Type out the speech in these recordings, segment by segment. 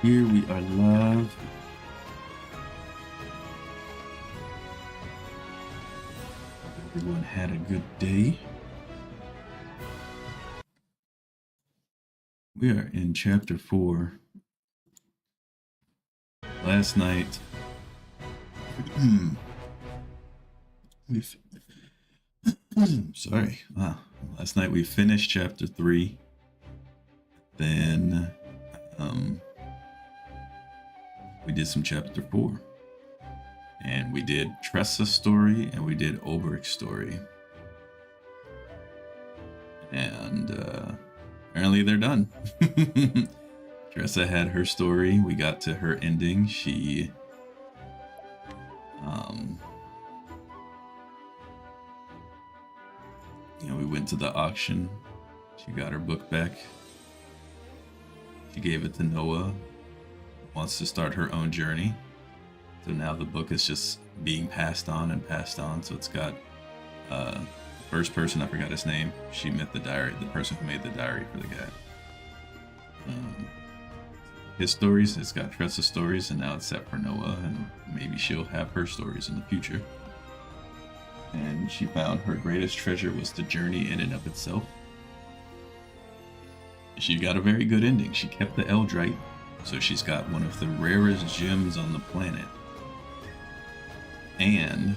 Here we are live. Everyone had a good day. We are in chapter 4. Last night, sorry. Last night we finished chapter 3. Then we did some chapter 4. And we did Tressa's story and we did Oberic's story. And apparently they're done. Tressa had her story. We got to her ending. She we went to the auction. She got her book back. She gave it to Noah. Wants to start her own journey. So now the book is just being passed on and passed on. So it's got the first person, I forgot his name. She met the diary, the person who made the diary for the guy. His stories, it's got Tressa's stories, and now it's set for Noah, and maybe she'll have her stories in the future. And she found her greatest treasure was the journey in and of itself. She got a very good ending. She kept the Eldrite, so she's got one of the rarest gems on the planet. And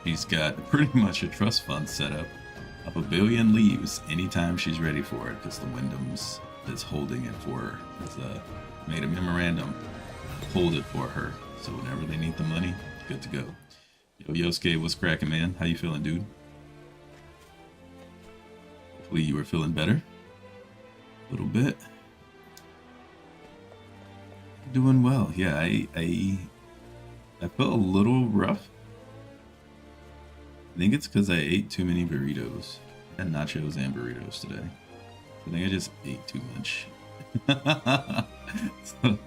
she's got pretty much a trust fund set up of 1 billion leaves anytime she's ready for it, because the Wyndham's that's holding it for her has made a memorandum to hold it for her. So whenever they need the money, good to go. Yo, Yosuke, what's cracking, man? How you feeling, dude? Hopefully you were feeling better. A little bit. Doing well. Yeah, I felt a little rough. I think it's because I ate too many burritos. I had nachos and burritos today. I think I just ate too much. So,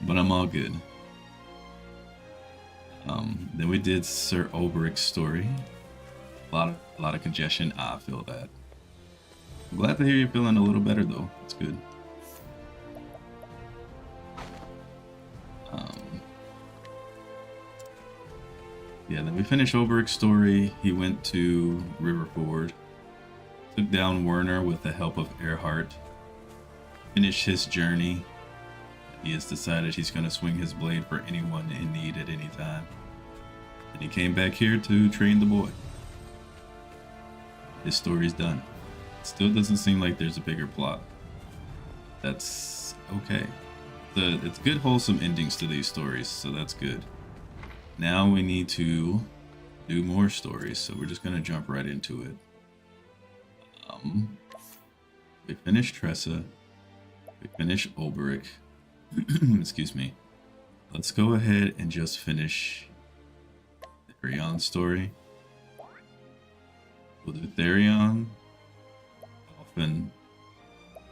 but I'm all good. Then we did Sir Oberic's story. A lot of congestion. I feel that. I'm glad to hear you're feeling a little better though. It's good. Yeah, then we finished Oberic's story. He went to Riverford, took down Werner with the help of Earhart, finished his journey. He has decided he's going to swing his blade for anyone in need at any time. And he came back here to train the boy. His story's done. Still doesn't seem like there's a bigger plot. That's okay. It's good, wholesome endings to these stories, so that's good. Now we need to do more stories, so we're just going to jump right into it. We finished Tressa. We finished Oberic. Excuse me. Let's go ahead and just finish Therion's story. We'll do Therion, Dolphin,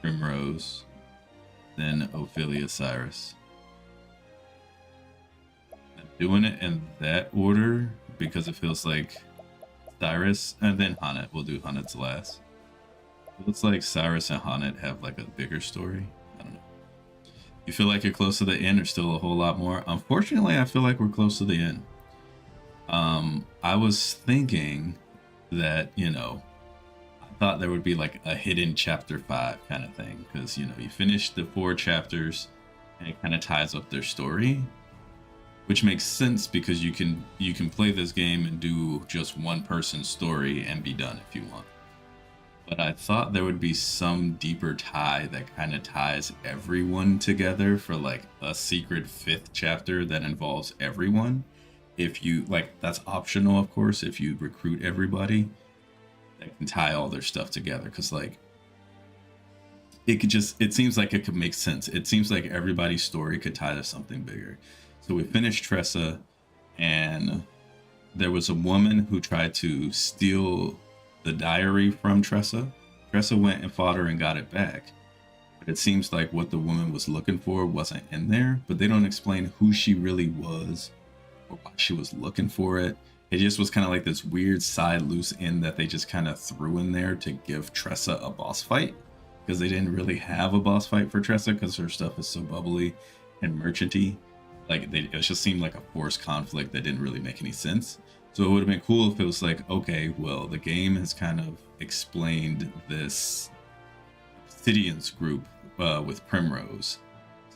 Primrose, then Ophelia Cyrus. I'm doing it in that order because it feels like Cyrus, and then Hanet. We'll do Hanet's last. It looks like Cyrus and Hanet have like a bigger story. I don't know. You feel like you're close to the end or still a whole lot more? Unfortunately, I feel like we're close to the end. I was thinking that, I thought there would be like a hidden chapter 5 kind of thing, because, you finish the 4 chapters and it kind of ties up their story, which makes sense because you can play this game and do just one person's story and be done if you want. But I thought there would be some deeper tie that kind of ties everyone together for like a secret 5th chapter that involves everyone. If you that's optional, of course, if you recruit everybody that can tie all their stuff together. Because it seems like it could make sense. It seems like everybody's story could tie to something bigger. So we finished Tressa, and there was a woman who tried to steal the diary from Tressa. Tressa went and fought her and got it back. But it seems like what the woman was looking for wasn't in there, but they don't explain who she really was or why she was looking for it. It just was kind of like this weird side loose end that they just kind of threw in there to give Tressa a boss fight. because they didn't really have a boss fight for Tressa because her stuff is so bubbly and merchanty. Like it just seemed like a forced conflict that didn't really make any sense. So it would have been cool if it was like, okay, well, the game has kind of explained this Obsidian's group with Primrose.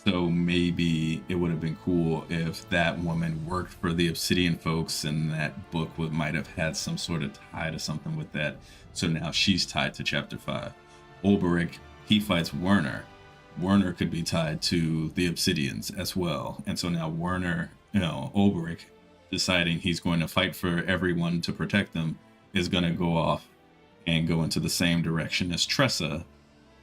So maybe it would have been cool if that woman worked for the Obsidian folks and that book might have had some sort of tie to something with that. So now she's tied to Chapter 5. Ulberich, he fights Werner. Werner could be tied to the Obsidians as well. And so now Werner, Ulberich, deciding he's going to fight for everyone to protect them, is going to go off and go into the same direction as Tressa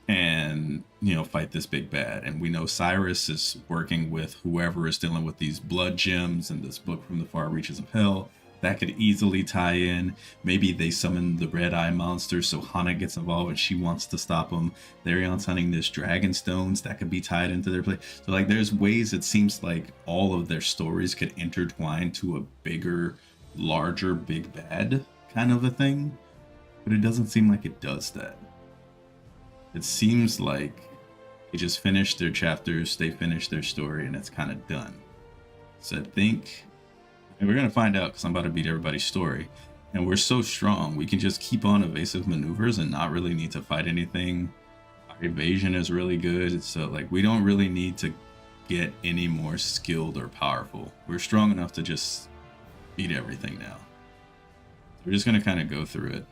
and fight this big bad. And we know Cyrus is working with whoever is dealing with these blood gems and this book from the far reaches of hell. That could easily tie in. Maybe they summon the red eye monster, so Hana gets involved and she wants to stop them. Tharion's hunting this dragon stones. That could be tied into their play. So like there's ways it seems like all of their stories could intertwine to a bigger, larger, big bad kind of a thing. But it doesn't seem like it does that. It seems like they just finished their chapters, they finished their story, and it's kind of done. So I think, and we're going to find out because I'm about to beat everybody's story. And we're so strong, we can just keep on evasive maneuvers and not really need to fight anything. Our evasion is really good. So like we don't really need to get any more skilled or powerful. We're strong enough to just beat everything now. We're just going to kind of go through it.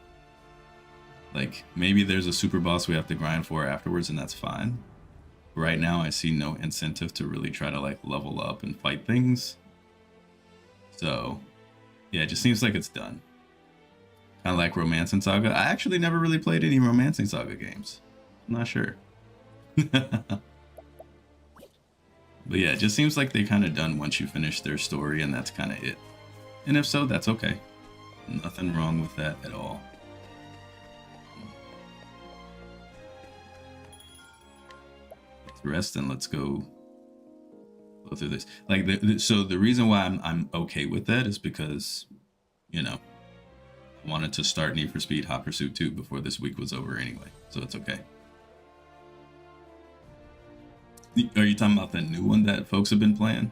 Like, maybe there's a super boss we have to grind for afterwards, and that's fine. Right now, I see no incentive to really try to, like, level up and fight things. So, yeah, it just seems like it's done. Kind of like Romancing Saga. I actually never really played any Romancing Saga games. I'm not sure. But yeah, it just seems like they're kind of done once you finish their story, and that's kind of it. And if so, that's okay. Nothing wrong with that at all. Rest and let's go through this. Like so the reason why I'm okay with that is because I wanted to start Need for Speed Hot Pursuit 2 before this week was over anyway, so it's okay. Are you talking about the new one that folks have been playing?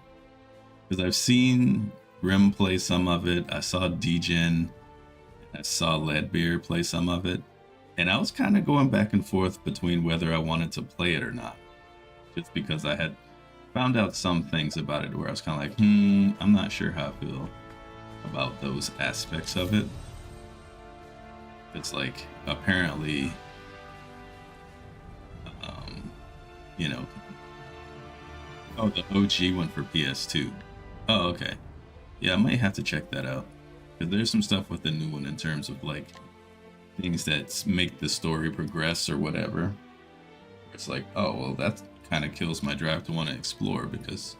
Because I've seen Grim play some of it, I saw Degen, I saw Leadbeer play some of it, and I was kind of going back and forth between whether I wanted to play it or not. Just because I had found out some things about it where I was kind of like, I'm not sure how I feel about those aspects of it. It's like, apparently, oh, the OG one for PS2. Oh, okay. Yeah, I might have to check that out. Because there's some stuff with the new one in terms of, like, things that make the story progress or whatever. It's like, oh, well, that's kind of kills my drive to want to explore because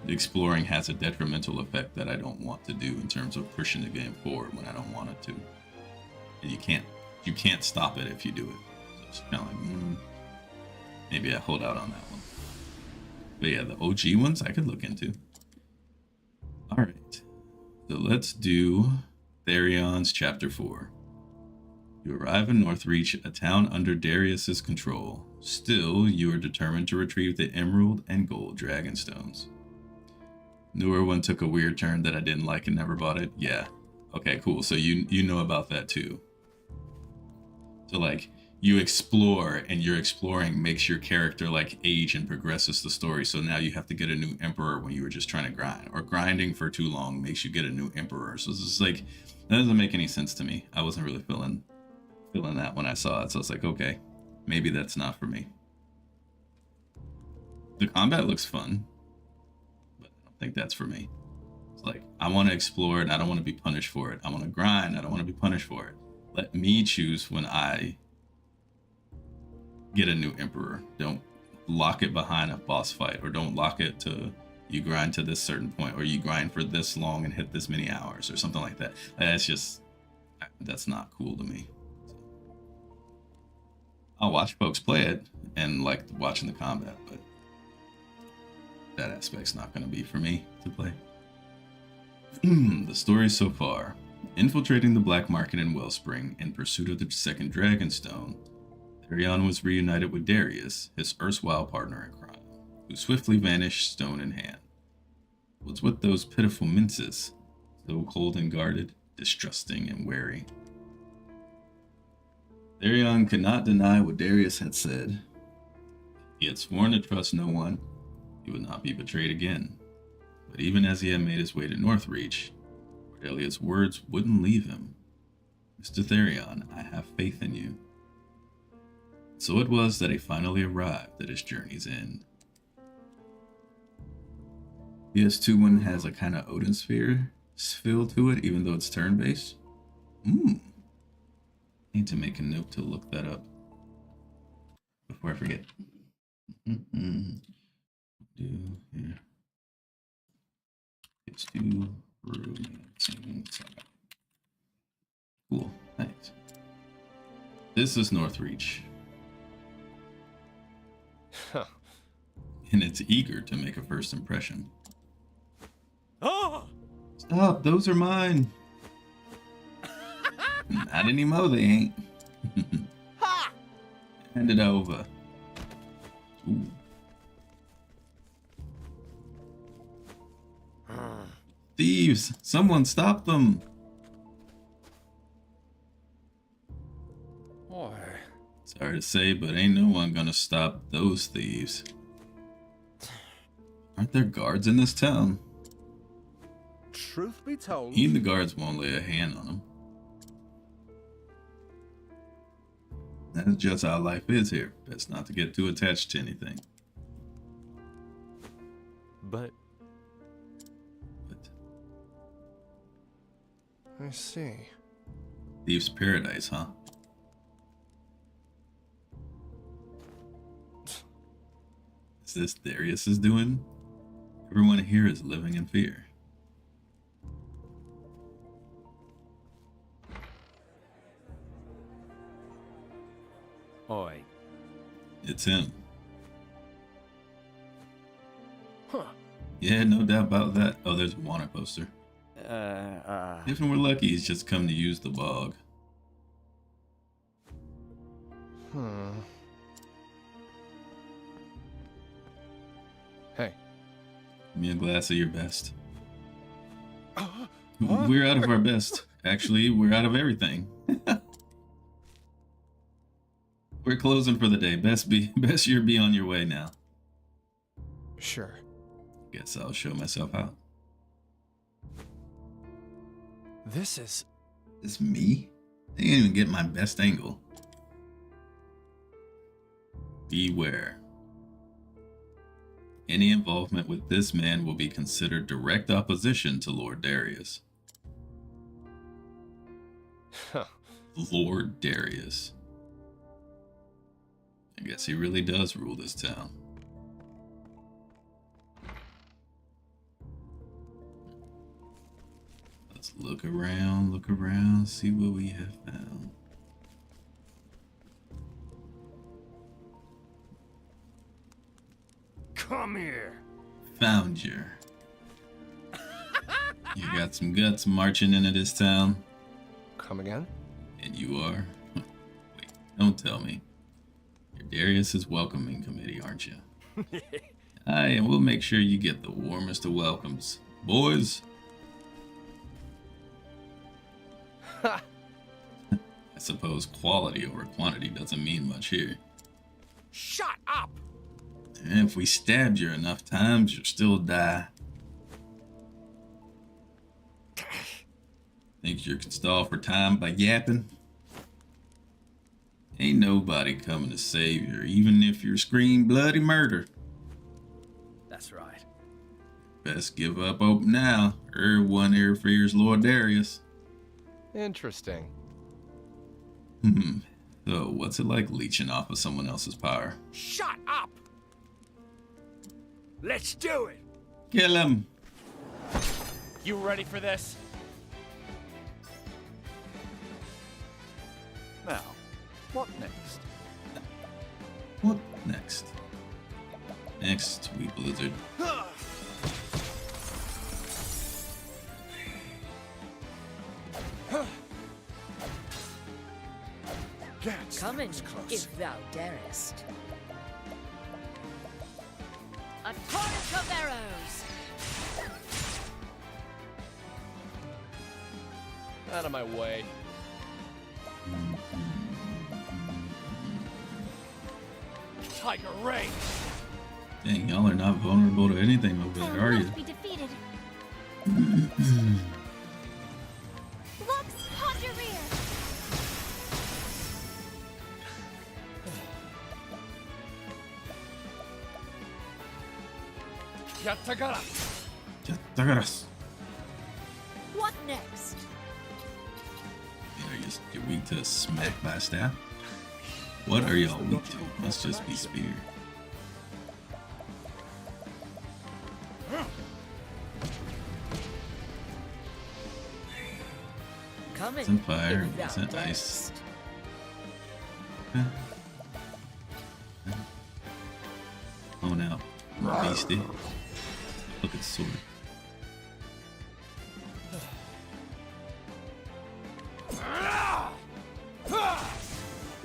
exploring has a detrimental effect that I don't want to do in terms of pushing the game forward when I don't want it to. And you can't stop it if you do it. So it's kind of like, maybe I hold out on that one. But yeah, the OG ones I could look into. All right, so let's do Tharion's Chapter 4. You arrive in Northreach, a town under Darius's control. Still, you are determined to retrieve the emerald and gold dragonstones. Newer one took a weird turn that I didn't like and never bought it. Yeah. Okay, cool. So you know about that too. So like you explore and your exploring makes your character like age and progresses the story. So now you have to get a new emperor when you were just trying to grind, or grinding for too long makes you get a new emperor. So it's just like, that doesn't make any sense to me. I wasn't really feeling that when I saw it. So it's like, okay, maybe that's not for me. The combat looks fun, but I don't think that's for me. It's like, I want to explore it and I don't want to be punished for it. I want to grind, I don't want to be punished for it. Let me choose when I get a new emperor. Don't lock it behind a boss fight, or don't lock it to you grind to this certain point, or you grind for this long and hit this many hours, or something like that. That's not cool to me. I'll watch folks play it and like watching the combat, but that aspect's not going to be for me to play. The story so far. Infiltrating the black market in Wellspring in pursuit of the second Dragonstone, Arion was reunited with Darius, his erstwhile partner in crime, who swiftly vanished stone in hand. What's with those pitiful minces, so cold and guarded, distrusting and wary? Arion could not deny what Darius had said. He had sworn to trust no one. He would not be betrayed again. But even as he had made his way to Northreach, Cordelia's words wouldn't leave him. Mr. Therion, I have faith in you. So it was that he finally arrived at his journey's end. PS2 has a kind of Odin sphere feel to it, even though it's turn-based. Need to make a note to look that up before I forget. Do here. PS2 romancing saga. Cool, thanks. This is Northreach. Huh. And it's eager to make a first impression. Oh! Stop, those are mine. Not anymore, they ain't. Ha! Hand it over. Ooh. Thieves! Someone stop them! Boy. Sorry to say, but ain't no one gonna stop those thieves. Aren't there guards in this town? Truth be told, Even the guards won't lay a hand on them. That's just how life is here. Best not to get too attached to anything. but But I see. thieves' paradise, huh? Is this Darius is doing? Everyone here is living in fear. Oi. It's him. Huh. Yeah, no doubt about that. Oh, there's a wanted poster. Uh. If we're lucky, he's just come to use the bog. Hey. Give me a glass of your best. What? We're out of our best. Actually, we're out of everything. We're closing for the day. Best year be on your way now. Sure. Guess I'll show myself out. This is. It's me? They didn't even get my best angle. Beware. Any involvement with this man will be considered direct opposition to Lord Darius. Huh. Lord Darius. I guess he really does rule this town. Let's look around, see what we have found. Come here. Found you. You got some guts marching into this town, Come again? and you are. Wait, don't tell me. You're Darius's welcoming committee, aren't you? Aye, and we'll make sure you get the warmest of welcomes. Boys, Ha! I suppose quality over quantity doesn't mean much here. Shut up! And if we stabbed you enough times, you'll still die. Think you can stall for time by yapping? Ain't nobody coming to save you, even if you scream bloody murder. That's right. Best give up hope now. One here fears Lord Darius. Interesting. So, what's it like leeching off of someone else's power? Shut up! Let's do it! Kill him! You ready for this? Now, what next? What next? Next, sweet blizzard. Come in, was close. if thou darest. A torrent of arrows! Out of my way. Tiger Ray! Dang, y'all are not vulnerable to anything over there, are you? Be defeated. Lux Conjureer! Yatagara! Yatagaras. What next? You're weak to smack by staff? What are y'all weak to? Must just be spear. Come in, It's in fire, if thou it's in ice. darest. Oh now, beastie. Look at the sword.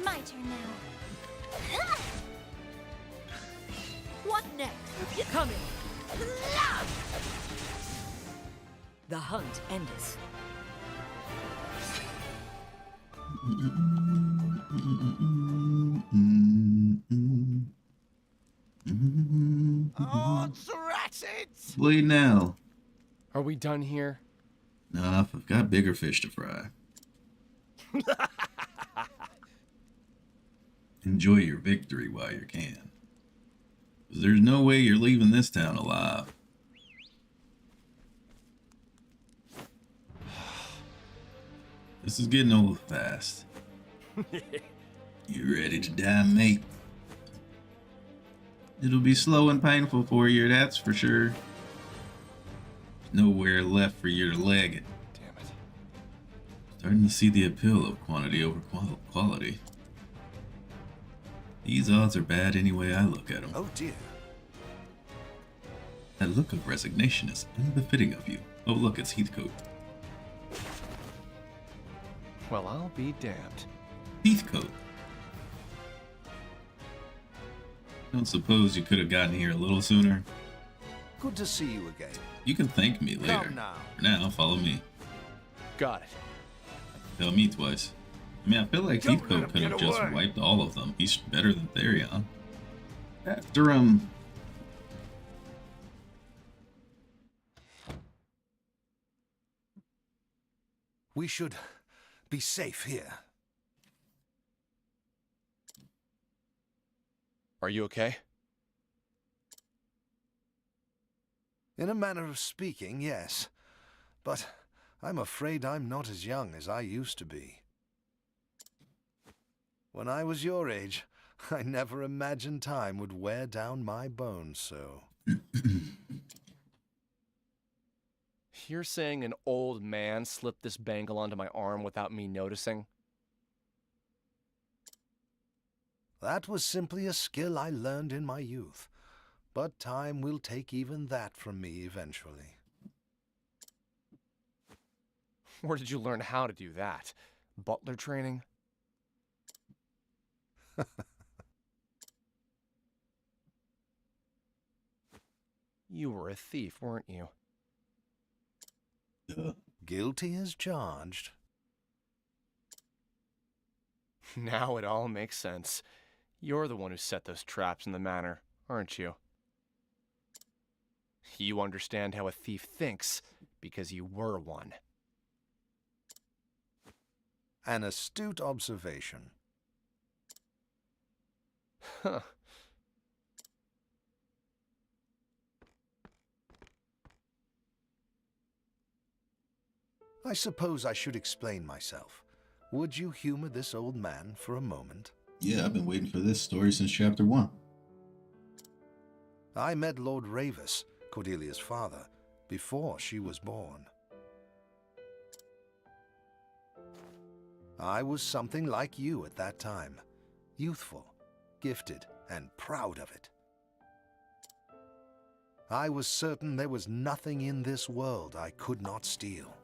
My turn now. What next? Come in. The hunt endeth. Oh, drat it! Bleed now. Are we done here? Nah, I've got bigger fish to fry. Enjoy your victory while you can. 'Cause there's no way you're leaving this town alive. This is getting old fast. You ready to die, mate? It'll be slow and painful for you, that's for sure. There's nowhere left for you to leg it. Damn it. Starting to see the appeal of quantity over quality. These odds are bad any way I look at them. Oh dear. That look of resignation is unbefitting of you. Oh look, it's Heathcote. Well, I'll be damned. Heathcote! Don't suppose you could have gotten here a little sooner? Good to see you again. You can thank me later. Come now. For now, follow me. Got it. Tell me twice. I mean, I feel like Don't let Heathcote him could have get just away. wiped all of them. He's better than Therion. After, We should be safe here. Are you okay? In a manner of speaking, yes. But I'm afraid I'm not as young as I used to be. When I was your age, I never imagined time would wear down my bones so. You're saying an old man slipped this bangle onto my arm without me noticing? That was simply a skill I learned in my youth. But time will take even that from me eventually. Where did you learn how to do that? Butler training? You were a thief, weren't you? Guilty as charged. Now it all makes sense. You're the one who set those traps in the manor, aren't you? You understand how a thief thinks because you were one. An astute observation. Huh. I suppose I should explain myself. Would you humor this old man for a moment? yeah, I've been waiting for this story since chapter 1. I met Lord Ravis, Cordelia's father, before she was born. I was something like you at that time. Youthful, gifted, and proud of it. I was certain there was nothing in this world I could not steal.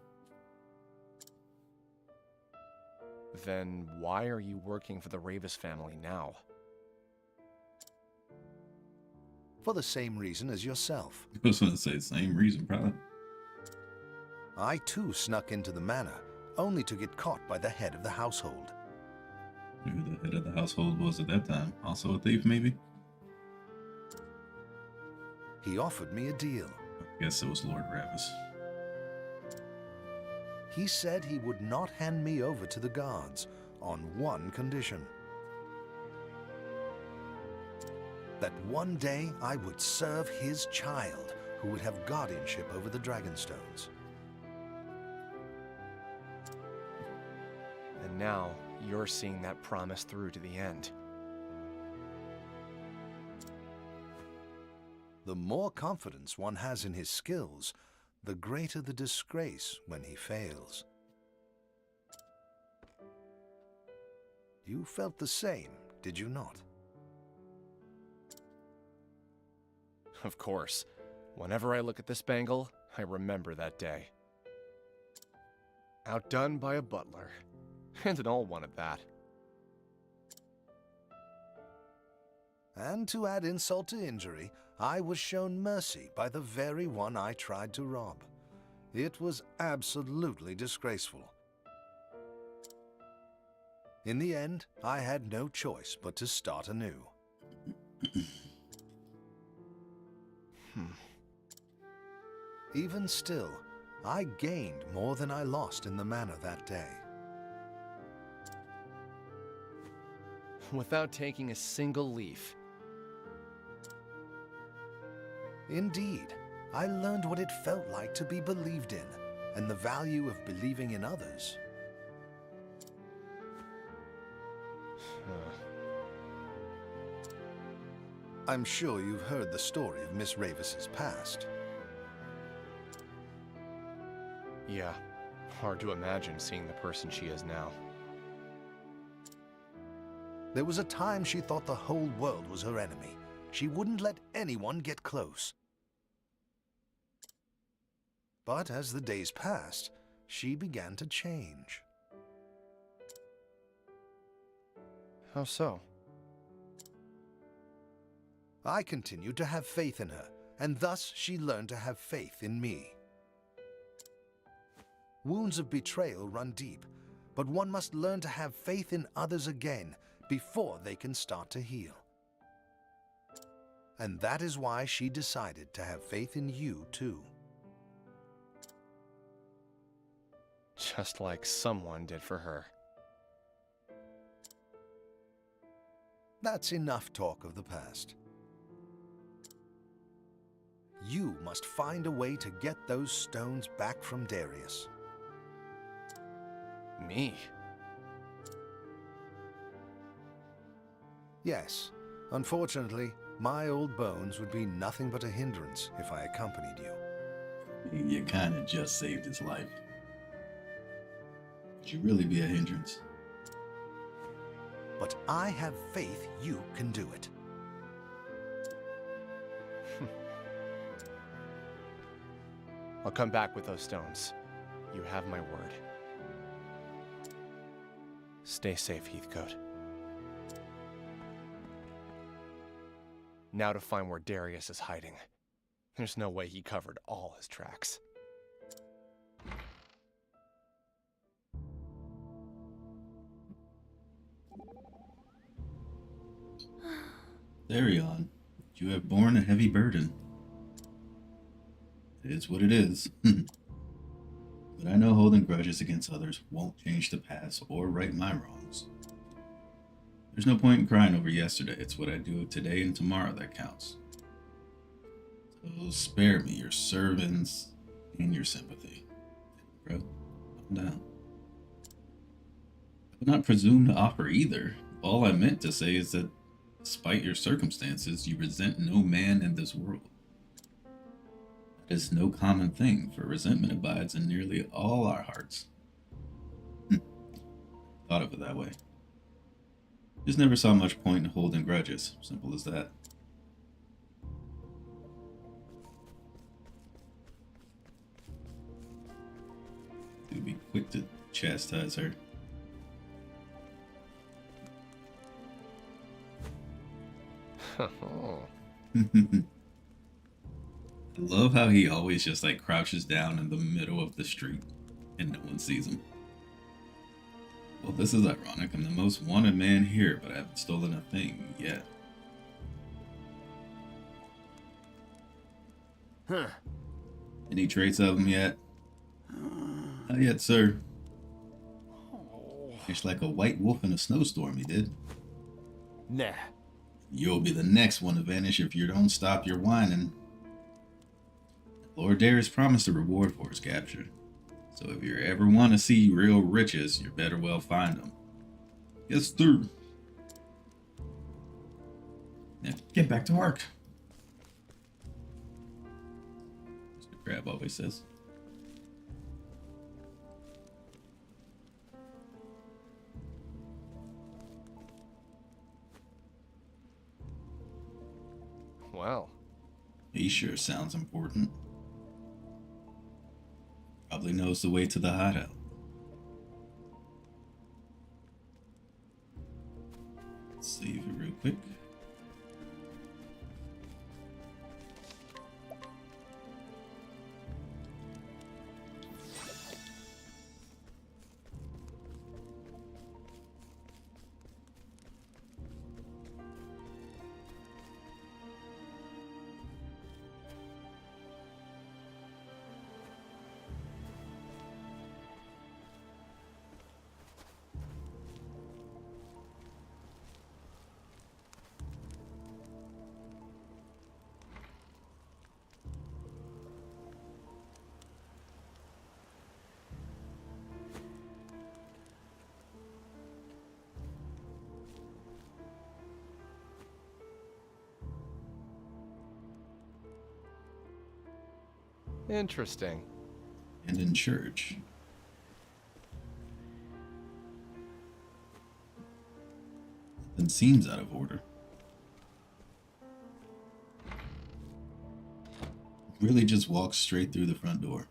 Then why are you working for the Ravis family now? For the same reason as yourself. I was going to say the same reason, probably. I too snuck into the manor, only to get caught by the head of the household. Who the head of the household was at that time? Also a thief, maybe? He offered me a deal. I guess it was Lord Ravis. He said he would not hand me over to the guards on one condition. That one day I would serve his child, who would have guardianship over the Dragonstones. And now you're seeing that promise through to the end. The more confidence one has in his skills, the greater the disgrace when he fails. You felt the same, did you not? Of course. Whenever I look at this bangle, I remember that day. Outdone by a butler. And it all wanted that. And to add insult to injury, I was shown mercy by the very one I tried to rob. It was absolutely disgraceful. In the end, I had no choice but to start anew. Even still, I gained more than I lost in the manor that day. Without taking a single leaf. Indeed, I learned what it felt like to be believed in, and the value of believing in others. I'm sure you've heard the story of Miss Ravis's past. Yeah, hard to imagine seeing the person she is now. There was a time she thought the whole world was her enemy. She wouldn't let anyone get close. But as the days passed, she began to change. How so? I continued to have faith in her, and thus she learned to have faith in me. Wounds of betrayal run deep, but one must learn to have faith in others again before they can start to heal. And that is why she decided to have faith in you too. Just like someone did for her. That's enough talk of the past. You must find a way to get those stones back from Darius. Me? Yes, unfortunately, my old bones would be nothing but a hindrance if I accompanied you. You kind of just saved his life. Could you really be a hindrance? But I have faith you can do it. I'll come back with those stones. You have my word. Stay safe, Heathcote. Now to find where Darius is hiding. There's no way he covered all his tracks. Therion, you have borne a heavy burden. It is what it is. But I know holding grudges against others won't change the past or right my wrongs. There's no point in crying over yesterday. It's what I do today and tomorrow that counts. So spare me your servants and your sympathy. Bro, calm down. I would not presume to offer either. All I meant to say is that despite your circumstances, you resent no man in this world. That is no common thing, for resentment abides in nearly all our hearts. Thought of it that way. Just never saw much point in holding grudges. Simple as that. To be quick to chastise her. Oh. I love how he always just like crouches down in the middle of the street and no one sees him. Well, this is ironic. I'm the most wanted man here, but I haven't stolen a thing yet. Huh. Any trace of him yet? Not yet, sir. It's like a white wolf in a snowstorm, he did. Nah. You'll be the next one to vanish if you don't stop your whining. Lord Darius promised a reward for his capture. So if you ever want to see real riches, you better well find them. Yes, sir. Now, get back to work. Mr. Crab always says. Well, He sure sounds important. Probably knows the way to the hideout. Save it real quick. interesting. And in church. Nothing seems out of order. Really just walks straight through the front door.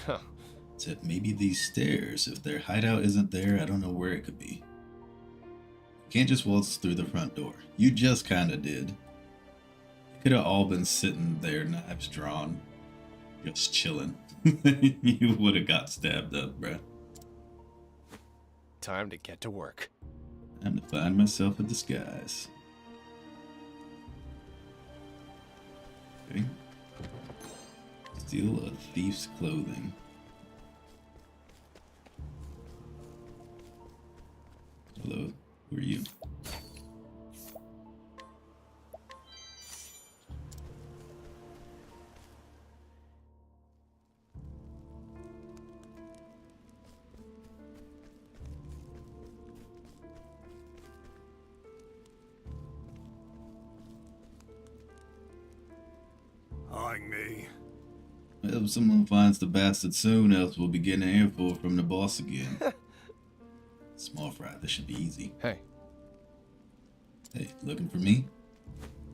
Huh. Except maybe these stairs. If their hideout isn't there, I don't know where it could be. Can't just waltz through the front door. You just kinda did. Could have all been sitting there, knives drawn, just chilling. You would have got stabbed up, bruh. Time to get to work. Time to find myself a disguise. Okay. Steal a thief's clothing. Hello, who are you? Eyeing me. I hope someone finds the bastard soon, else we'll be getting an earful from the boss again. Small fry, this should be easy. Hey, Hey, looking for me?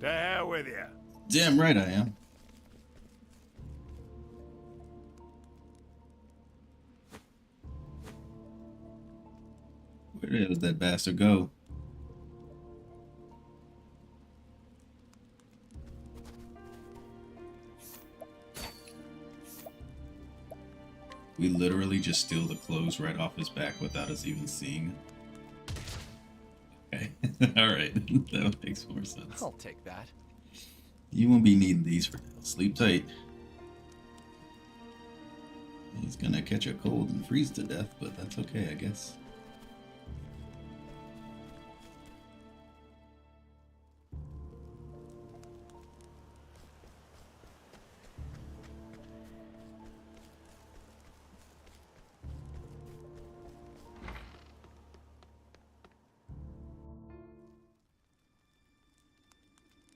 To hell with you. Damn right I am. Where the hell did that bastard go? We literally just steal the clothes right off his back without us even seeing it. Okay. Alright. That makes more sense. I'll take that. You won't be needing these for now. Sleep tight. He's gonna catch a cold and freeze to death, but that's okay, I guess.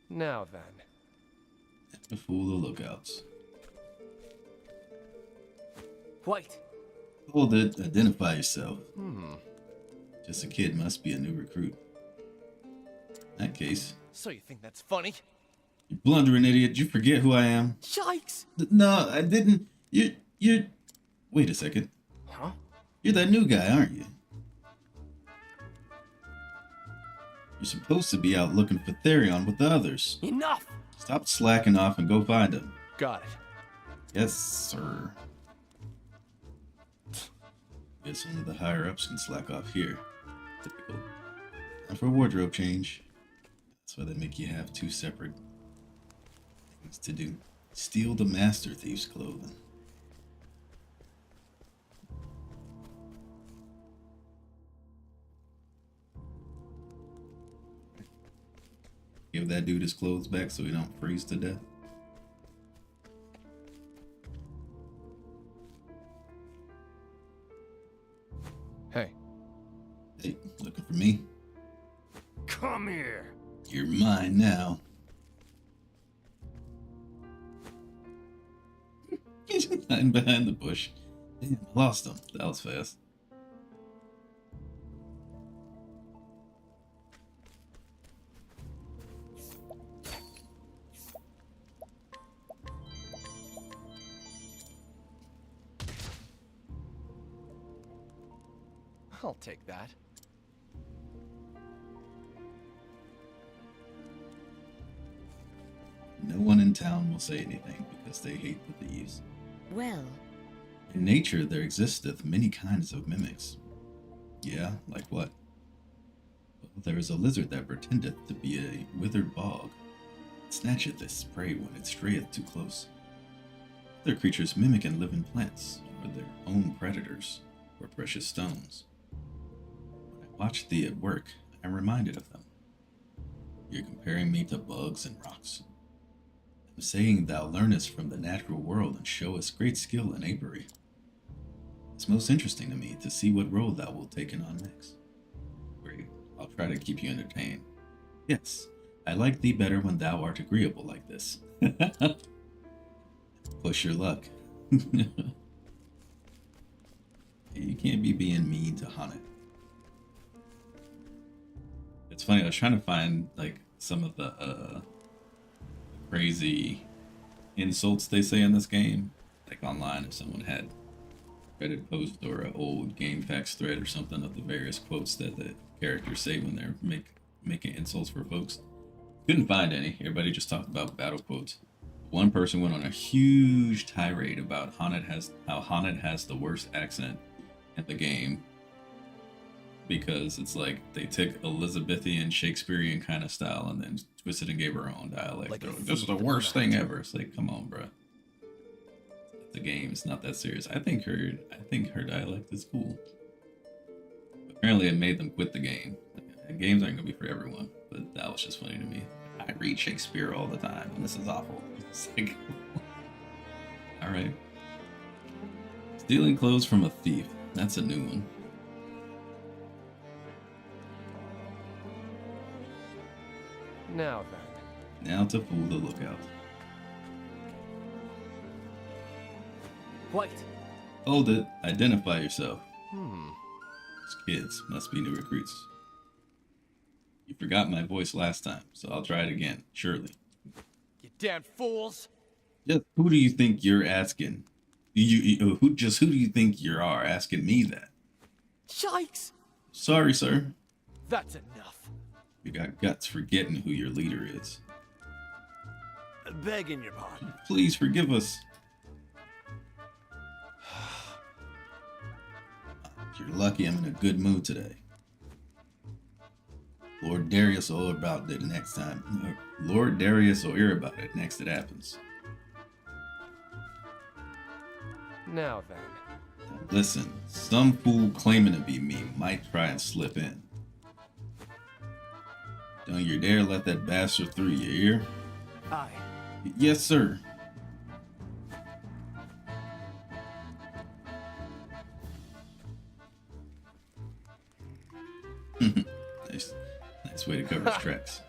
Now then. To fool the lookouts. White. Hold it. Identify yourself. Hmm. Just a kid, must be a new recruit. In that case, So you think that's funny? you blundering idiot. Did you forget who I am? Yikes! No, I didn't. You. Wait a second. Huh? You're that new guy, aren't you? You're supposed to be out looking for Therion with the others. Enough! Stop slacking off and go find him. Got it. Yes, sir. Guess only the higher-ups can slack off here. Typical. Time for a wardrobe change. That's why they make you have two separate things to do. Steal the Master Thief's clothing. Give that dude his clothes back so he don't freeze to death. Hey. Hey, looking for me? Come here! You're mine now. He's hiding behind the bush. Damn, I lost him. That was fast. I'll take that. No one in town will say anything because they hate the thieves. Well, In nature there existeth many kinds of mimics. Yeah, like what? Well, there is a lizard that pretendeth to be a withered bog. It snatcheth its prey when it strayeth too close. Other creatures mimic and live in plants, or their own predators, or precious stones. When I watch thee at work, I am reminded of them. You're comparing me to bugs and rocks. I'm saying thou learnest from the natural world and showest great skill in apiary. It's most interesting to me to see what role thou wilt take on next. Great, I'll try to keep you entertained. Yes, I like thee better when thou art agreeable like this. Push your luck. You can't be being mean to Haunted. It's funny, I was trying to find like some of the crazy insults they say in this game, like online, if someone had Reddit post or an old game facts thread or something of the various quotes that the characters say when they're making insults for folks. Couldn't find any. Everybody just talked about battle quotes. One person went on a huge tirade about how Haunted has the worst accent in the game, because it's like they took Elizabethan Shakespearean kind of style and then twisted and gave her own dialect. Like This is the worst thing ever. It's like, come on, bro. The game is not that serious. I think her dialect is cool. Apparently, it made them quit the game. And games aren't gonna be for everyone, but that was just funny to me. I read Shakespeare all the time, and this is awful. It's like, all right. Stealing clothes from a thief. That's a new one. Now then. Now to fool the lookout. Wait. Hold it. Identify yourself. Hmm. These kids must be new recruits. You forgot my voice last time, so I'll try it again, surely. You damn fools! Just who do you think you're asking? Who do you think you are asking me that? Yikes! Sorry, sir. That's enough. You got guts forgetting who your leader is. Begging your pardon. Please forgive us. You're lucky I'm in a good mood today. Lord Darius will hear about it next time. Lord Darius will hear about it next it happens. Now then. Now listen, some fool claiming to be me might try and slip in. Don't you dare let that bastard through your ear. Aye. Yes, sir. Nice way to cover his tracks.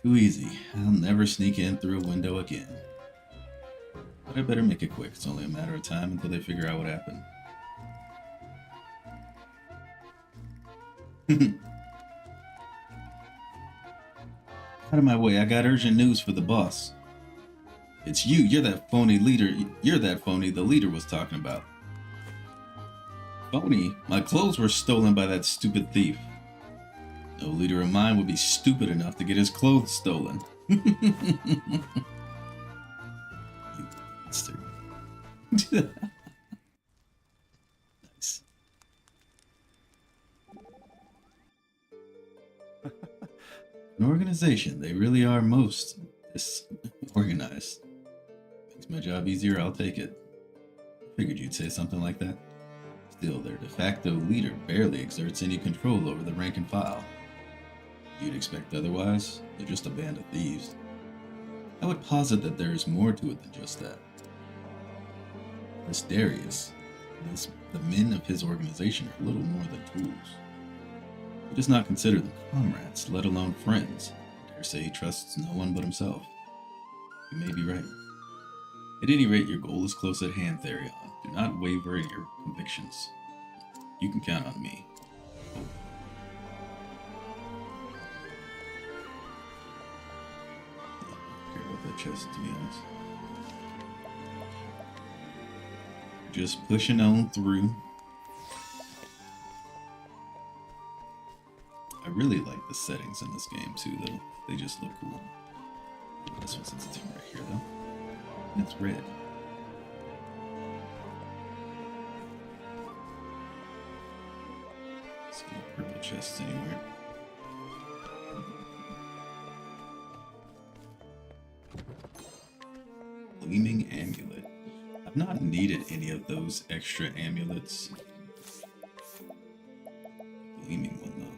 Too easy. I'll never sneak in through a window again. But I better make it quick. It's only a matter of time until they figure out what happened. Out of my way, I got urgent news for the boss. It's you, you're that phony leader the leader was talking about. Phony, my clothes were stolen by that stupid thief. No leader of mine would be stupid enough to get his clothes stolen. You monster. Nice. An organization, they really are most disorganized. Makes my job easier, I'll take it. Figured you'd say something like that. Still, their de facto leader barely exerts any control over the rank and file. You'd expect otherwise, they're just a band of thieves. I would posit that there is more to it than just that. This Darius, the men of his organization are little more than tools. He does not consider them comrades, let alone friends. I dare say he trusts no one but himself. You may be right. At any rate, your goal is close at hand, Therion. Do not waver in your convictions. You can count on me. Oh. I don't care about that chest, to be honest. Just pushing on through. I really like the settings in this game too, though. They just look cool. This one, since it's right here, though. And it's red. Let's get a purple chest anywhere. Gleaming amulet. I've not needed any of those extra amulets. Gleaming one though.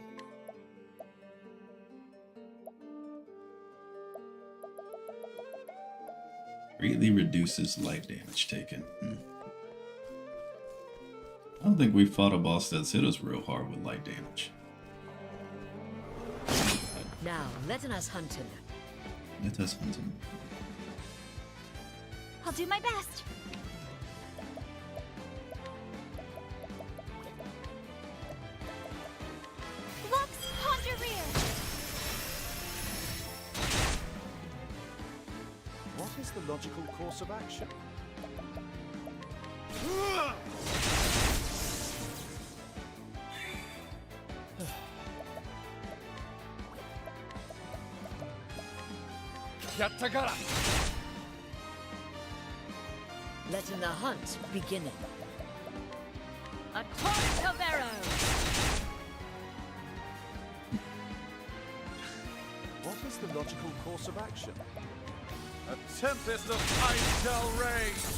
Greatly reduces light damage taken. I don't think we fought a boss that's hit us real hard with light damage. Now, let us hunt him. Let us hunt him. I'll do my best. Lux Hondureer! What is the logical course of action? Yattagara! Letting the hunt begin. Octopath What is the logical course of action? A tempest of ice shall rage!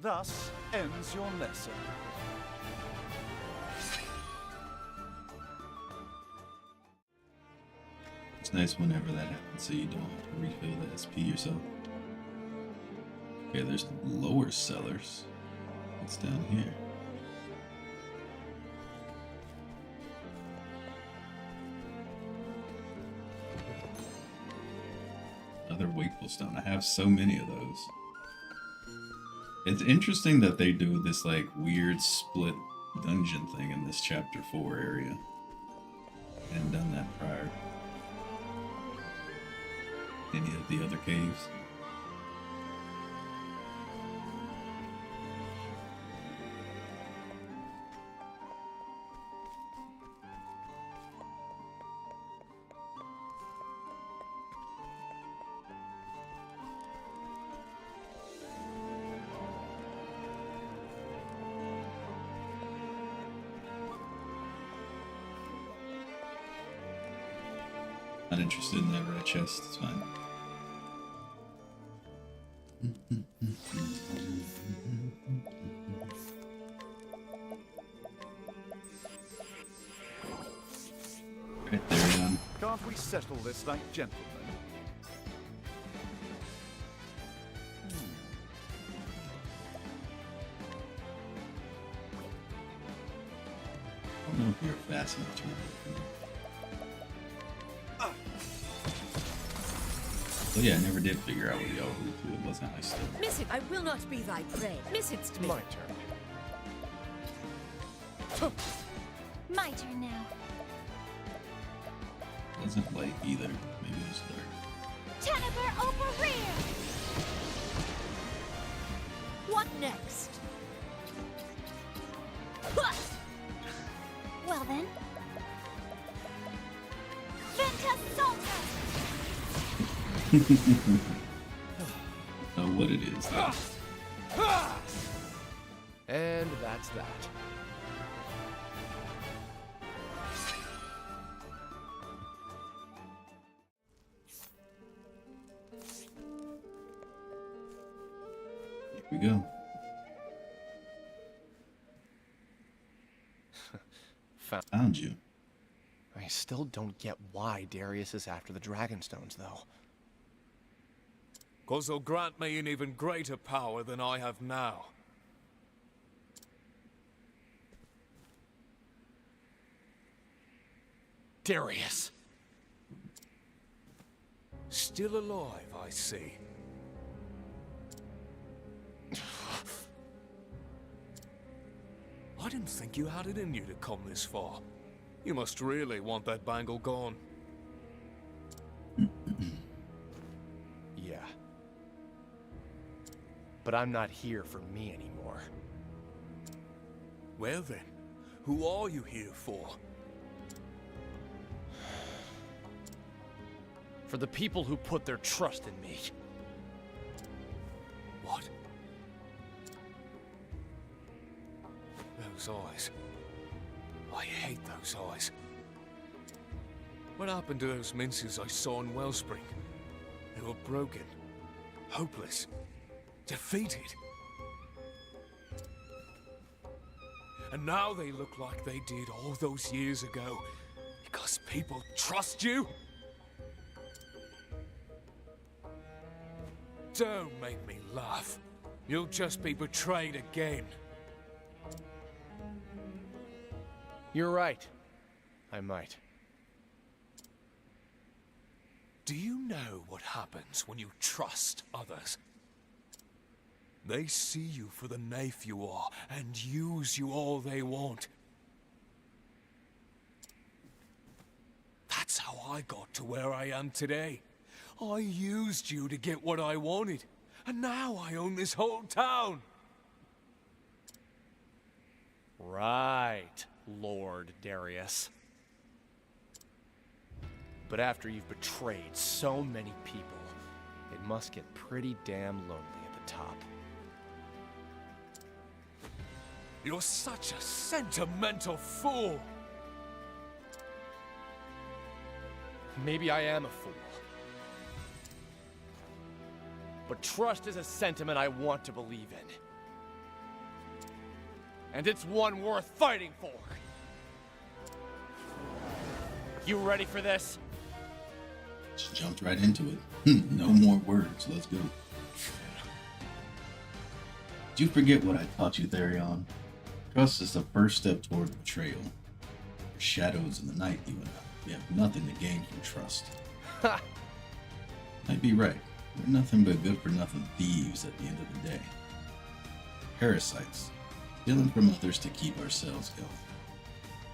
Thus ends your lesson. It's nice whenever that happens so you don't have to refill the SP yourself. Okay, there's lower cellars. What's down here? Another wakeful stone. I have so many of those. It's interesting that they do this like weird split dungeon thing in this chapter 4 area. I hadn't done that prior. Any of the other caves. Not interested in that red chest, it's fine. Right there, Jan. Can't we settle this like gentlemen? I don't know if you're fast enough to remember. So yeah, I never did figure out what y'all were to. It wasn't high stuff. Miss it, I will not be thy prey. Miss it, me. My turn. My turn now. Wasn't light either. Maybe it was dark. Tenebur over rear! What next? Know what it is, though. And that's that. Here we go. Found you. I still don't get why Darius is after the Dragonstones, though. 'Cause they'll grant me an even greater power than I have now. Darius! Still alive, I see. I didn't think you had it in you to come this far. You must really want that bangle gone. Yeah. But I'm not here for me anymore. Well then, who are you here for? For the people who put their trust in me. What? Those eyes. I hate those eyes. What happened to those minces I saw in Wellspring? They were broken, hopeless, defeated. And now they look like they did all those years ago because people trust you? Don't make me laugh. You'll just be betrayed again. You're right. I might. Do you know what happens when you trust others? They see you for the knafe you are and use you all they want. That's how I got to where I am today. I used you to get what I wanted, and now I own this whole town. Right, Lord Darius. But after you've betrayed so many people, it must get pretty damn lonely at the top. You're such a sentimental fool. Maybe I am a fool. But trust is a sentiment I want to believe in. And it's one worth fighting for. You ready for this? Just jumped right into it. No more words. Let's go. Did you forget what I taught you, Therion? Trust is the first step toward betrayal. Shadows in the night, you and I. We have nothing to gain from trust. Ha! Might be right. We're nothing but good-for-nothing thieves at the end of the day. Parasites. Stealing from others to keep ourselves going.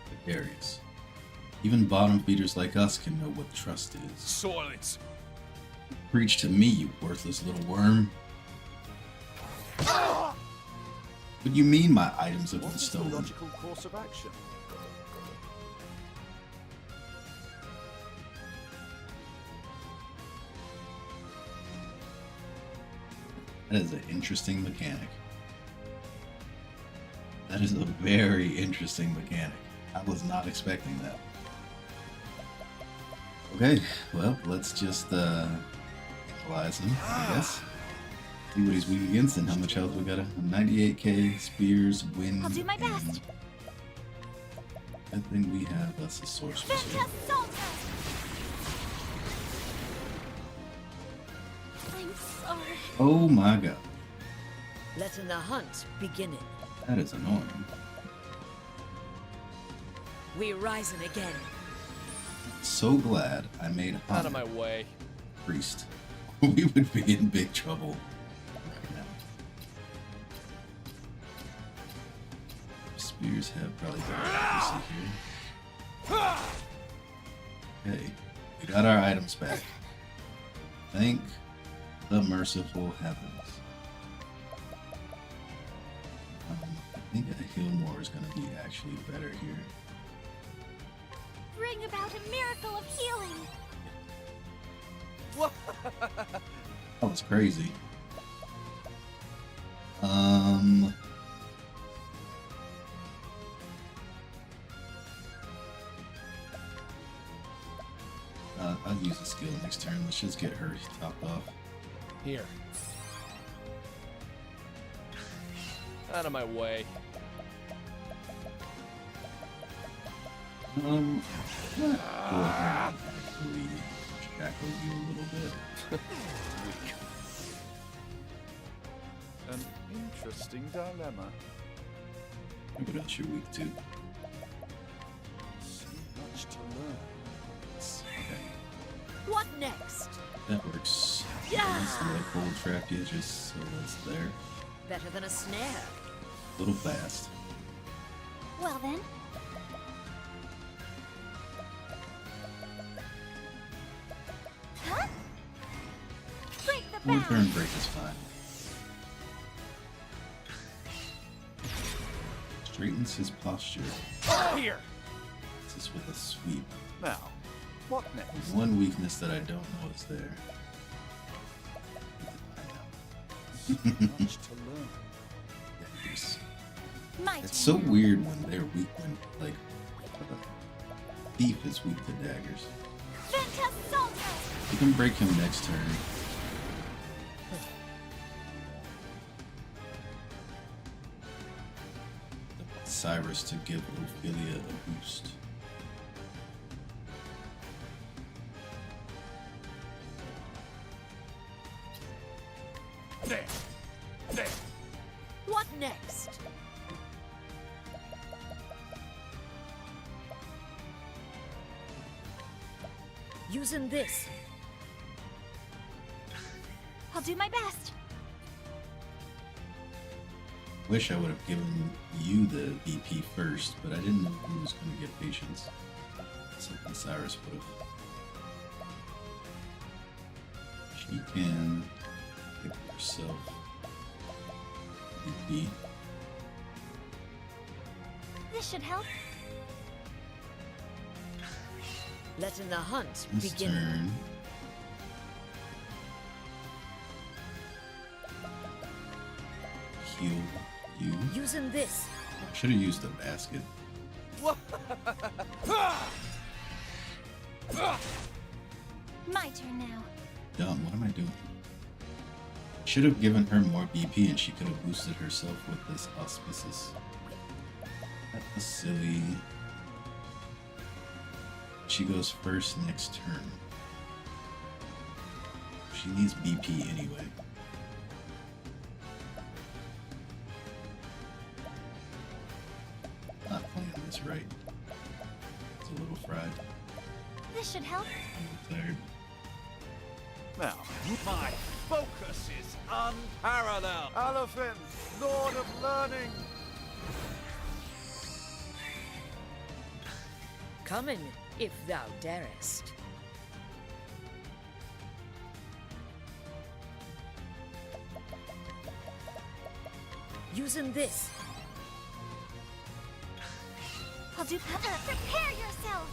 But Darius. Even bottom feeders like us can know what trust is. Silence. Preach to me, you worthless little worm. What do you mean my items have What been is the stolen? logical course of action? That is an interesting mechanic. That is a very interesting mechanic. I was not expecting that. Okay, well, let's just analyze him, I guess. See what he's weak against and how much health we got. 98k, spears, wind, I'll do my and best. I think we have that's a sorceress. here. Fantasalta! I'm sorry. Oh my god, Letting the hunt begin. that is annoying. We rising again. So glad I made Out of my Hunter way. priest. We would be in big trouble right now. Spears have probably better accuracy here. Okay, we got our items back. Thank the merciful heavens. I think a heal more is going to be actually better here. Bring about a miracle of healing. That was crazy. I'll use a skill next turn. Let's just get her topped off. Here. Out of my way. Go ahead and actually shackle you a little bit. An interesting dilemma. What else you're weak to? So much to learn. Okay, What next? that works. Yeah. Let's let cold trap you just so that's there. Better than a snare. A little fast. Well then. Huh? Break the One bound. turn break is fine. Straightens his posture. Here. This is with a sweep. Now, what next? One weakness that I don't know is there. So much to learn. My It's turn so now. weird when they're weak when like thief is weak to daggers. Ventus Salto. You can break him next turn. Cyrus to give Ophelia a boost. There. There. What next? Using this. I'll do my best. Wish I would have given you the BP first, but I didn't know who was going to get patience. Something Cyrus would have. She can give herself BP. This should help. Letting the hunt This begin. turn. Heal you. Using this. Should have used the basket. My turn now. Dumb, what am I doing? Should have given her more BP and she could have boosted herself with this auspices. That was silly. She goes first next turn. She needs BP anyway. Not playing this right. It's a little fried. This should help. I'm a little tired. Now, my focus is unparalleled. Alofin, Lord of Learning. Coming, if thou darest. Using this. I'll do. Prepare yourself.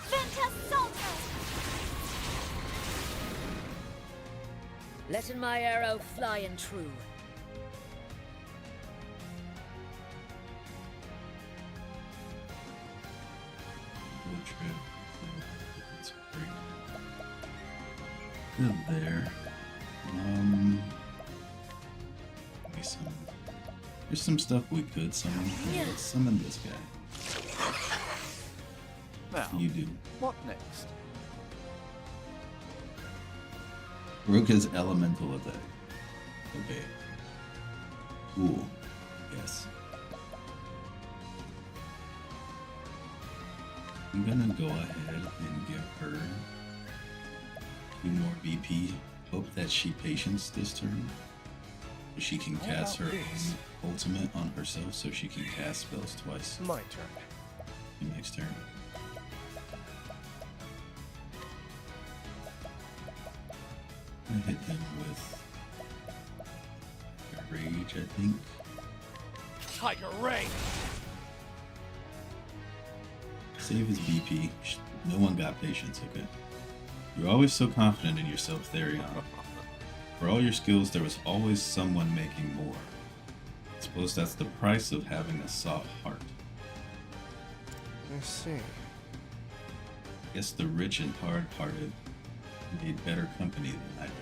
Ventus Salto. Letting my arrow fly and true. Good trip. That's great. Good there. Maybe some. There's some stuff we could summon. Yeah. Let's summon this guy. Now, You do. what next? Ruka's elemental attack. Okay. Cool. Yes. I'm gonna go ahead and give her 2 more BP. Hope that she patience this turn. She can cast her own ultimate on herself, so she can cast spells twice My turn. in next turn. I hit him with rage, I think. Tiger Ray. Save his BP. No one got patience, okay? You're always so confident in yourself, Therion. For all your skills, there was always someone making more. I suppose that's the price of having a soft heart. I see. Guess the rich and hard-hearted made better company than I did.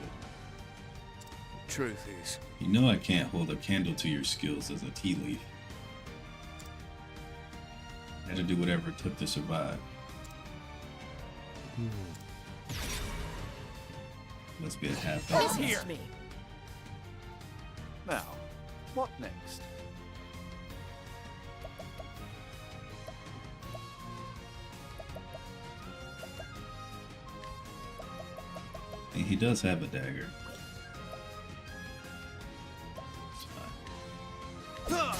Truth is, You know I can't hold a candle to your skills as a tea leaf. I had to do whatever it took to survive. Must be a half This hour. is me. Now, what next? And he does have a dagger. It's fine.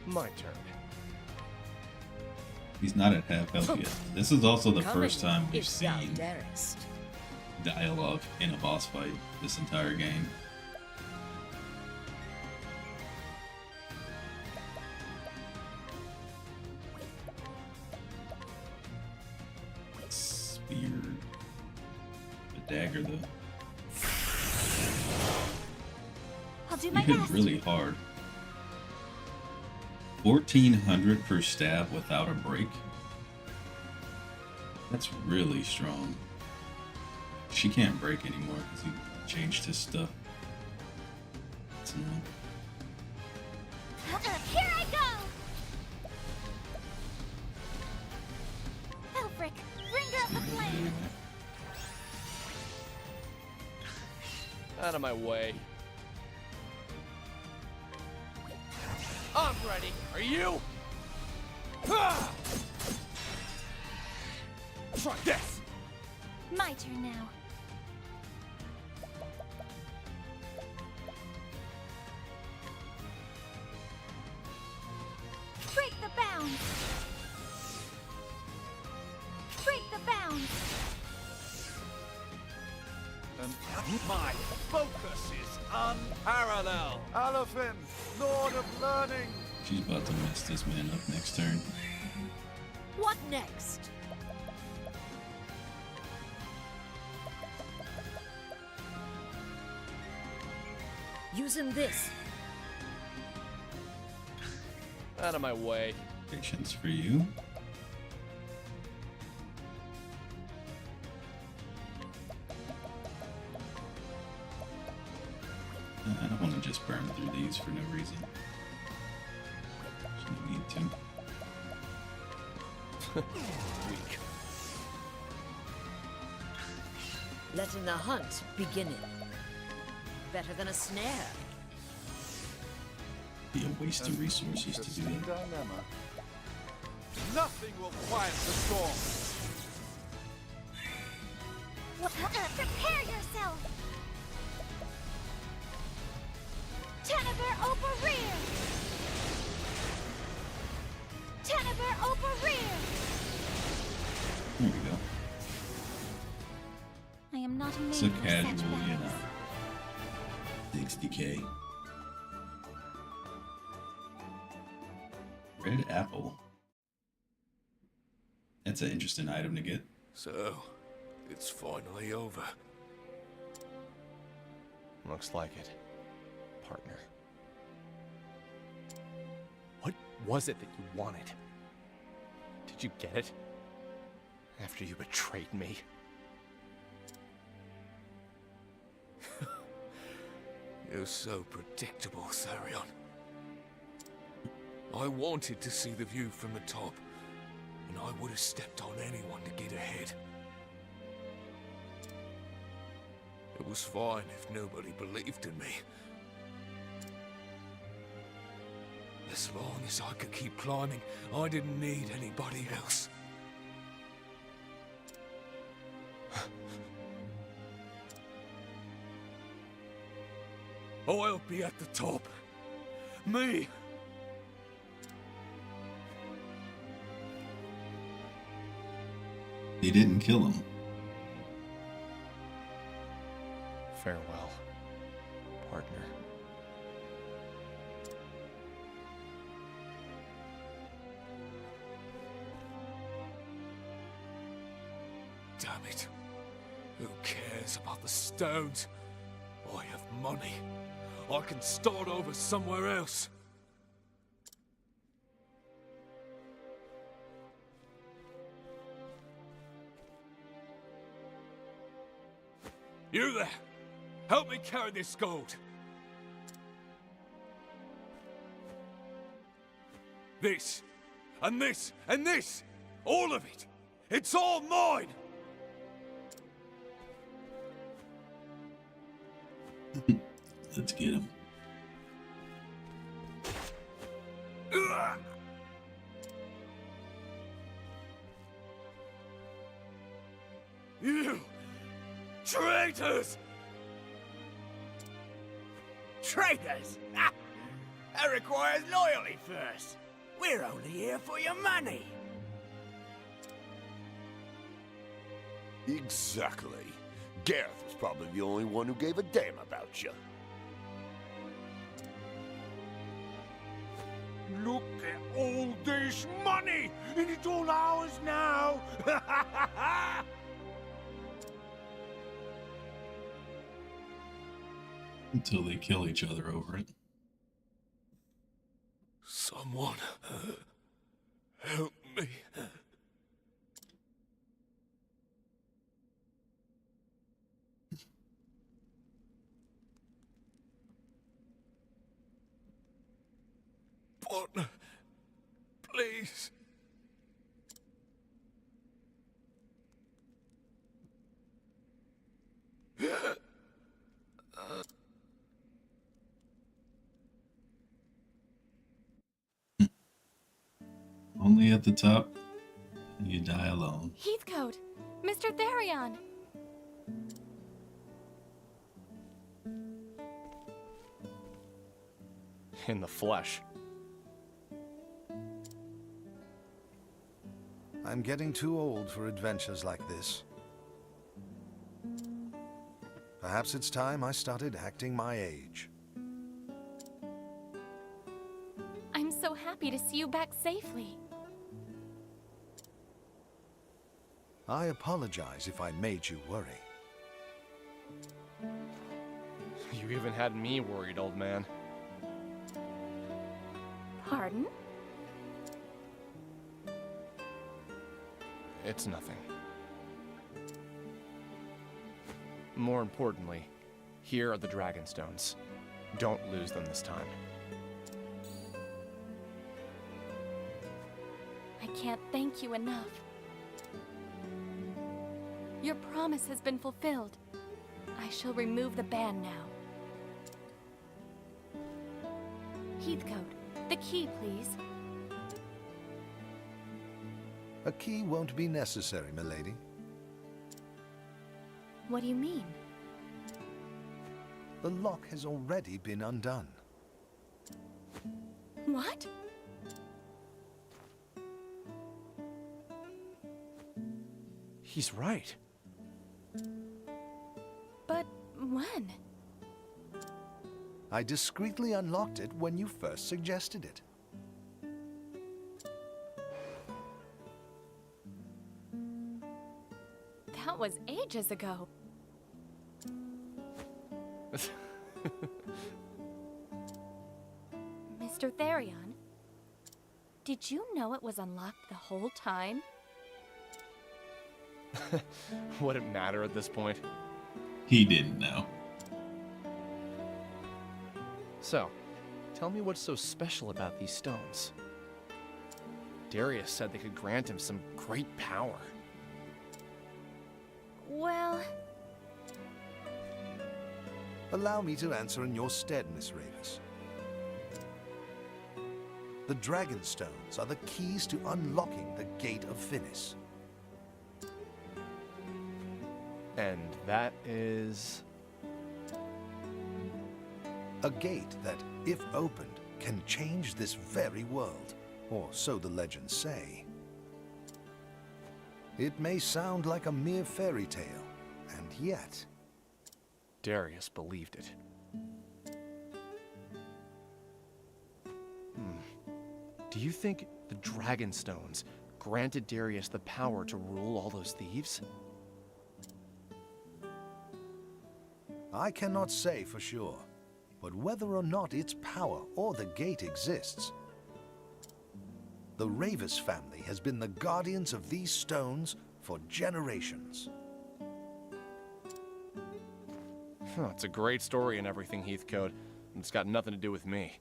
My turn. He's not at half health yet. This is also the Come first in time we've if thou seen darest. dialogue in a boss fight this entire game. Spear. The dagger, though. I'll do You my hit best. really hard. 1400 per stab without a break. That's really strong. She can't break anymore because he changed his stuff. That's annoying. Here I go! Elfric, bringer of the flame! Out of my way. I'm ready. Are you? Ah! Try this. My turn now. Break the bounds! Break the bounds! And my focus is unparalleled. Alofin, Lord of Learning. She's about to mess this man up next turn. What next? Using this. Out of my way. Patience for you. I don't want to just burn through these for no reason. Just no need to. Weak. Letting the hunt begin. Better than a snare. Be a waste of resources to do Interesting that. dilemma. Nothing will quiet the storm. Prepare yourself! Tenever over rear! Tenever over rear! There we go. I am not a man It's a for casual, such you know. battles. 60k. Red apple. That's an interesting item to get. So, it's finally over. Looks like it. Partner. What was it that you wanted? Did you get it? After you betrayed me? You're so predictable, Therion. I wanted to see the view from the top, and I would have stepped on anyone to get ahead. It was fine if nobody believed in me. As long as I could keep climbing, I didn't need anybody else. I'll be at the top. Me! They didn't kill him. Farewell, partner. damn it. Who cares about the stones? I have money. I can start over somewhere else. You there! Help me carry this gold! This, and this, and this! All of it! It's all mine! Let's get him. Ugh! You traitors! Traitors? That requires loyalty first. We're only here for your money. Exactly. Gareth was probably the only one who gave a damn about you. Look at all this money, and it's all ours now. Until they kill each other over it. Someone help me. Partner, please. Only at the top, and you die alone. Heathcote! Mr. Therion! In the flesh. I'm getting too old for adventures like this. Perhaps it's time I started acting my age. I'm so happy to see you back safely. I apologize if I made you worry. You even had me worried, old man. Pardon? It's nothing. More importantly, here are the Dragon Stones. Don't lose them this time. I can't thank you enough. Your promise has been fulfilled. I shall remove the ban now. Heathcote, the key, please. A key won't be necessary, milady. What do you mean? The lock has already been undone. What? He's right. But when? I discreetly unlocked it when you first suggested it. That was ages ago. Mr. Therion, did you know it was unlocked the whole time? Would it matter at this point? He didn't know. So, tell me what's so special about these stones. Darius said they could grant him some great power. Well, Allow me to answer in your stead, Miss Ravis. The Dragon Stones are the keys to unlocking the Gate of Finis. And that is... A gate that, if opened, can change this very world, or so the legends say. It may sound like a mere fairy tale, and yet... Darius believed it. Do you think the Dragon Stones granted Darius the power to rule all those thieves? I cannot say for sure, but whether or not its power or the gate exists, the Ravis family has been the guardians of these stones for generations. It's a great story and everything, Heathcote. It's got nothing to do with me.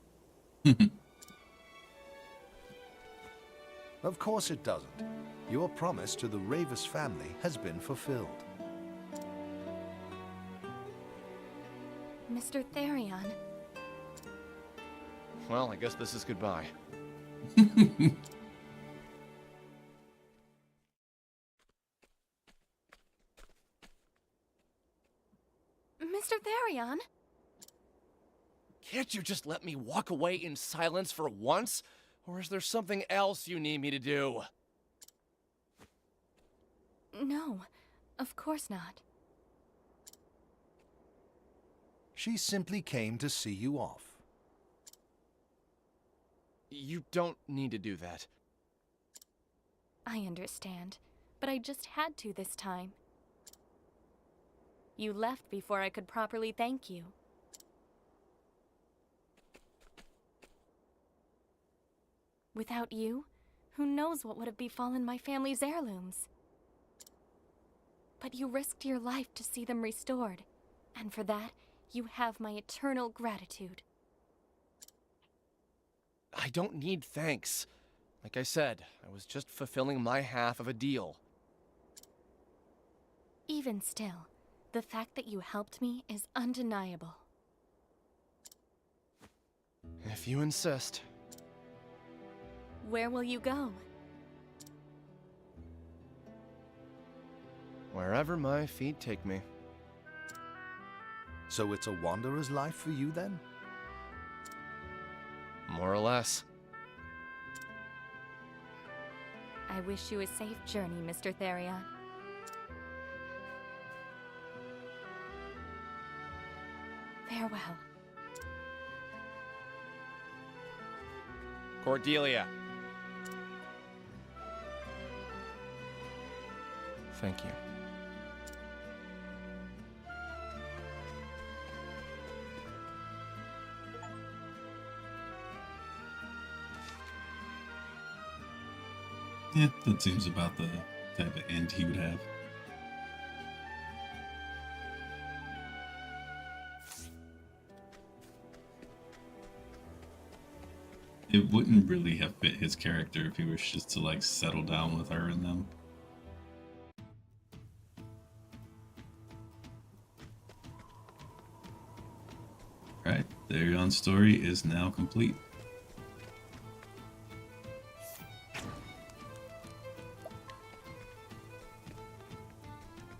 Of course it doesn't. Your promise to the Ravis family has been fulfilled. Mr. Therion, Well, I guess this is goodbye. Mr. Therion? Can't you just let me walk away in silence for once? Or is there something else you need me to do? No, of course not. She simply came to see you off. You don't need to do that. I understand, but I just had to this time. You left before I could properly thank you. Without you, who knows what would have befallen my family's heirlooms? But you risked your life to see them restored, and for that, you have my eternal gratitude. I don't need thanks. Like I said, I was just fulfilling my half of a deal. Even still, the fact that you helped me is undeniable. If you insist. Where will you go? Wherever my feet take me. So it's a wanderer's life for you then? More or less. I wish you a safe journey, Mr. Therion. Farewell. Cordelia. Thank you. Yeah, that seems about the type of end he would have. It wouldn't really have fit his character if he was just to like settle down with her and them. Right, Therion's story is now complete.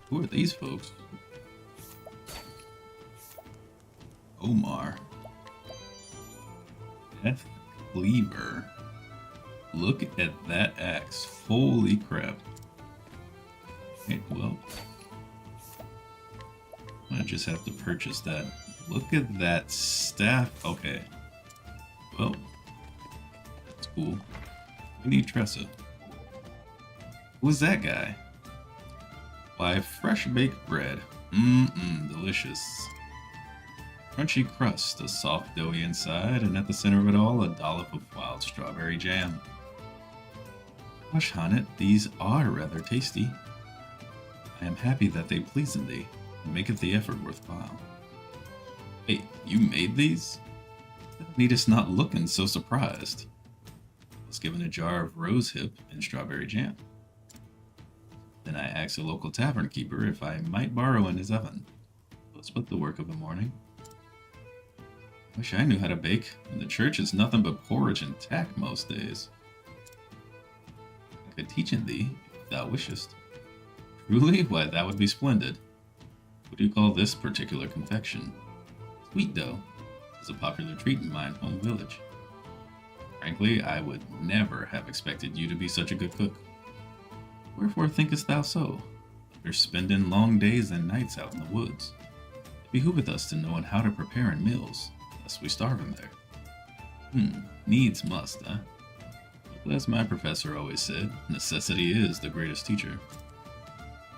Who are these folks? Omar. Death Cleaver. Look at that axe. Holy crap. Okay, well. I just have to purchase that. Look at that staff. Okay. Well. That's cool. We need Tressa. Who's that guy? Why, fresh baked bread. Delicious. Crunchy crust, a soft doughy inside, and at the center of it all, a dollop of wild strawberry jam. Gosh, Hanet, these are rather tasty. I am happy that they pleasen thee, and maketh the effort worthwhile. Wait, you made these? Thou needest not looking so surprised. I was given a jar of rosehip and strawberry jam. Then I asked a local tavern keeper if I might borrow in his oven. We'll split the work of the morning. Wish I knew how to bake, and the church is nothing but porridge and tack most days. I could teach in thee, if thou wishest. Truly? Why, that would be splendid. What do you call this particular confection? Sweet dough. Is a popular treat in mine home village. Frankly, I would never have expected you to be such a good cook. Wherefore thinkest thou so? After spending long days and nights out in the woods, it behooveth us to know how to prepare in meals, lest we starve in there. Needs must, huh? But as my professor always said, necessity is the greatest teacher.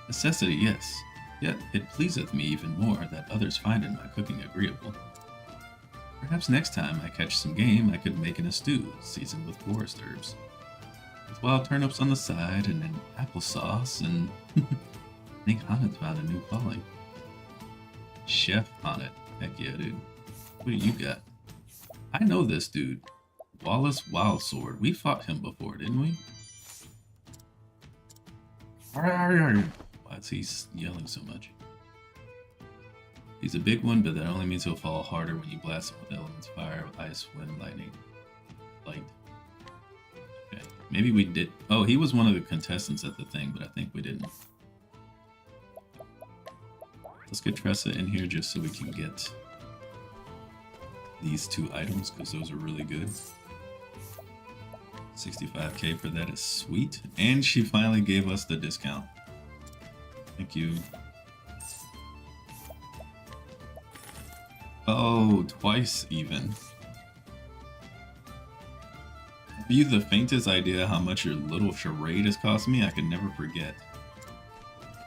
Necessity, yes, Yet it pleaseth me even more that others find in my cooking agreeable. Perhaps next time I catch some game, I could make in a stew, seasoned with forest herbs, with wild turnips on the side and an applesauce, and I think Hannet's found a new calling. Chef Hannet. Heck yeah, dude. What do you got? I know this dude. Wallace Wildsword. We fought him before, didn't we? Why is he yelling so much? He's a big one, but that only means he'll fall harder when you blast him with elements fire, ice, wind, lightning. Light. Okay. Maybe we did. Oh, he was one of the contestants at the thing, but I think we didn't. Let's get Tressa in here just so we can get these 2 items, because those are really good. 65k for that is sweet. And she finally gave us the discount. Thank you. Oh, twice even. Have you the faintest idea how much your little charade has cost me? I can never forget.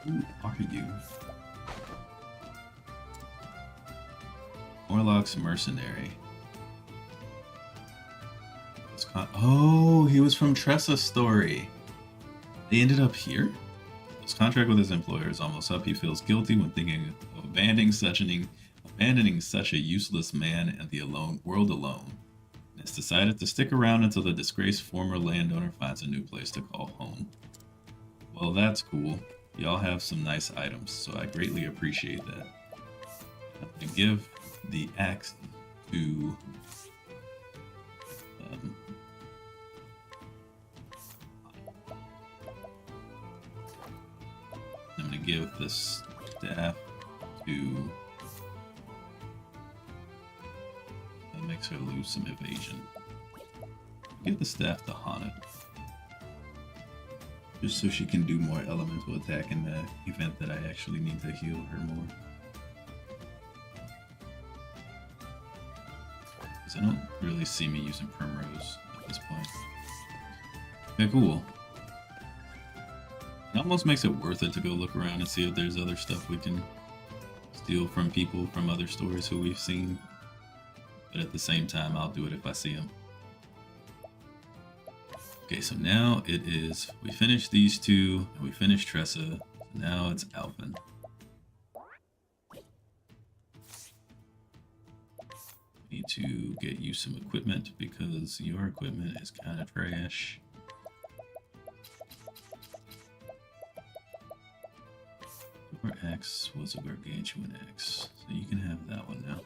Who are you? Morlock's mercenary. Oh, he was from Tressa's story. They ended up here? His contract with his employer is almost up. He feels guilty when thinking of abandoning such a useless man and the world alone. And has decided to stick around until the disgraced former landowner finds a new place to call home. Well, that's cool. Y'all have some nice items, so I greatly appreciate that. I'm gonna give the axe to I'm gonna give this staff to that makes her lose some evasion. Give the staff to Hannet, just so she can do more elemental attack in the event that I actually need to heal her more. Because I don't really see me using Primrose at this point. Okay, cool. It almost makes it worth it to go look around and see if there's other stuff we can steal from people from other stories who we've seen. But at the same time, I'll do it if I see them. Okay, so now it is, we finished these 2, and we finished Tressa. Now it's Alphen. Need to get you some equipment because your equipment is kind of trash. Your axe was a gargantuan axe, so you can have that one now.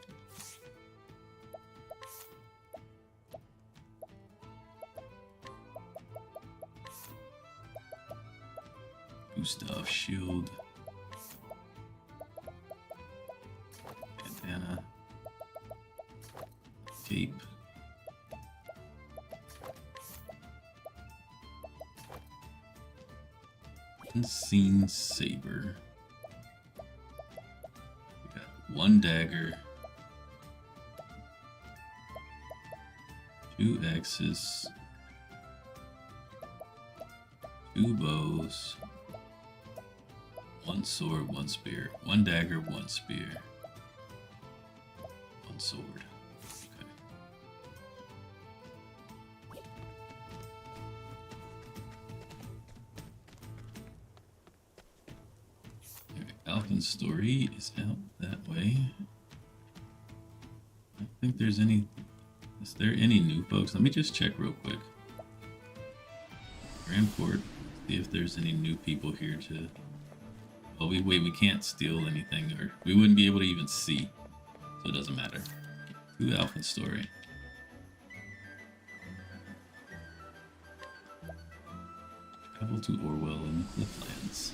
Gustav shield. Bandana. Cape. Unseen saber. We got 1 dagger. 2 axes. 2 bows. 1 sword, 1 spear. 1 dagger, 1 spear. 1 sword. Alphen's story is out that way. I don't think there's any... Is there any new folks? Let me just check real quick. Grand Port. See if there's any new people here to... Oh, we can't steal anything, or we wouldn't be able to even see. So it doesn't matter. To Alphen's story. Travel to Orwell in the Clifflands.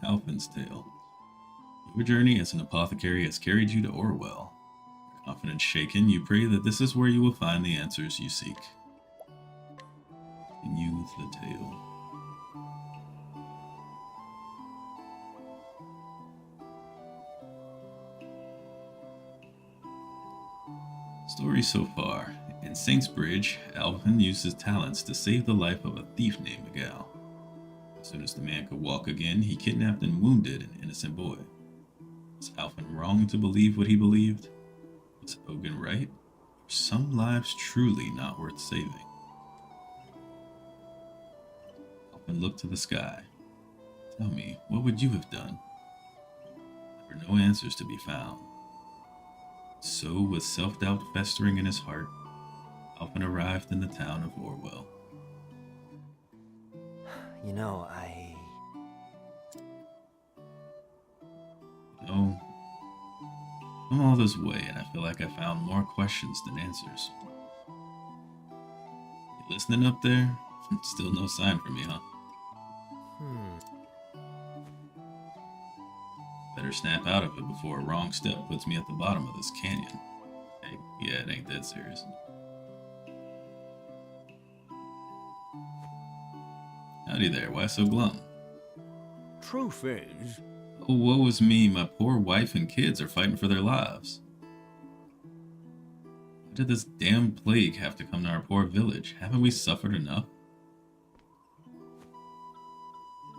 Alpin's Tale. Your journey as an apothecary has carried you to Orwell. Your confidence shaken, you pray that this is where you will find the answers you seek. Continue the tale. Story so far. In Saints Bridge, Alvin used his talents to save the life of a thief named Miguel. As soon as the man could walk again, he kidnapped and wounded an innocent boy. Was Alvin wrong to believe what he believed? Was Ogun right? Were some lives truly not worth saving? Alvin looked to the sky. Tell me, what would you have done? There were no answers to be found. So, with self-doubt festering in his heart, Alvin arrived in the town of Orwell. You know, I'm all this way, and I feel like I found more questions than answers. You listening up there? Still no sign from me, huh? Better snap out of it before a wrong step puts me at the bottom of this canyon. Hey, yeah, it ain't that serious. Howdy there, why so glum? Truth is... Oh, woe is me, my poor wife and kids are fighting for their lives. Why did this damn plague have to come to our poor village? Haven't we suffered enough?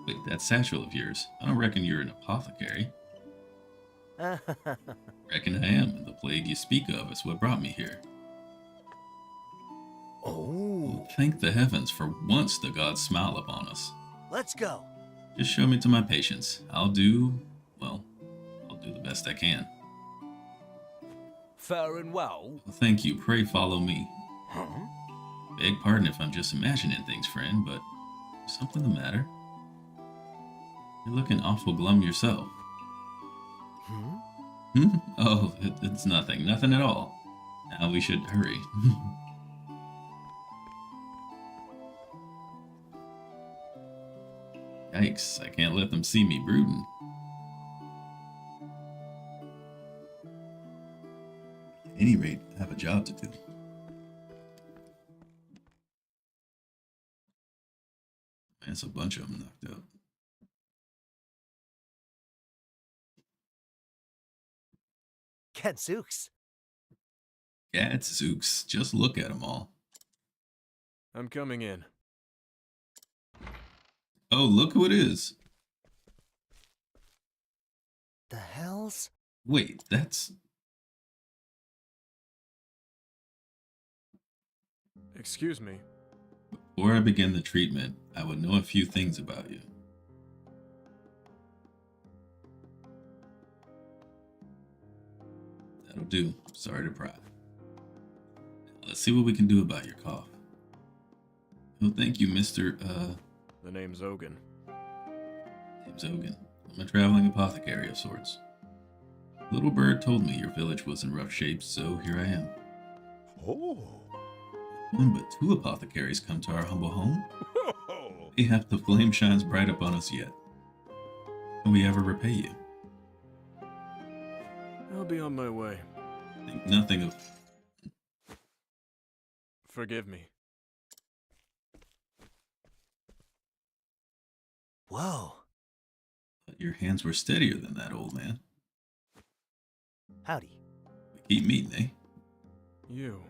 Wait, that satchel of yours, I don't reckon you're an apothecary. Reckon I am, and the plague you speak of is what brought me here. Oh. Thank the heavens for once the gods smile upon us. let's go. Just show me to my patients. I'll do the best I can. Fair and well. Thank you, pray follow me. Huh? Beg pardon if I'm just imagining things, friend, but is something the matter? You're looking awful glum yourself. Oh, it's nothing. Nothing at all. Now we should hurry. Yikes, I can't let them see me brooding. At any rate, I have a job to do. That's a bunch of them knocked out. Gadzooks. Gadzooks, just look at them all. I'm coming in. Oh, look who it is. The hells? Wait, that's... Excuse me. Before I begin the treatment, I would know a few things about you. That'll do. Sorry to pry. Let's see what we can do about your cough. Oh, thank you, Mr. The name's Ogun. Name's Ogun. I'm a traveling apothecary of sorts. Little Bird told me your village was in rough shape, so here I am. Oh. One but two apothecaries come to our humble home. Mayhap the flame shines bright upon us yet. Can we ever repay you? I'll be on my way. Think nothing of... Forgive me. Whoa. But your hands were steadier than that, old man. Howdy. We keep meeting, eh? You.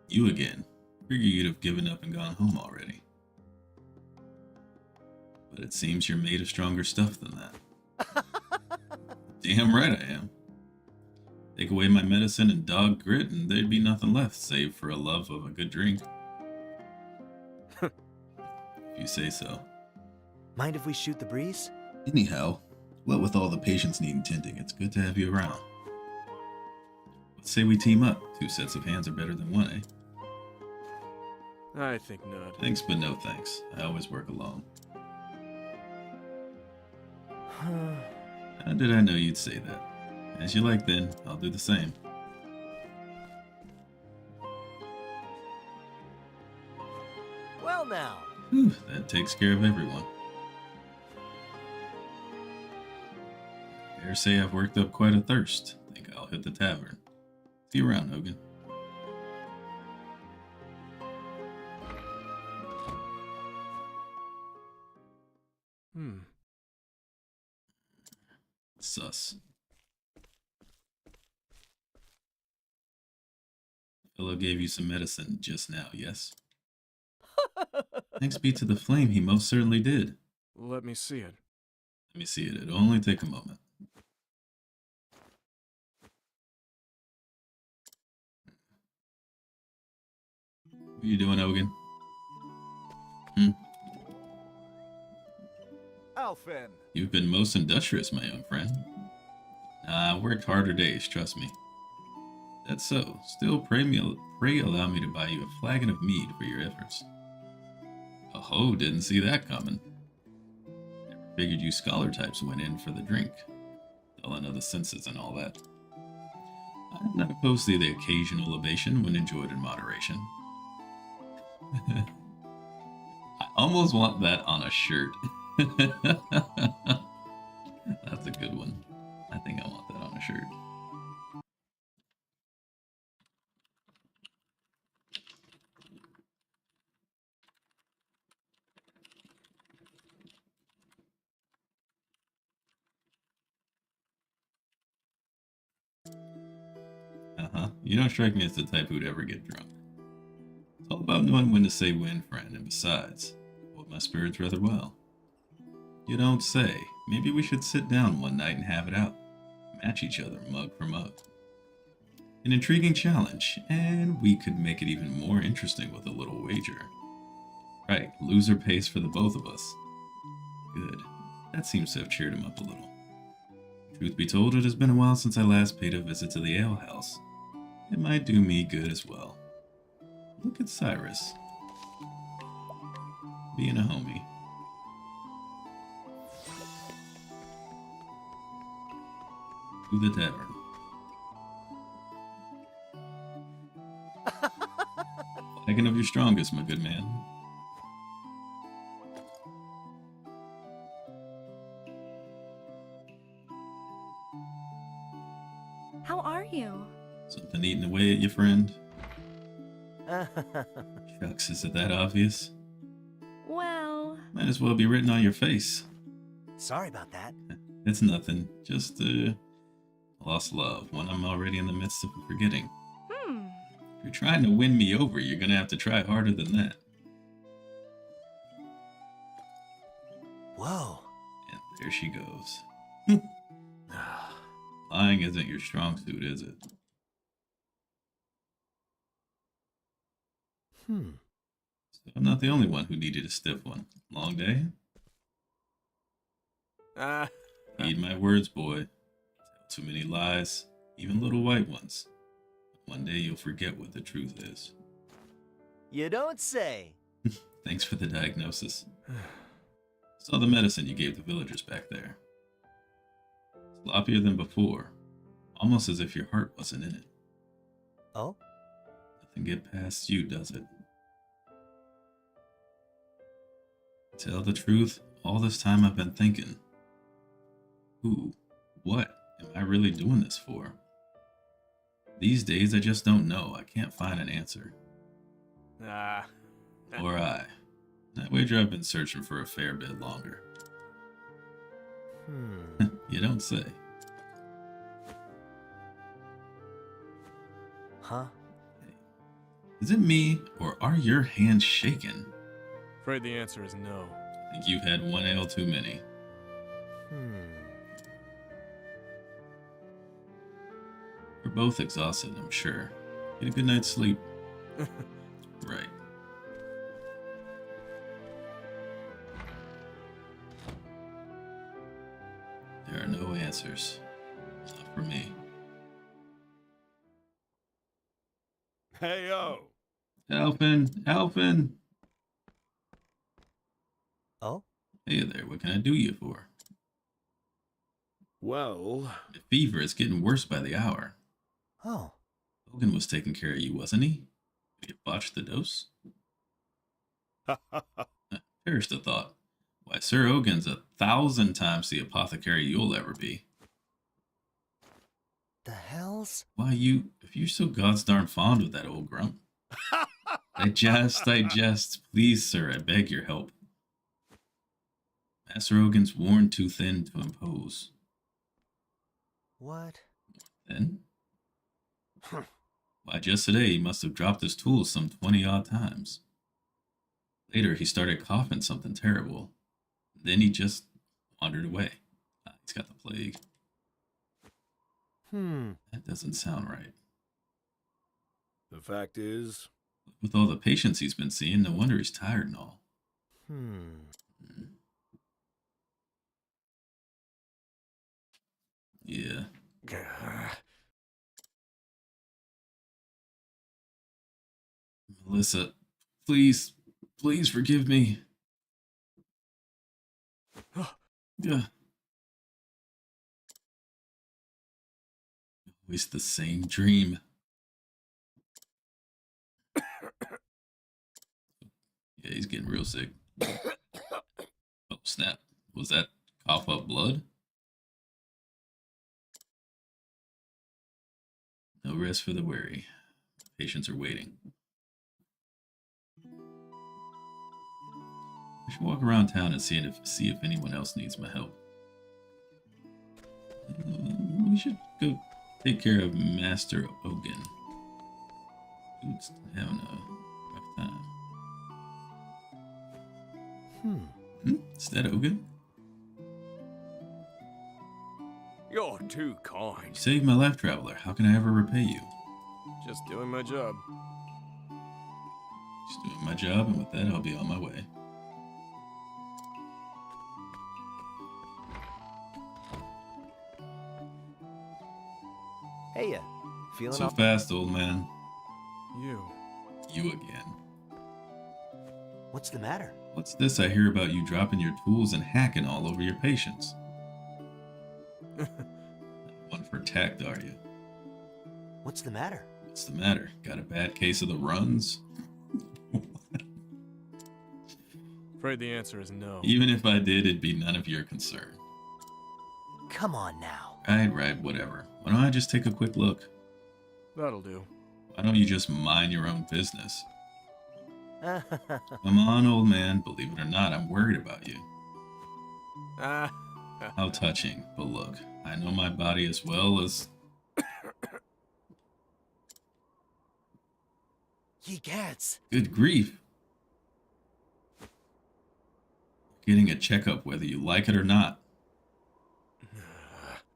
You again. Figure you'd have given up and gone home already. But it seems you're made of stronger stuff than that. Damn right I am. Take away my medicine and dog grit and there'd be nothing left save for a love of a good drink. If you say so. Mind if we shoot the breeze? Anyhow, what with all the patients needing tending, it's good to have you around. Let's say we team up. 2 sets of hands are better than 1, eh? I think not. Thanks, but no thanks. I always work alone. How did I know you'd say that? As you like then, I'll do the same. Well now. Whew, that takes care of everyone. dare say I've worked up quite a thirst. Think I'll hit the tavern. See you around, Hogan. Sus. Fellow gave you some medicine just now, yes? Thanks be to the flame, he most certainly did. Let me see it. Let me see it. It'll only take a moment. What are you doing, Hogan? Alfin! You've been most industrious, my young friend. Nah, I've worked harder days, trust me. That's so. Still, pray allow me to buy you a flagon of mead for your efforts. Oh, didn't see that coming. Never figured you scholar types went in for the drink. Dulling of the senses and all that. I'm not opposed to the occasional libation when enjoyed in moderation. I almost want that on a shirt. That's a good one. I think I want that on a shirt. You don't strike me as the type who'd ever get drunk. It's all about knowing when to say when, friend, and besides, hold my spirits rather well. You don't say. Maybe we should sit down one night and have it out. Match each other mug for mug. An intriguing challenge, and we could make it even more interesting with a little wager. Right, loser pays for the both of us. Good. That seems to have cheered him up a little. Truth be told, it has been a while since I last paid a visit to the alehouse. It might do me good as well. Look at Cyrus. Being a homie. To the tavern. Flagon of your strongest, my good man. How are you? Something eating away at you, friend? Shucks, is it that obvious? Well... Might as well be written on your face. Sorry about that. It's nothing. Just, lost love, one I'm already in the midst of forgetting. If you're trying to win me over, you're gonna have to try harder than that. Whoa. And there she goes. Lying isn't your strong suit, is it? So I'm not the only one who needed a stiff one. Long day? Heed my words, boy. Tell too many lies, even little white ones. One day you'll forget what the truth is. You don't say. Thanks for the diagnosis. Saw the medicine you gave the villagers back there. Sloppier than before. Almost as if your heart wasn't in it. Oh? Nothing get past you, does it? To tell the truth, all this time I've been thinking, who, what am I really doing this for? These days I just don't know. I can't find an answer. Or I. I wager I've been searching for a fair bit longer. You don't say. Huh? Hey, is it me, or are your hands shaking? Afraid the answer is no. I think you've had one ale too many. We're both exhausted, I'm sure. Get a good night's sleep. Right. There are no answers. Not for me. Hey-o! Alpin! Oh? Hey there, what can I do you for? Well... The fever is getting worse by the hour. Oh. Hogan was taking care of you, wasn't he? Did you botch the dose? Perish the thought. Why, Sir Hogan's 1,000 times the apothecary you'll ever be. The hells? Why, if you're so gods darn fond of that old grump. I jest. Please, sir, I beg your help. Master Ogin's worn too thin to impose. What? Then? Why, just today he must have dropped his tools some 20-odd times. Later, he started coughing something terrible. Then he just wandered away. He's got the plague. That doesn't sound right. The fact is... With all the patients he's been seeing, no wonder he's tired and all. Yeah. Melissa, please forgive me. Yeah. Always the same dream. Yeah, he's getting real sick. Oh, snap. Was that cough up blood? No rest for the weary. Patients are waiting. I should walk around town and see if anyone else needs my help. We should go take care of Master Ogin. Dude's having a rough time. Is that Ogin? You're too kind. You saved my life, Traveler. How can I ever repay you? Just doing my job. Just doing my job, and with that, I'll be on my way. Hey, feeling So off? fast, old man. You again. What's the matter? What's this I hear about you dropping your tools and hacking all over your patients? One for tact, are you? What's the matter? What's the matter? Got a bad case of the runs? Afraid the answer is no. Even if I did, it'd be none of your concern. Come on now. Right, whatever. Why don't I just take a quick look? That'll do. Why don't you just mind your own business? Come on, old man. Believe it or not, I'm worried about you. How touching. But look, I know my body as well as... Ye gets. Good grief. Getting a checkup whether you like it or not.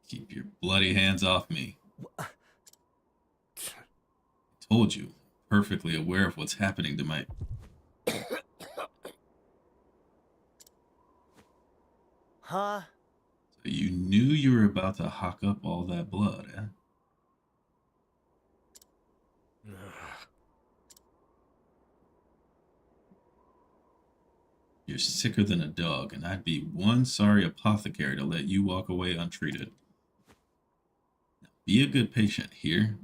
Keep your bloody hands off me. I told you, perfectly aware of what's happening to my... Huh? So you knew you were about to hawk up all that blood, eh? You're sicker than a dog, and I'd be one sorry apothecary to let you walk away untreated. Now, be a good patient here.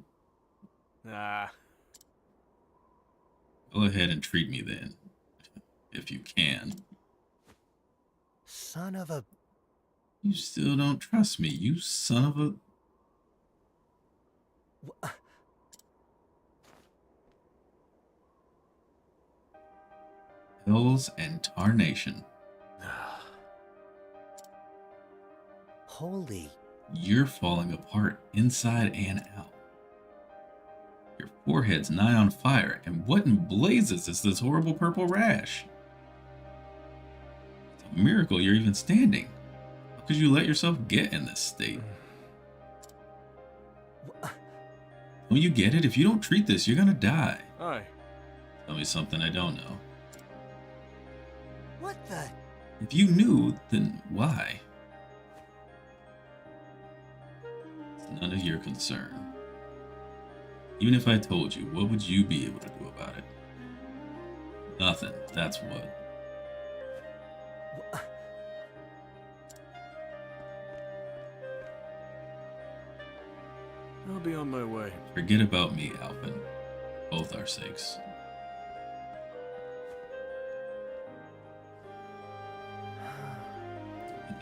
Go ahead and treat me then, if you can. Son of a... You still don't trust me, you son of a... Hells and tarnation. Holy... You're falling apart inside and out. Your forehead's nigh on fire, and what in blazes is this horrible purple rash? It's a miracle you're even standing. How could you let yourself get in this state? Don't you get it? If you don't treat this, you're gonna die. Aye. Tell me something I don't know. What the... If you knew, then why? It's none of your concern. Even if I told you, what would you be able to do about it? Nothing, that's what. I'll be on my way. Forget about me, Alvin. Both our sakes.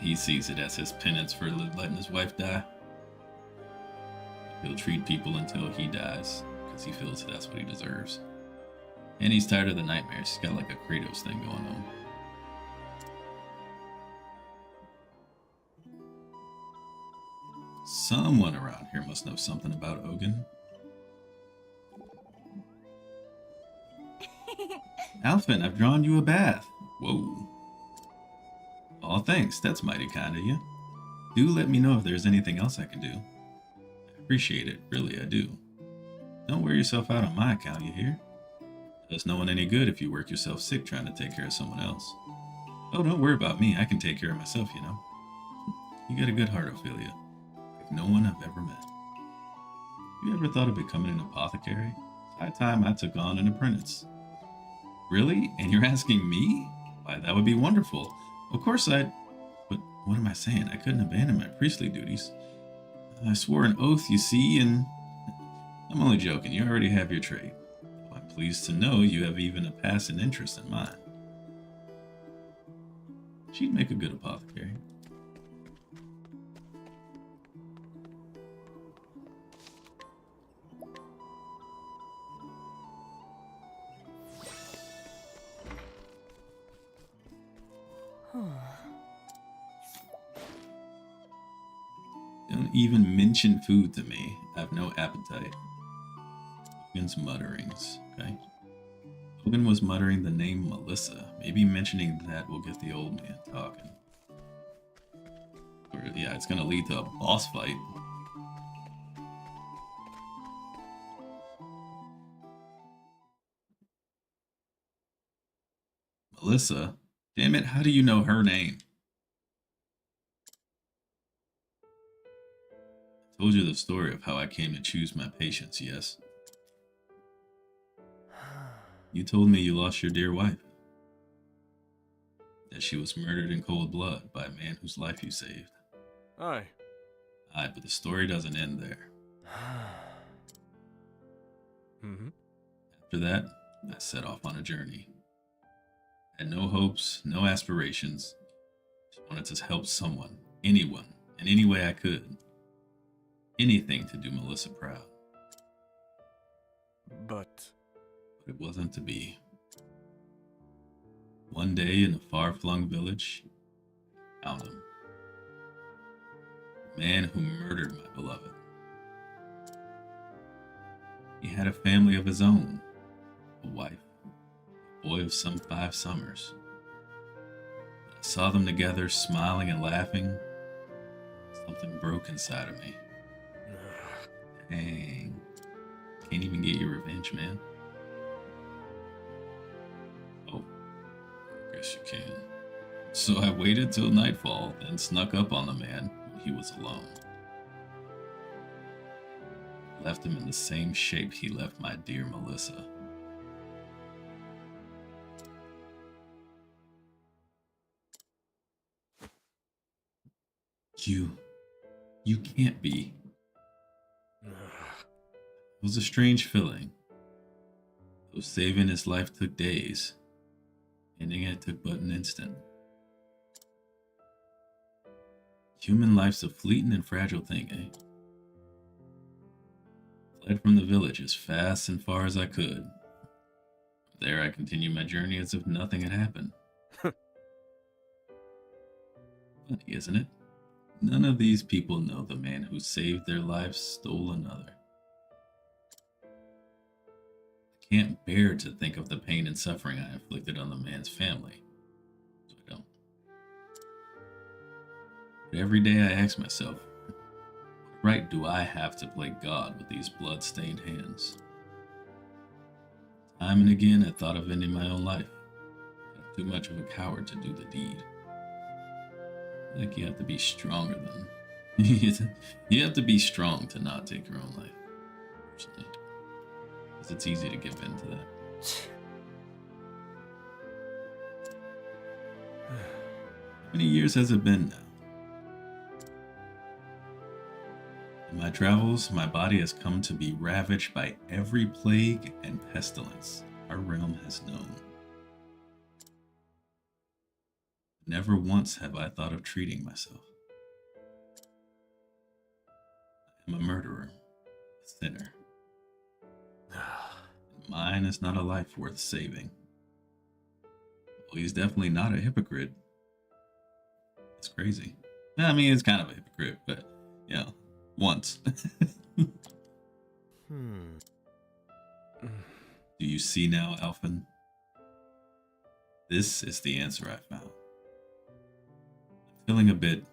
He sees it as his penance for letting his wife die. He'll treat people until he dies, because he feels that's what he deserves. And he's tired of the nightmares. He's got like a Kratos thing going on. Someone around here must know something about Ogun. Alphen, I've drawn you a bath. Whoa. Aw, thanks. That's mighty kind of you. Do let me know if there's anything else I can do. I appreciate it. Really, I do. Don't wear yourself out on my account, you hear? Does no one any good if you work yourself sick trying to take care of someone else. Oh, don't worry about me. I can take care of myself, you know. You got a good heart, Ophelia. Like no one I've ever met. You ever thought of becoming an apothecary? It's high time I took on an apprentice. Really? And you're asking me? Why, that would be wonderful. Of course I'd... But what am I saying? I couldn't abandon my priestly duties. I swore an oath, you see, and... I'm only joking. You already have your trade. I'm pleased to know you have even a passing interest in mine. She'd make a good apothecary. Don't even mention food to me. I have no appetite. Ogun's mutterings, okay? Ogun was muttering the name Melissa. Maybe mentioning that will get the old man talking. Or, yeah, it's gonna lead to a boss fight. Melissa? Damn it, how do you know her name? I told you the story of how I came to choose my patients, yes? You told me you lost your dear wife. That she was murdered in cold blood by a man whose life you saved. Aye. Aye, but the story doesn't end there. Mm-hmm. After that, I set off on a journey. I had no hopes, no aspirations. Just wanted to help someone, anyone, in any way I could. Anything to do Melissa proud. But it wasn't to be. One day in a far-flung village, I found him. The man who murdered my beloved. He had a family of his own, a wife, a boy of some 5 summers. When I saw them together, smiling and laughing, something broke inside of me. Dang. Can't even get your revenge, man. Oh, I guess you can. So I waited till nightfall, then snuck up on the man when he was alone. Left him in the same shape he left my dear Melissa. You can't be. It was a strange feeling. Though saving his life took days, ending it took but an instant. Human life's a fleeting and fragile thing, eh? Fled from the village as fast and far as I could. There I continued my journey as if nothing had happened. Funny, isn't it? None of these people know the man who saved their lives stole another. I can't bear to think of the pain and suffering I inflicted on the man's family, so I don't. But every day I ask myself, what right do I have to play God with these blood-stained hands? Time and again I thought of ending my own life, but I'm too much of a coward to do the deed. Like you have to be stronger than... you have to be strong to not take your own life, personally. Because it's easy to give in to that. How many years has it been now? In my travels, my body has come to be ravaged by every plague and pestilence our realm has known. Never once have I thought of treating myself. I am a murderer, sinner. Mine is not a life worth saving. Well, he's definitely not a hypocrite. It's crazy. I mean, it's kind of a hypocrite, but, you know, once. Do you see now, Alphen? This is the answer I found. I'm feeling a bit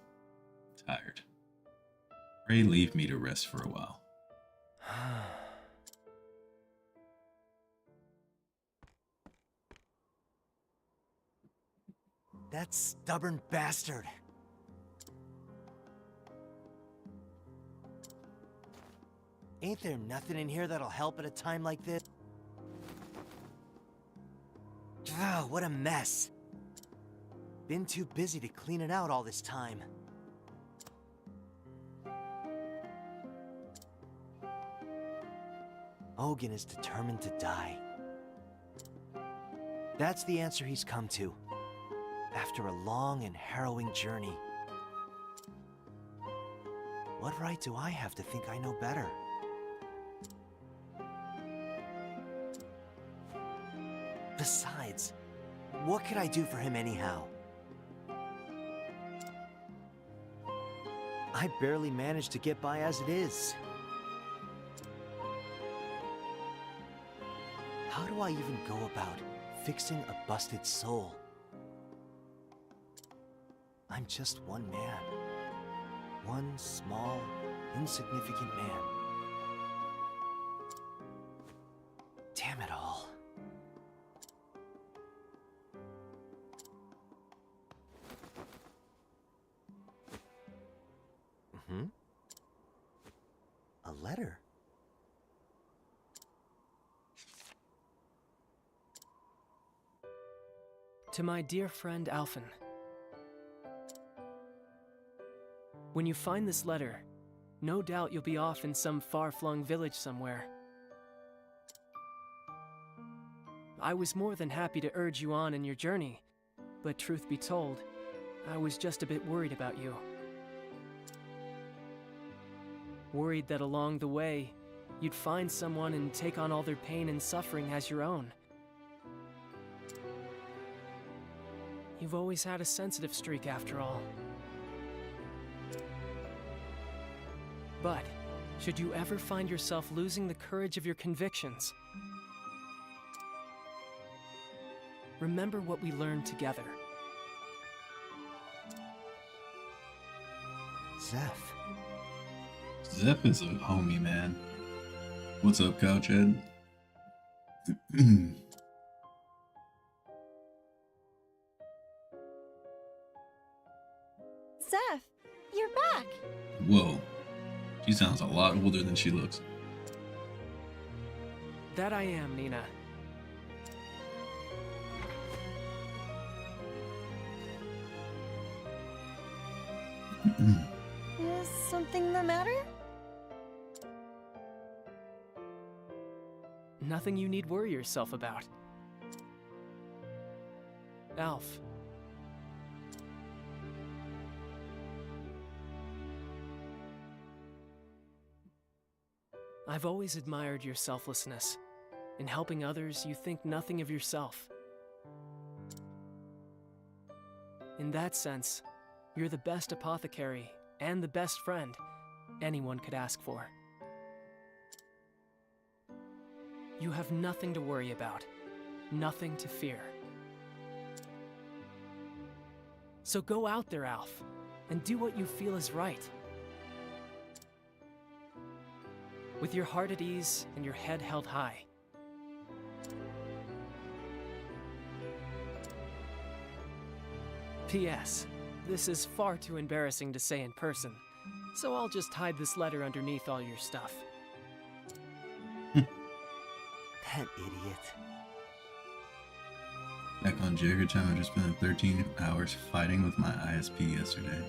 tired. Pray leave me to rest for a while. That stubborn bastard. Ain't there nothing in here that'll help at a time like this? Ah, what a mess. Been too busy to clean it out all this time. Ogun is determined to die. That's the answer he's come to, after a long and harrowing journey. What right do I have to think I know better? Besides, what could I do for him anyhow? I barely managed to get by as it is. How do I even go about fixing a busted soul? I'm just one man. One small, insignificant man. Damn it all. A letter? To my dear friend Alphen. When you find this letter, no doubt you'll be off in some far-flung village somewhere. I was more than happy to urge you on in your journey, but truth be told, I was just a bit worried about you. Worried that along the way, you'd find someone and take on all their pain and suffering as your own. You've always had a sensitive streak after all. But, should you ever find yourself losing the courage of your convictions, remember what we learned together. Zeph. Zeph is a homie, man. What's up, Couchhead? Zeph, you're back. Whoa. She sounds a lot older than she looks. That I am, Nina. Is something the matter? Nothing you need worry yourself about. Alf. I've always admired your selflessness. In helping others, you think nothing of yourself. In that sense, you're the best apothecary and the best friend anyone could ask for. You have nothing to worry about, nothing to fear. So go out there, Alf, and do what you feel is right. With your heart at ease and your head held high. P.S. This is far too embarrassing to say in person, so I'll just hide this letter underneath all your stuff. That idiot. Back on Jagger time, I just spent 13 hours fighting with my ISP yesterday.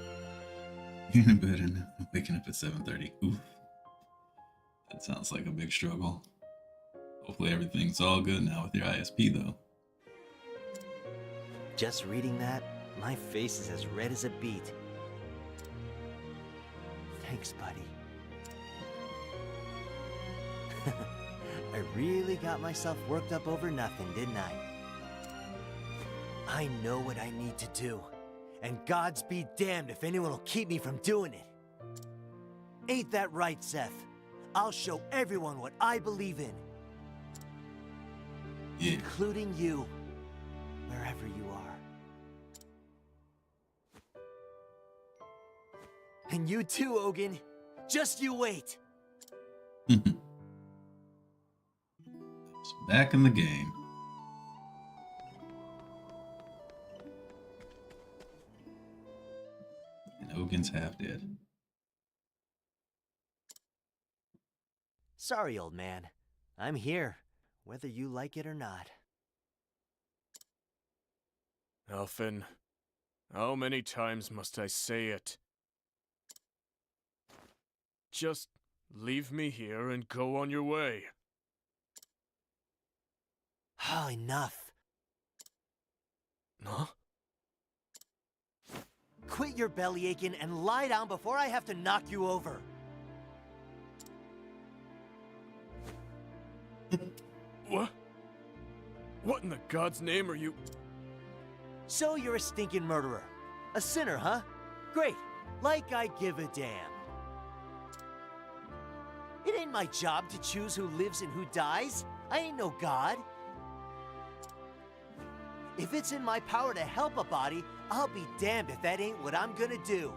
Getting in bed and waking up at 7:30. Oof. That sounds like a big struggle. Hopefully everything's all good now with your ISP though. Just reading that, my face is as red as a beet. Thanks, buddy. I really got myself worked up over nothing, didn't I? I know what I need to do, and Gods be damned if anyone will keep me from doing it. Ain't that right, Seth? I'll show everyone what I believe in. Yeah. Including you, wherever you are. And you too, Ogun. Just you wait. Back in the game. And Ogun's half dead. Sorry, old man. I'm here, whether you like it or not. Alphen, how many times must I say it? Just leave me here and go on your way. Oh, enough. Huh? Quit your belly aching and lie down before I have to knock you over. What? What in the God's name are you? So you're a stinking murderer. A sinner, huh? Great. Like I give a damn. It ain't my job to choose who lives and who dies. I ain't no god. If it's in my power to help a body, I'll be damned if that ain't what I'm gonna do.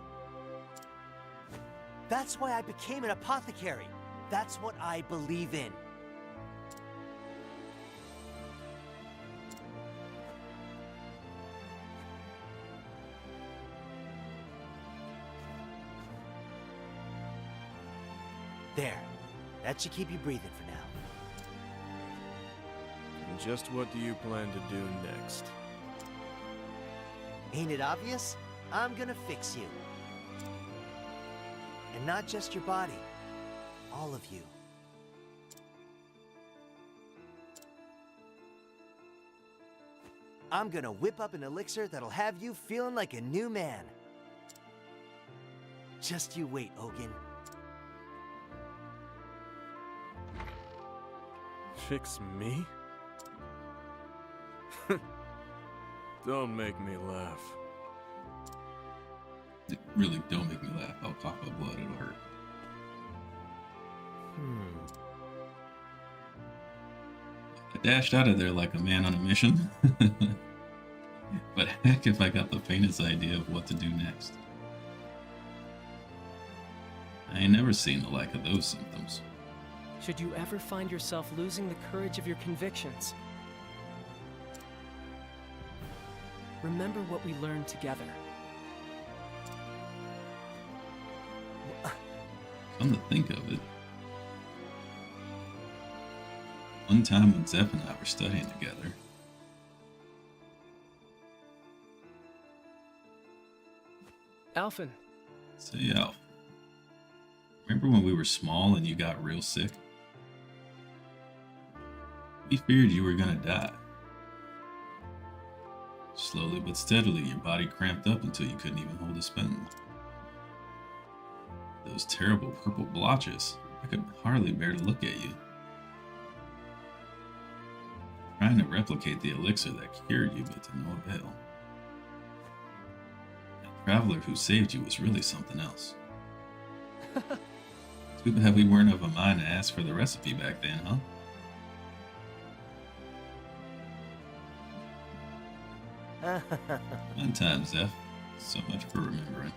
That's why I became an apothecary. That's what I believe in. There. That should keep you breathing for now. And just what do you plan to do next? Ain't it obvious? I'm gonna fix you. And not just your body. All of you. I'm gonna whip up an elixir that'll have you feeling like a new man. Just you wait, Ogun. Fix me? Don't make me laugh. Really, don't make me laugh. I'll cough up blood, it'll hurt. I dashed out of there like a man on a mission. But heck if I got the faintest idea of what to do next. I ain't never seen the like of those symptoms. Should you ever find yourself losing the courage of your convictions, remember what we learned together. Come to think of it, one time when Zeph and I were studying together, Alphen. say Alf, remember when we were small and you got real sick? We feared you were gonna die. Slowly but steadily, your body cramped up until you couldn't even hold a spoon. Those terrible purple blotches, I could hardly bear to look at you. Trying to replicate the elixir that cured you, but to no avail. The traveler who saved you was really something else. Too bad we weren't of a mind to ask for the recipe back then, huh? Fun time, Zeph. So much for remembering.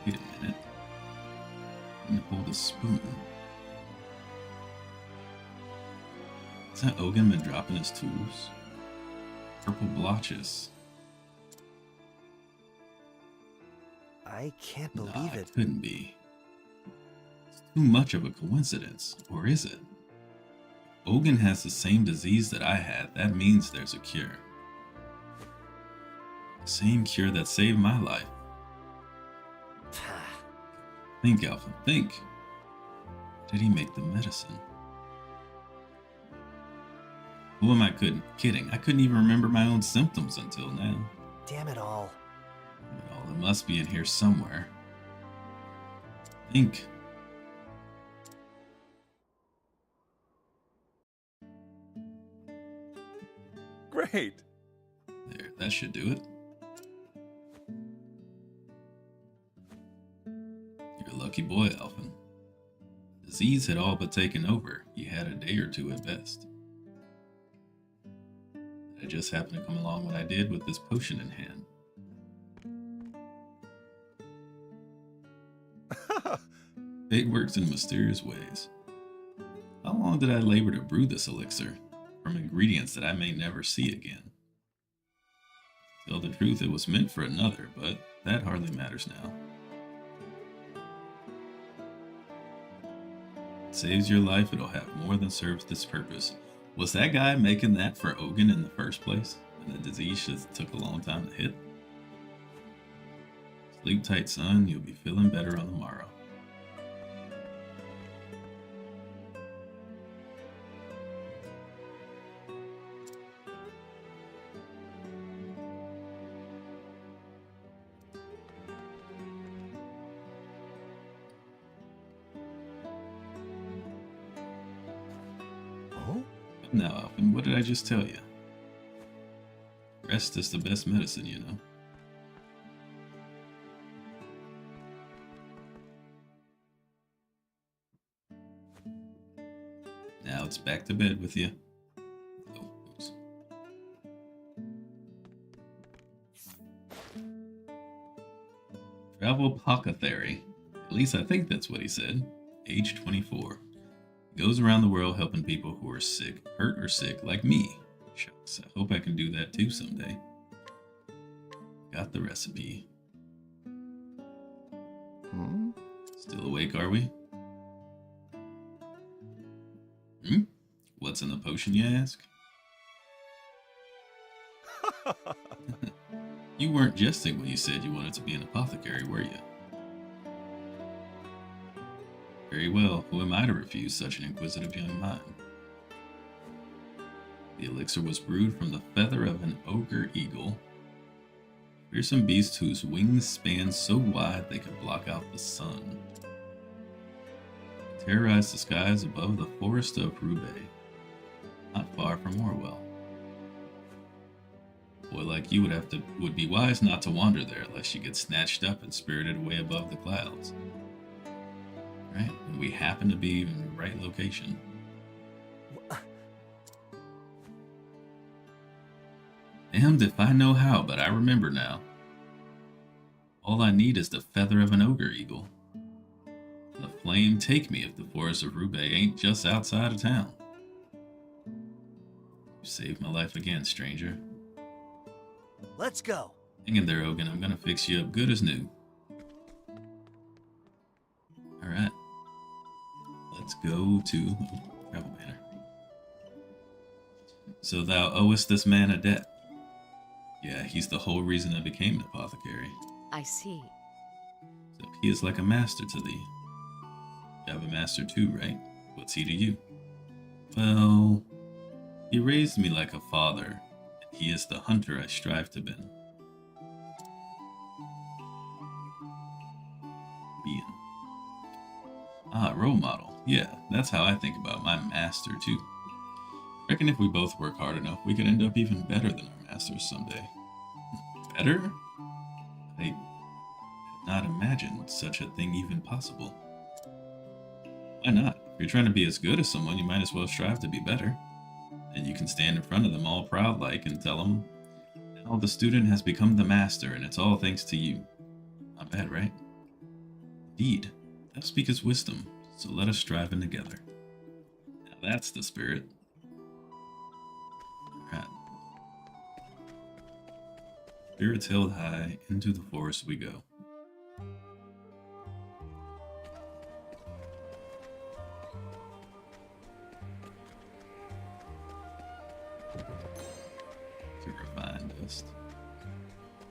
Wait a minute. I'm gonna hold a spoon. Has that Ogun been dropping his tools? Purple blotches. I can't believe it. It couldn't be. It's too much of a coincidence, or is it? Ogun has the same disease that I had. That means there's a cure. The same cure that saved my life. Think, Alphen, think. Did he make the medicine? Who am I kidding? I couldn't even remember my own symptoms until now. Damn it all. Well, it must be in here somewhere. Think. Great. There, that should do it. You're a lucky boy, Alphen. Disease had all but taken over. You had a day or two at best. I just happened to come along when I did with this potion in hand. Fate works in mysterious ways. How long did I labor to brew this elixir, from ingredients that I may never see again? To tell the truth, it was meant for another, but that hardly matters now. It saves your life, it'll have more than serves this purpose. Was that guy making that for Ogun in the first place? And the disease just took a long time to hit? Sleep tight, son. You'll be feeling better on the morrow. Now, Alphen, what did I just tell you? Rest is the best medicine, you know. Now it's back to bed with you. Oh, oops. Travel apothecary. At least I think that's what he said. Age 24. Goes around the world helping people who are sick, hurt or sick, like me. Shucks, I hope I can do that too someday. Got the recipe. Still awake, are we? What's in the potion, you ask? You weren't jesting when you said you wanted to be an apothecary, were you? Very well, who am I to refuse such an inquisitive young mind? The elixir was brewed from the feather of an ogre eagle, a fearsome beast whose wings span so wide they could block out the sun. It terrorized the skies above the forest of Roubaix, not far from Orwell. A boy like you would be wise not to wander there, lest you get snatched up and spirited away above the clouds. Right, and we happen to be in the right location. Damned if I know how, but I remember now. All I need is the feather of an ogre eagle. The flame take me if the forest of Roubaix ain't just outside of town. You saved my life again, stranger. Let's go. Hang in there, Ogun. I'm gonna fix you up good as new. Alright. Let's go to Travel Manor. So thou owest this man a debt. Yeah, he's the whole reason I became an apothecary. I see. So he is like a master to thee. You have a master too, right? What's he to you? Well, he raised me like a father, and he is the hunter I strive to be. Role model. Yeah, that's how I think about my master too. Reckon if we both work hard enough, we could end up even better than our masters someday. Better? I had not imagined such a thing even possible. Why not? If you're trying to be as good as someone, you might as well strive to be better. And you can stand in front of them all proud-like and tell them, now the student has become the master, and it's all thanks to you. Not bad, right? Indeed, thou speakest wisdom, so let us strive in together. Now that's the spirit. Alright. Spirits held high, into the forest we go. To refine dust.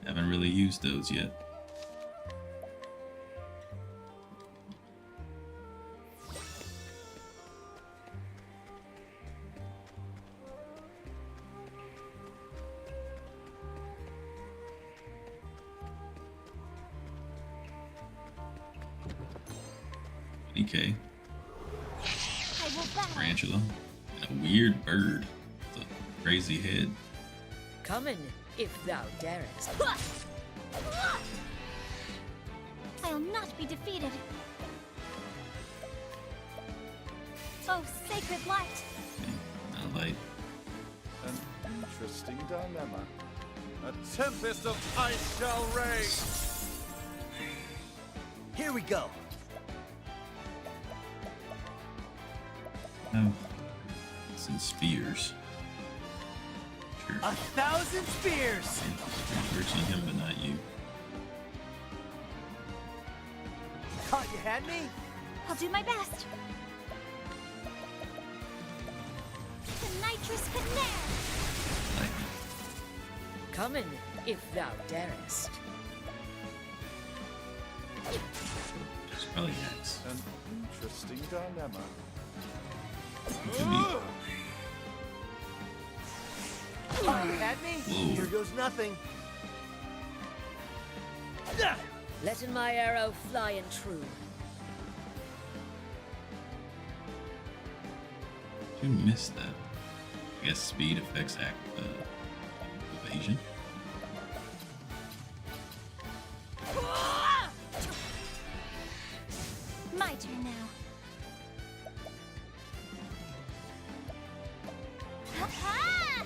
Haven't really used those yet. Okay. Tarantula and a weird bird with a crazy head. Come in, if thou darest. I'll not be defeated. Oh, sacred light! Not light. An interesting dilemma. A tempest of ice shall rage! Here we go. Oh, some spears. Sure. 1,000 spears! Spears works on him, but not you. Thought you had me? I'll do my best. The nitrous canary! Lightning. Come in, if thou darest. It's probably next. An interesting dilemma. Look at me. Thought you had me? Whoa. Here goes nothing. Letting my arrow fly and true. You missed that. I guess speed affects evasion. My turn now. Ha-ha!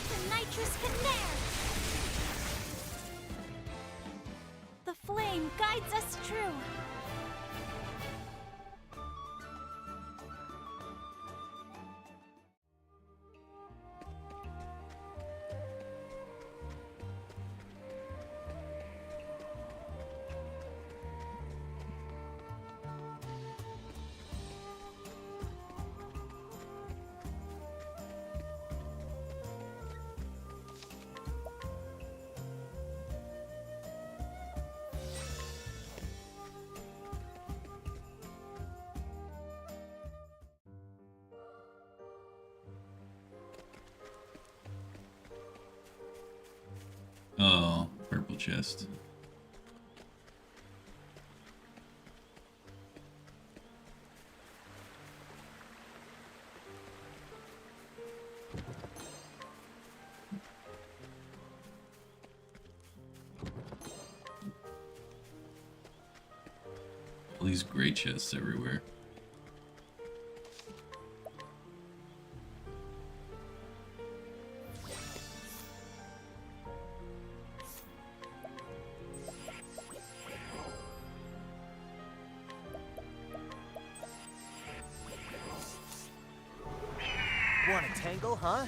The nitrous canary! The flame guides us true. Oh, purple chest. All these gray chests everywhere. Want a tangle, huh?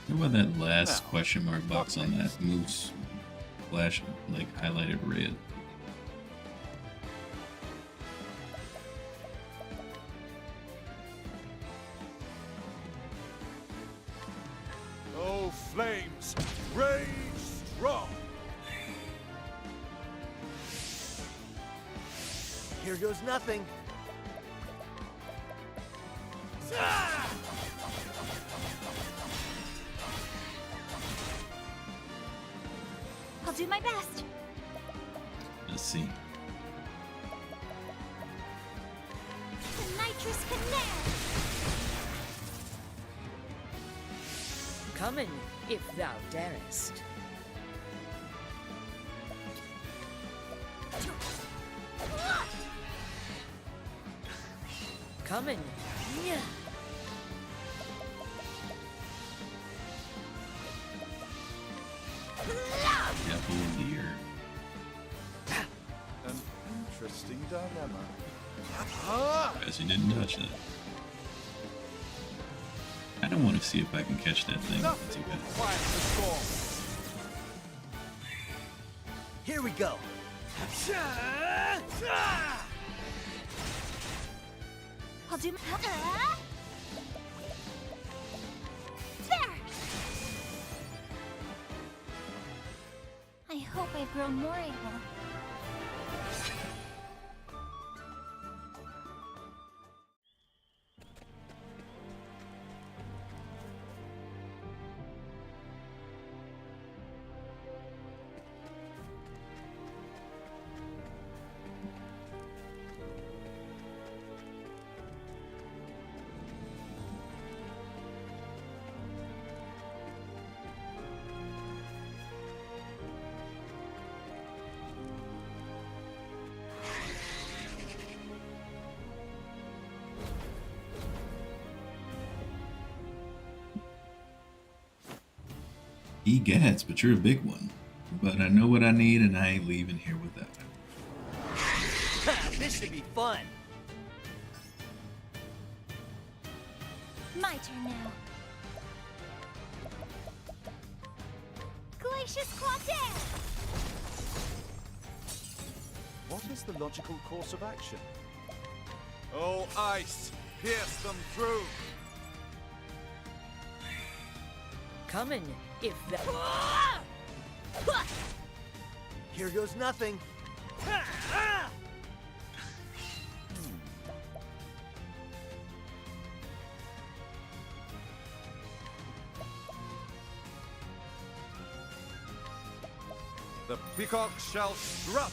What about that last Now, question mark box on that moves flash like highlighted red? Oh, flames, rage strong! Here goes nothing. I'll do my best. Let's see. The nitrous canary! Come in, if thou darest. Come in. Yeah. Apple deer. An interesting dilemma. Guess you didn't touch that. I don't want to see if I can catch that thing. Too bad. Quiet the storm. Here we go. I'll do my... There! I hope I've grown more able. Egads, but you're a big one. But I know what I need, and I ain't leaving here without it. This should be fun. My turn now. Glacius Claudette! What is the logical course of action? Oh, ice! Pierce them through! Coming, if that. Here goes nothing. The peacock shall strut!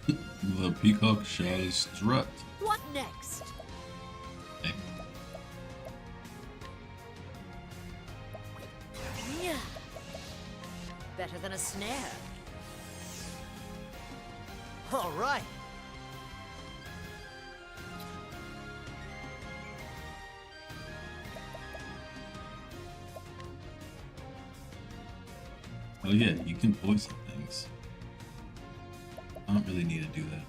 The peacock shall strut. What next? Okay. Yeah. Better than a snare. All right. Oh yeah, you can poison things. I don't really need to do that.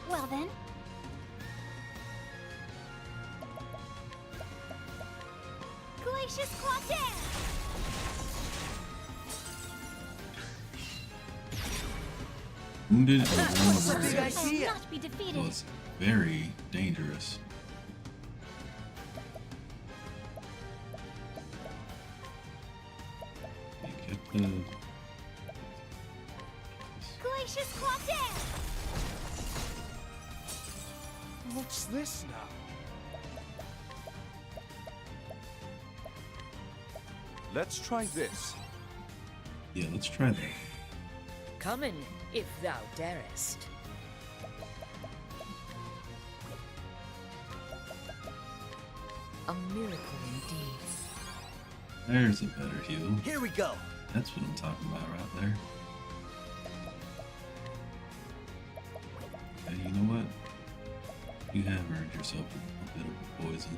Well then. Glacius Claudette! Wounded or What's the big vulnerable idea? Not be defeated. was very dangerous. You kept the... Glacius Claudette! What's this now? Let's try this. Yeah, let's try that. Coming, if thou darest. A miracle indeed. There's a better heal. Here we go. That's what I'm talking about right there. Hey, you know what? You have earned yourself a bit of poison.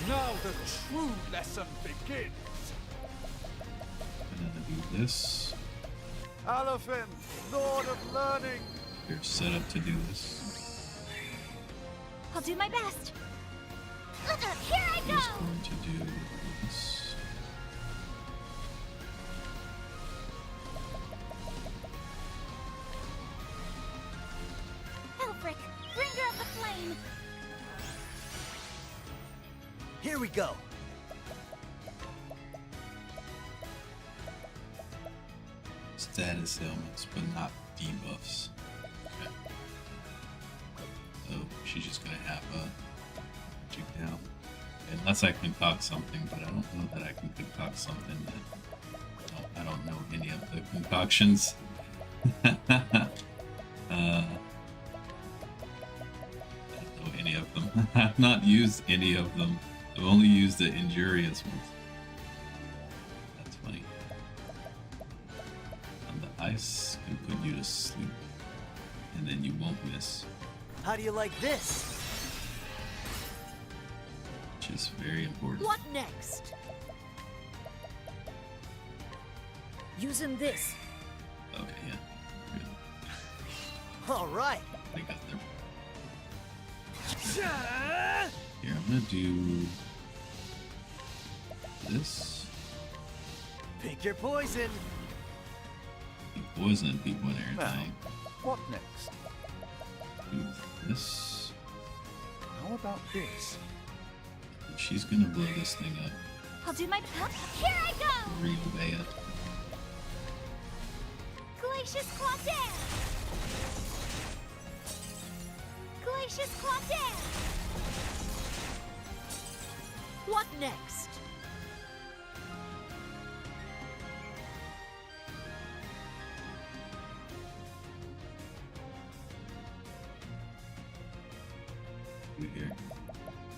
Now the true lesson begins. I'm gonna do this. Alafin, Lord of Learning. You're set up to do this. I'll do my best. Here I I'm go! just going to do this. Elfric, bringer of the flame! Here we go. Status ailments, but not debuffs. Okay. So she's just gonna have a magic down. Unless I concoct something, but I don't know that I can concoct something that I don't know any of the concoctions. I don't know any of them. I've not used any of them. I've only used the injurious ones. That's funny. And the ice can put you to sleep, and then you won't miss, How do you like this? which is very important. What next? Using this. Okay, yeah. Good. All right. They got their... Here, I'm gonna do this. Pick your poison. You poison people and Now, everything. what next? Do this. How about this? And she's gonna blow this thing up. I'll do my best. Here I go! Re-obey it. Glacius Claudette! Glacius Claudette! What next? Do here.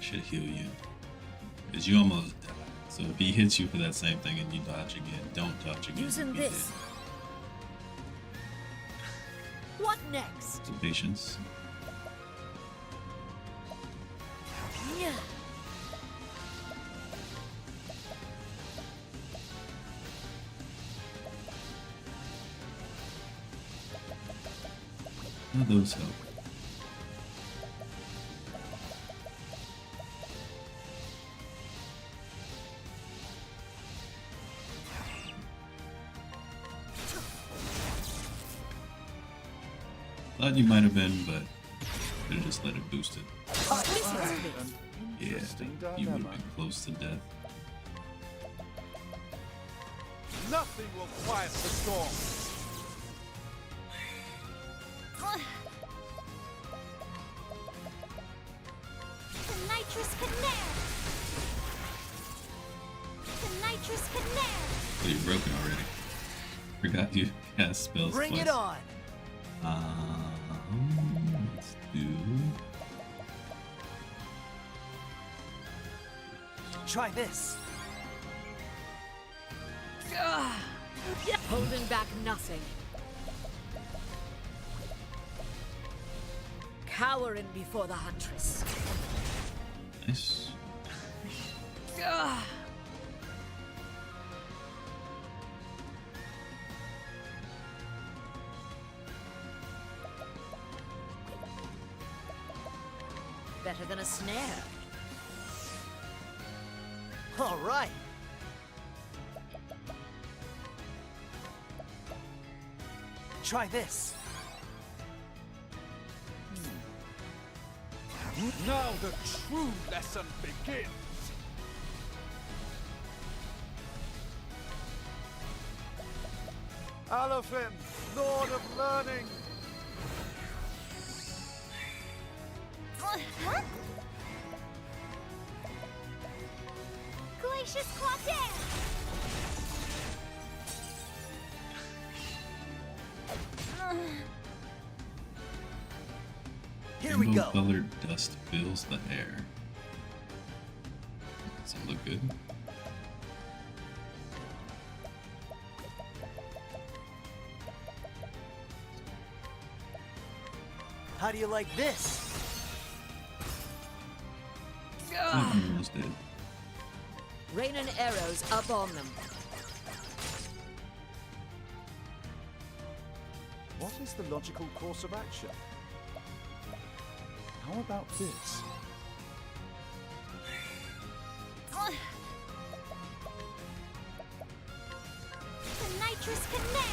Should heal you. Because you almost died. So if he hits you for that same thing and you dodge again, don't dodge again. Using You this. did. next? Some patience. Yeah. How do those help? Thought you might have been, but could have just let it boost it. Yeah, you would have been close to death. Nothing will quiet the storm. The nitrous canal. The nitrous canal. Oh, you're broken already. Forgot you cast spells Bring twice. it on. Let's do... Try this. Holding back nothing. Cowering before the huntress. Nice. Better than a snare. All right. Try this. Now the true lesson begins. Alofin, Lord of Learning. Huh? Glacius Claudette! Here we go. Colored dust fills the air. Does it look good? How do you like this? Almost dead. Raining arrows up on them. What is the logical course of action? How about this? The nitrous canal!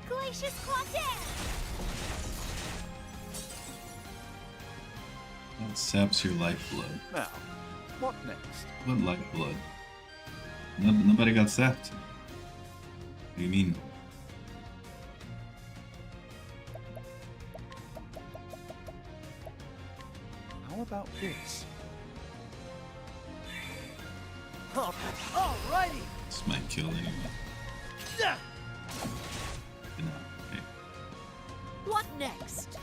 Glacius Claudette! That saps your lifeblood. Now, what next? What lifeblood? Nobody got sapped. What do you mean? How about this? Oh, alrighty. This might kill anyone. Yeah. No, okay. What next?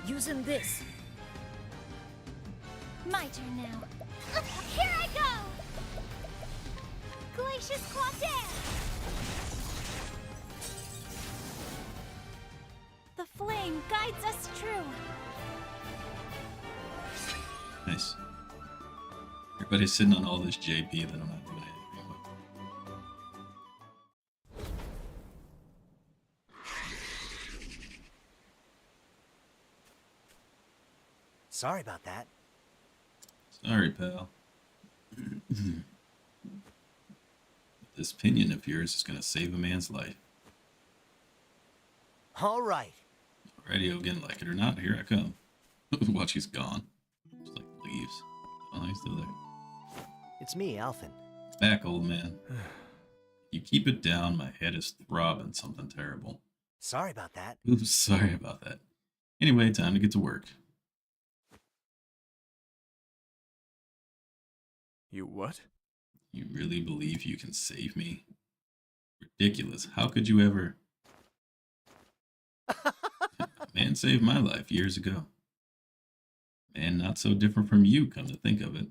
Using this. My turn now. Here I go! Glacius Claudette! The flame guides us true. Nice. Everybody's sitting on all this JP that I'm not doing anything with. Sorry about that. Sorry, pal. This pinion of yours is gonna save a man's life. All right. Radio again, like it or not, here I come. Watch, he's gone. Just like leaves. Oh, he's still there. It's me, Alfin. Back, old man. You keep it down, my head is throbbing something terrible. Sorry about that. Oops, sorry about that. Anyway, time to get to work. You what? You really believe you can save me? Ridiculous. How could you ever? A man saved my life years ago. Man, not so different from you, come to think of it.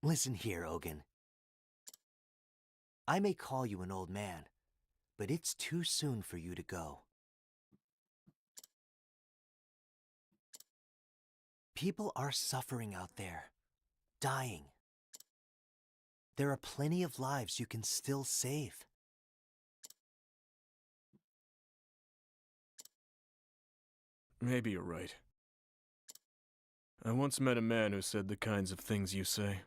Listen here, Ogun. I may call you an old man, but it's too soon for you to go. People are suffering out there, dying. There are plenty of lives you can still save. Maybe you're right. I once met a man who said the kinds of things you say.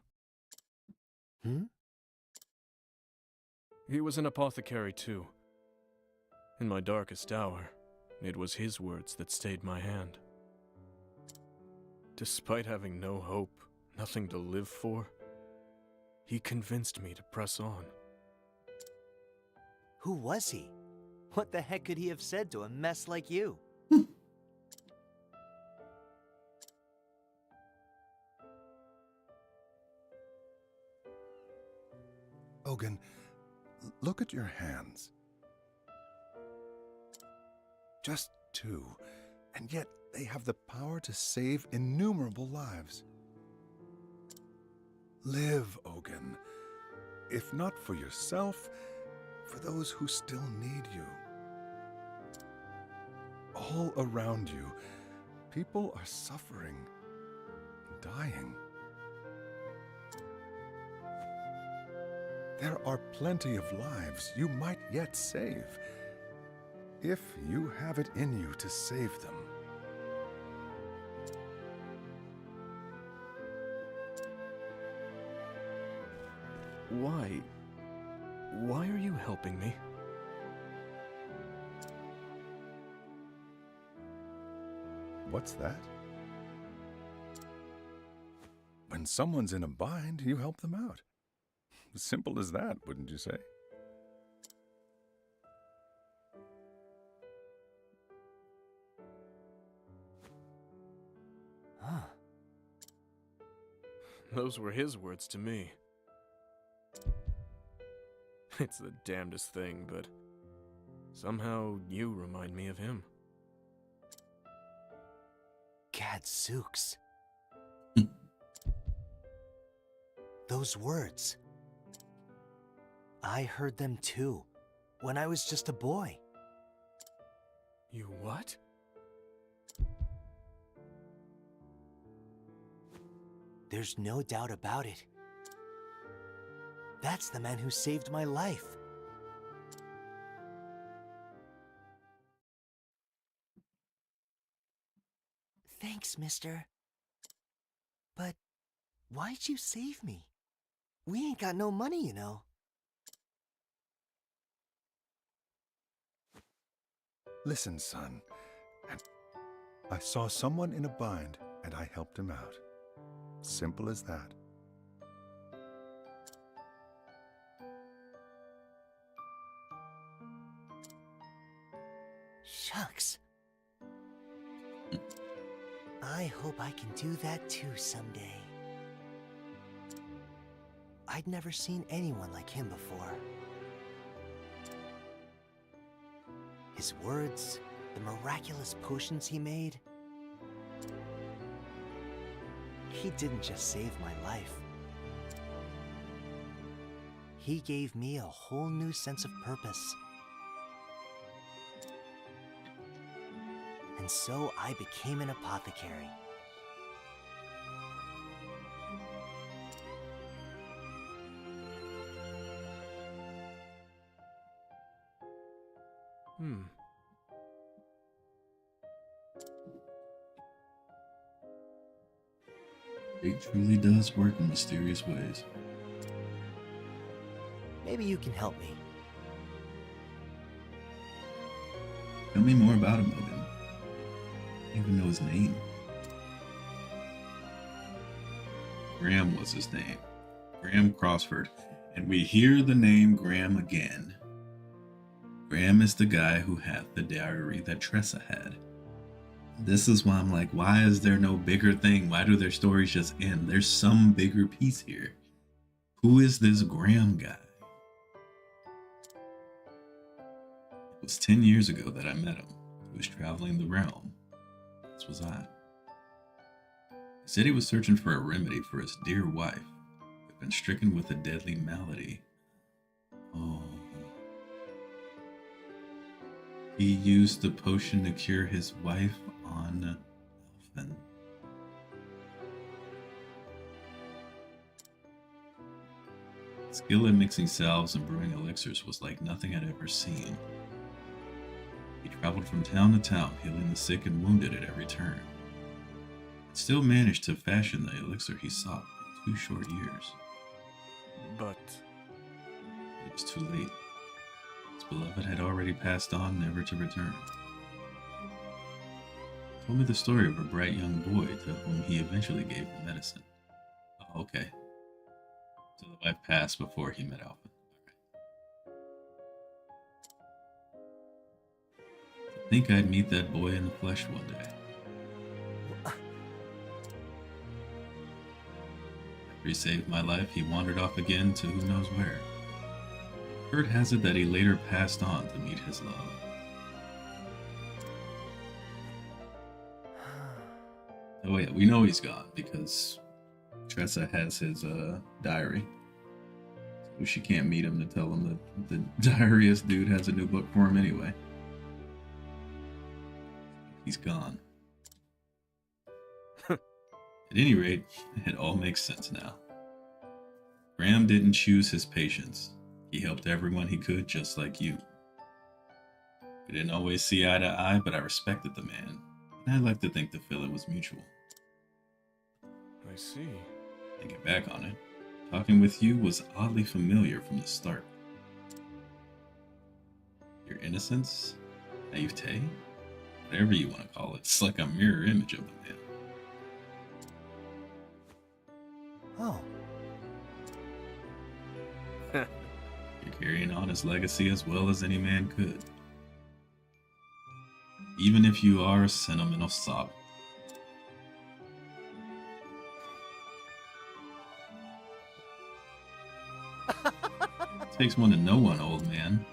He was an apothecary too. In my darkest hour, it was his words that stayed my hand. Despite having no hope, nothing to live for, he convinced me to press on. Who was he? What the heck could he have said to a mess like you? Ogun, look at your hands. Just 2, and yet they have the power to save innumerable lives. Live, Ogun. If not for yourself, for those who still need you. All around you, people are suffering, dying. There are plenty of lives you might yet save, if you have it in you to save them. Why are you helping me? What's that? When someone's in a bind, you help them out. Simple as that, wouldn't you say? Those were his words to me. It's the damnedest thing, but somehow you remind me of him. Gadzooks. Those words. I heard them too, when I was just a boy. You what? There's no doubt about it. That's the man who saved my life. Thanks, mister. But why'd you save me? We ain't got no money, you know. Listen, son. I saw someone in a bind, and I helped him out. Simple as that. Shucks. I hope I can do that too someday. I'd never seen anyone like him before. His words, the miraculous potions he made. He didn't just save my life. He gave me a whole new sense of purpose. And so I became an apothecary. It truly does work in mysterious ways. Maybe you can help me. Tell me more about him, Logan. I don't even know his name. Graham was his name. Graham Crossford. And we hear the name Graham again. Graham is the guy who had the diary that Tressa had. This is why I'm like, why is there no bigger thing? Why do their stories just end? There's some bigger piece here. Who is this Graham guy? It was 10 years ago that I met him. He was traveling the realm. As was I. He said he was searching for a remedy for his dear wife, who had been stricken with a deadly malady. Oh. He used the potion to cure his wife on Elfin. Skill at mixing salves and brewing elixirs was like nothing I'd ever seen. He traveled from town to town, healing the sick and wounded at every turn. And still managed to fashion the elixir he sought in 2 short years. But it was too late. His beloved had already passed on, never to return. He told me the story of a bright young boy to whom he eventually gave the medicine. Oh, okay. So the wife passed before he met Alpha. I think I'd meet that boy in the flesh one day. After he saved my life, he wandered off again to who knows where. Word has it that he later passed on to meet his love. Oh yeah, we know he's gone because Tressa has his diary. So she can't meet him to tell him that the diarist dude has a new book for him anyway. He's gone. At any rate, it all makes sense now. Graham didn't choose his patients. He helped everyone he could, just like you. We didn't always see eye to eye, but I respected the man, and I like to think the feeling was mutual. I see. Thinking back on it, talking with you was oddly familiar from the start. Your innocence, naivete, whatever you want to call it, it's like a mirror image of the man. Oh. You're carrying on his legacy as well as any man could. Even if you are a sentimental sop. It takes one to know one, old man.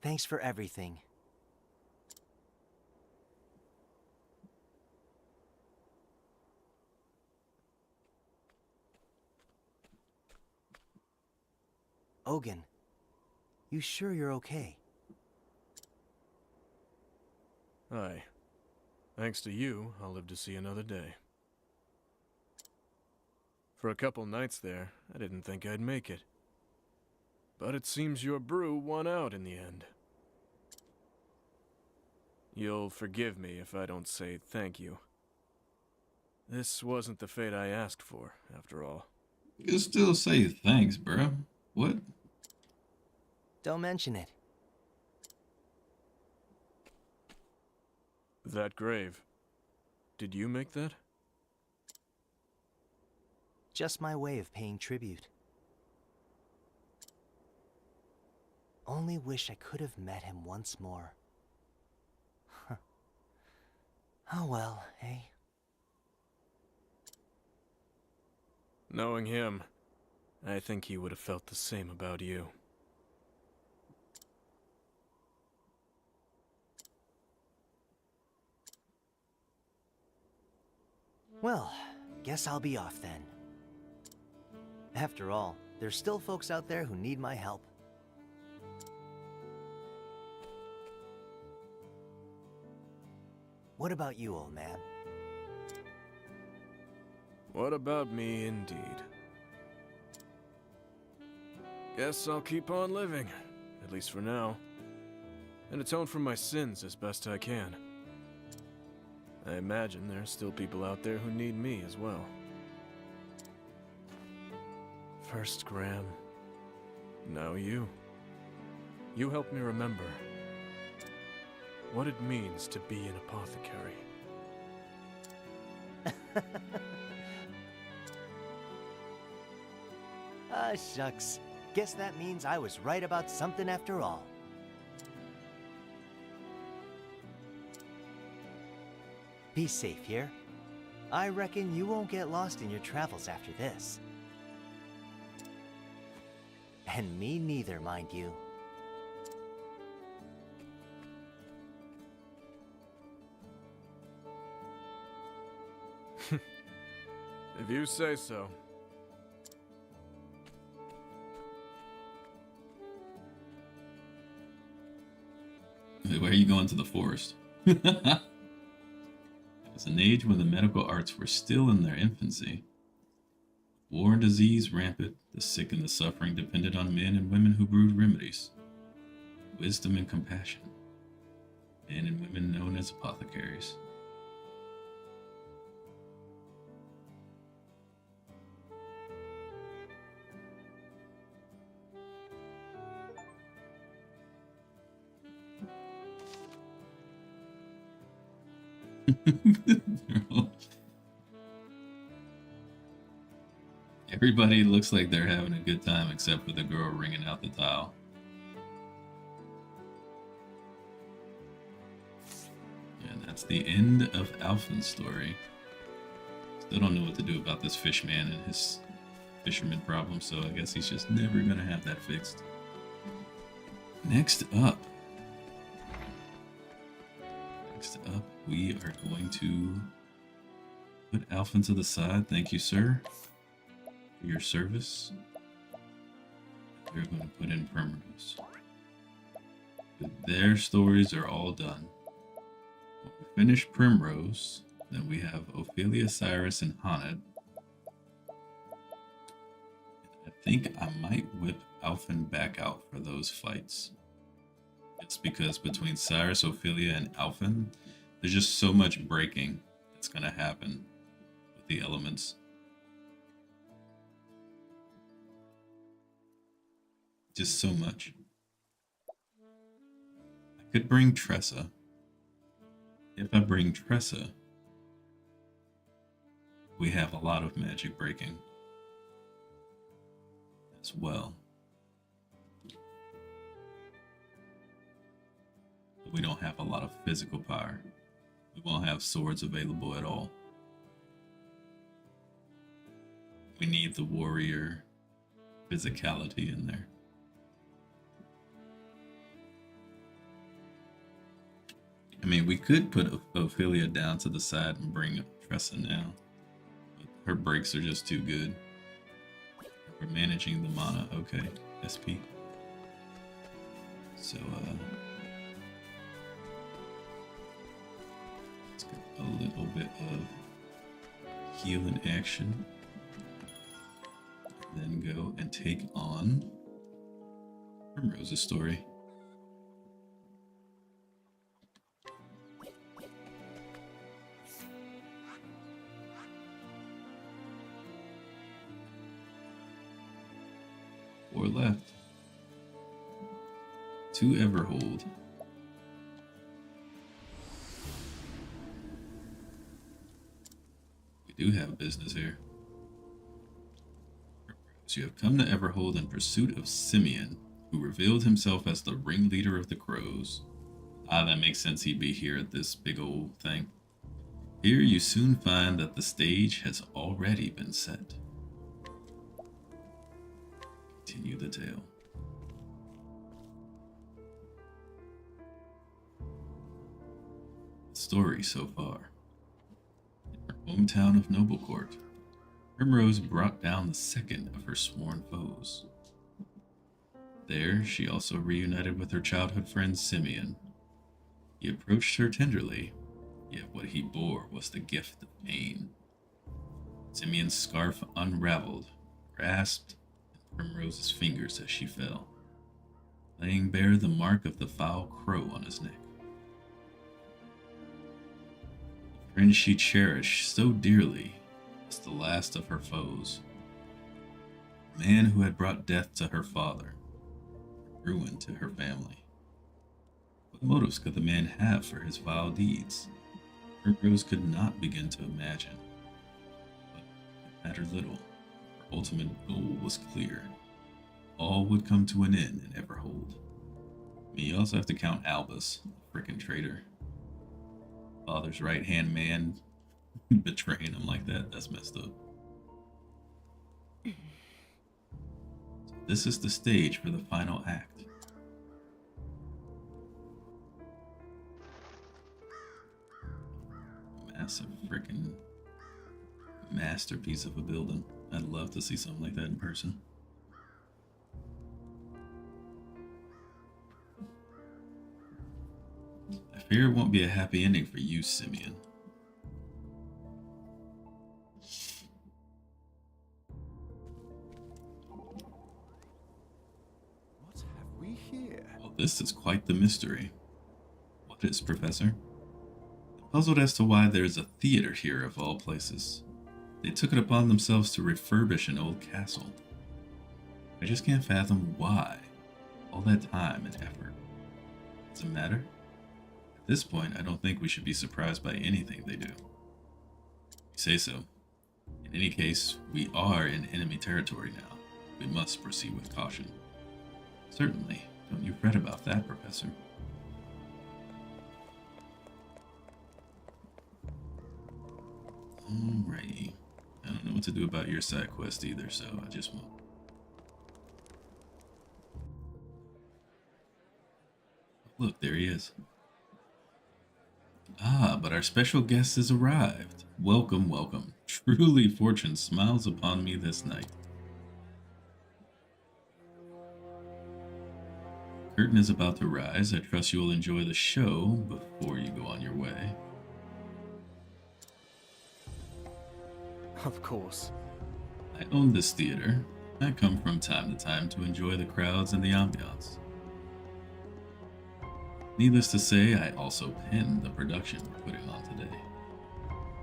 Thanks for everything. Ogun, you sure you're okay? Aye. Thanks to you, I'll live to see another day. For a couple nights there, I didn't think I'd make it. But it seems your brew won out in the end. You'll forgive me if I don't say thank you. This wasn't the fate I asked for, after all. You can still say thanks, bro. What? Don't mention it. That grave. Did you make that? Just my way of paying tribute. Only wish I could have met him once more. Oh well, eh? Knowing him, I think he would have felt the same about you. Well, guess I'll be off then. After all, there's still folks out there who need my help. What about you, old man? What about me, indeed? Guess I'll keep on living, at least for now, and atone for my sins as best I can. I imagine there's still people out there who need me as well. First Graham, now you. You helped me remember what it means to be an apothecary. Ah, shucks. Guess that means I was right about something after all. Be safe here. I reckon you won't get lost in your travels after this. And me neither, mind you. If you say so. Where are you going to the forest? It was an age when the medical arts were still in their infancy. War and disease rampant, the sick and the suffering depended on men and women who brewed remedies. Wisdom and compassion. Men and women known as apothecaries. Everybody looks like they're having a good time except for the girl ringing out the tile. And that's the end of Alphen's story. Still don't know what to do about this fish man and his fisherman problem, so I guess he's just never gonna have that fixed. Next up, we are going to put Alphen to the side. Thank you, sir, for your service. We're going to put in Primrose. Their stories are all done. When we finish Primrose, then we have Ophelia, Cyrus, and Haunted. I think I might whip Alphen back out for those fights. It's because between Cyrus, Ophelia, and Alphen, there's just so much breaking that's going to happen with the elements. Just so much. I could bring Tressa. If I bring Tressa, we have a lot of magic breaking as well. But we don't have a lot of physical power. We won't have swords available at all. We need the warrior physicality in there. I mean, we could put Ophelia down to the side and bring Tressa now. But her breaks are just too good. We're managing the mana. Okay, SP. So, let's get a little bit of heal in action. And then go and take on Primrose's story. Four left. 2 Everhold. We do have business here. So you have come to Everhold in pursuit of Simeon, who revealed himself as the ringleader of the crows. Ah, that makes sense he'd be here at this big old thing. Here you soon find that the stage has already been set. Continue the tale. Story so far. In her hometown of Noblecourt, Primrose brought down the second of her sworn foes. There, she also reunited with her childhood friend Simeon. He approached her tenderly, yet what he bore was the gift of pain. Simeon's scarf unraveled, grasped Primrose's fingers as she fell, laying bare the mark of the foul crow on his neck. The friend she cherished so dearly was the last of her foes, a man who had brought death to her father, ruin to her family. What motives could the man have for his vile deeds? Primrose could not begin to imagine, but it mattered little. Her ultimate goal was clear. All would come to an end in Everhold. I mean, you also have to count Albus, the frickin' traitor. Father's right-hand man betraying him like that, that's messed up. This is the stage for the final act. Massive freaking masterpiece of a building. I'd love to see something like that in person. I fear it won't be a happy ending for you, Simeon. What have we here? Well, this is quite the mystery. What is, Professor? Puzzled as to why there is a theater here of all places. They took it upon themselves to refurbish an old castle. I just can't fathom why. All that time and effort. Does it matter? At this point, I don't think we should be surprised by anything they do. You say so. In any case, we are in enemy territory now. We must proceed with caution. Certainly. Don't you fret about that, Professor. Alrighty. I don't know what to do about your side quest either, so I just won't. Look, there he is. Ah, but our special guest has arrived. Welcome, welcome. Truly fortune smiles upon me this night. Curtain is about to rise. I trust you will enjoy the show before you go on your way. Of course. I own this theater. I come from time to time to enjoy the crowds and the ambiance. Needless to say, I also penned the production we're putting on today.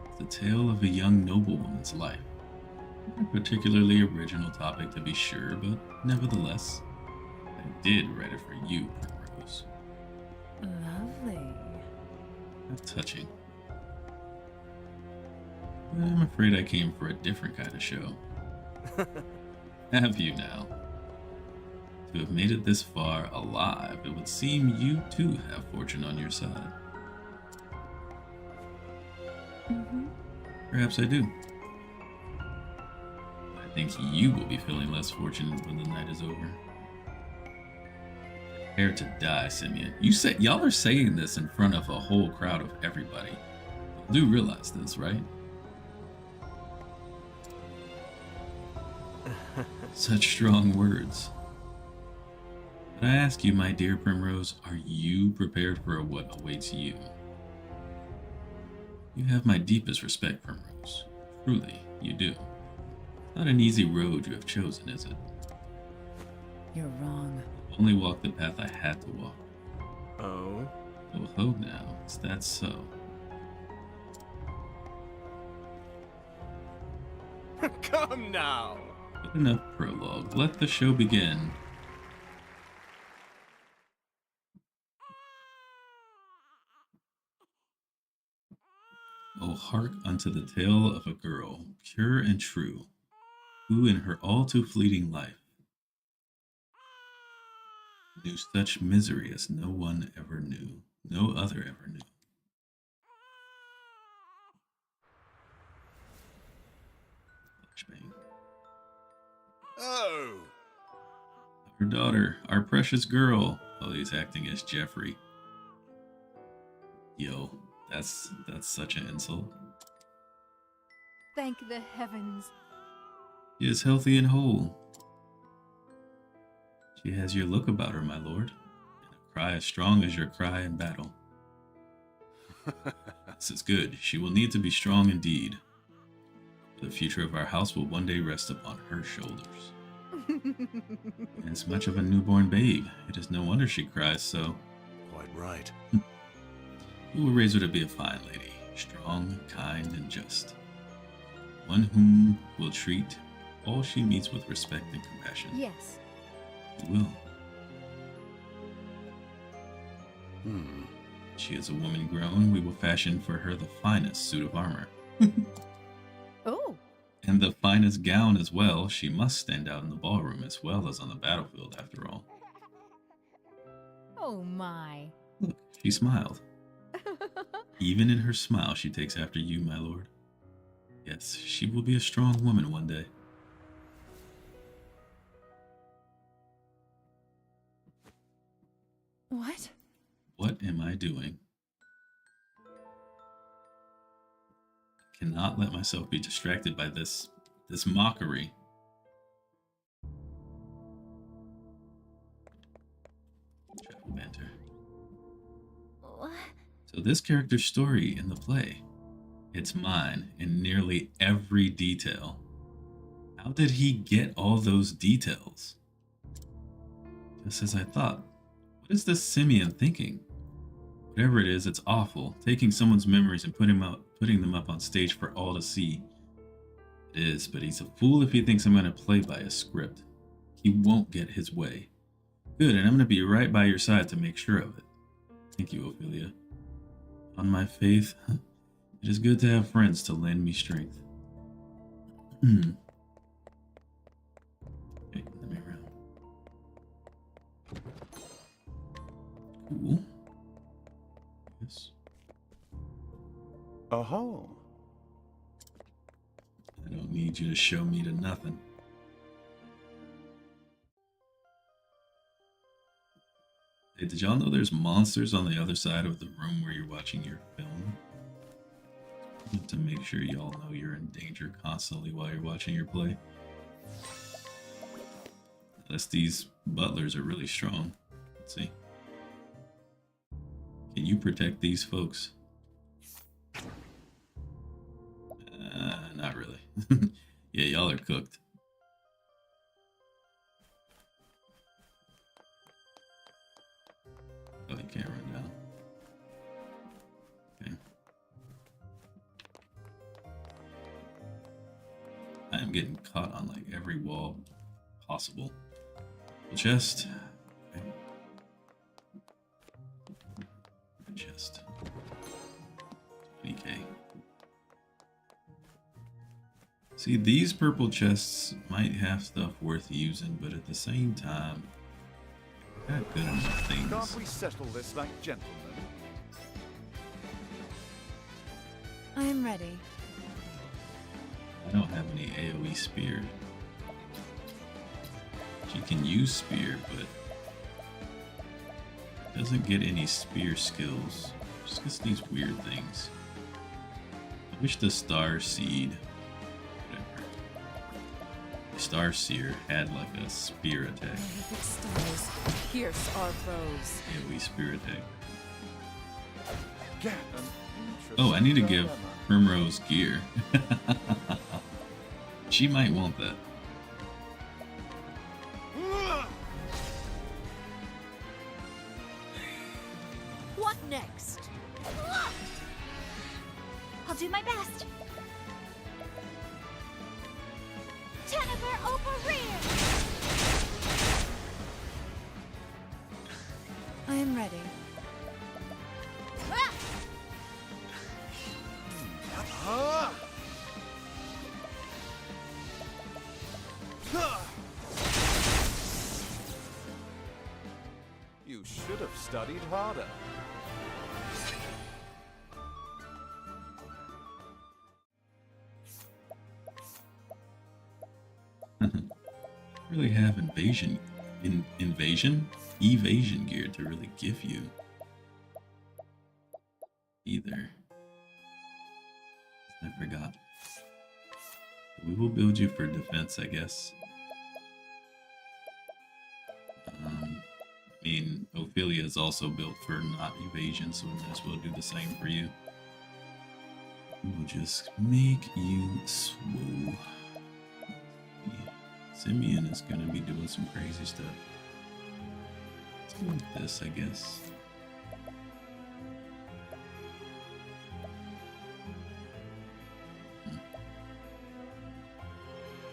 It's the tale of a young noblewoman's life. A particularly original topic to be sure, but nevertheless, I did write it for you, Primrose. Lovely. How touching. But I'm afraid I came for a different kind of show. Have you now? To have made it this far alive, it would seem you too have fortune on your side. Perhaps I do. I think you will be feeling less fortunate when the night is over. Prepare to die, Simeon. Y'all are saying this in front of a whole crowd of everybody. You do realize this, right? Such strong words. But I ask you, my dear Primrose, are you prepared for what awaits you? You have my deepest respect, Primrose. Truly, you do. Not an easy road you have chosen, is it? You're wrong. I've only walked the path I had to walk. Oh? Oh ho now, is that so? Come now! But enough prologue, let the show begin. Oh, hark unto the tale of a girl, pure and true, who in her all too fleeting life knew such misery as no one ever knew, no other ever knew. Flashbang. Oh! Her daughter, our precious girl. Oh, he's acting as Jeffrey. Yo, that's such an insult. Thank the heavens. She is healthy and whole. She has your look about her, my lord, and a cry as strong as your cry in battle. This is good. She will need to be strong indeed. The future of our house will one day rest upon her shoulders. As much of a newborn babe, it is no wonder she cries so. Quite right. We will raise her to be a fine lady, strong, kind, and just. One whom will treat all she meets with respect and compassion. Yes. We will. Hmm. She is a woman grown. We will fashion for her the finest suit of armor. Oh. And the finest gown as well. She must stand out in the ballroom as well as on the battlefield, after all. Oh my. Look, she smiled. Even in her smile, she takes after you, my lord. Yes, she will be a strong woman one day. What? What am I doing? I cannot let myself be distracted by this mockery. Travel banter. What? So this character's story in the play, it's mine in nearly every detail. How did he get all those details? Just as I thought. What is this Simeon thinking? Whatever it is, it's awful. Taking someone's memories and putting them up on stage for all to see. It is, but he's a fool if he thinks I'm going to play by a script. He won't get his way. Good, and I'm going to be right by your side to make sure of it. Thank you, Ophelia. On my faith, it is good to have friends to lend me strength. Okay, let me around. Cool. Yes. Oh. I don't need you to show me to nothing. Hey, did y'all know there's monsters on the other side of the room where you're watching your film? To make sure y'all know you're in danger constantly while you're watching your play. Unless these butlers are really strong. Let's see. Can you protect these folks? Not really. Yeah, y'all are cooked. Oh, you can't run down. Okay. I am getting caught on like every wall possible. Chest. Okay. Chest. 20k. See, these purple chests might have stuff worth using, but at the same time, I got good enough things. Can't we settle this like gentlemen? I am ready. I don't have any AoE spear. She can use spear, but doesn't get any spear skills. Just gets these weird things. I wish the Star Seed, whatever, Star Seer had like a spear attack. Stars pierce our foes. AoE spear attack. Get Oh, I need to give Primrose gear. She might want that. What next? I'll do my best. Jennifer over rear. I am ready. You should have studied harder. Really have evasion gear to really give you either. I forgot. We will build you for defense, I guess. I mean, Ophelia is also built for not evasion, so we might as well do the same for you. We will just make you swole. Simeon is gonna be doing some crazy stuff. Let's go with this, I guess.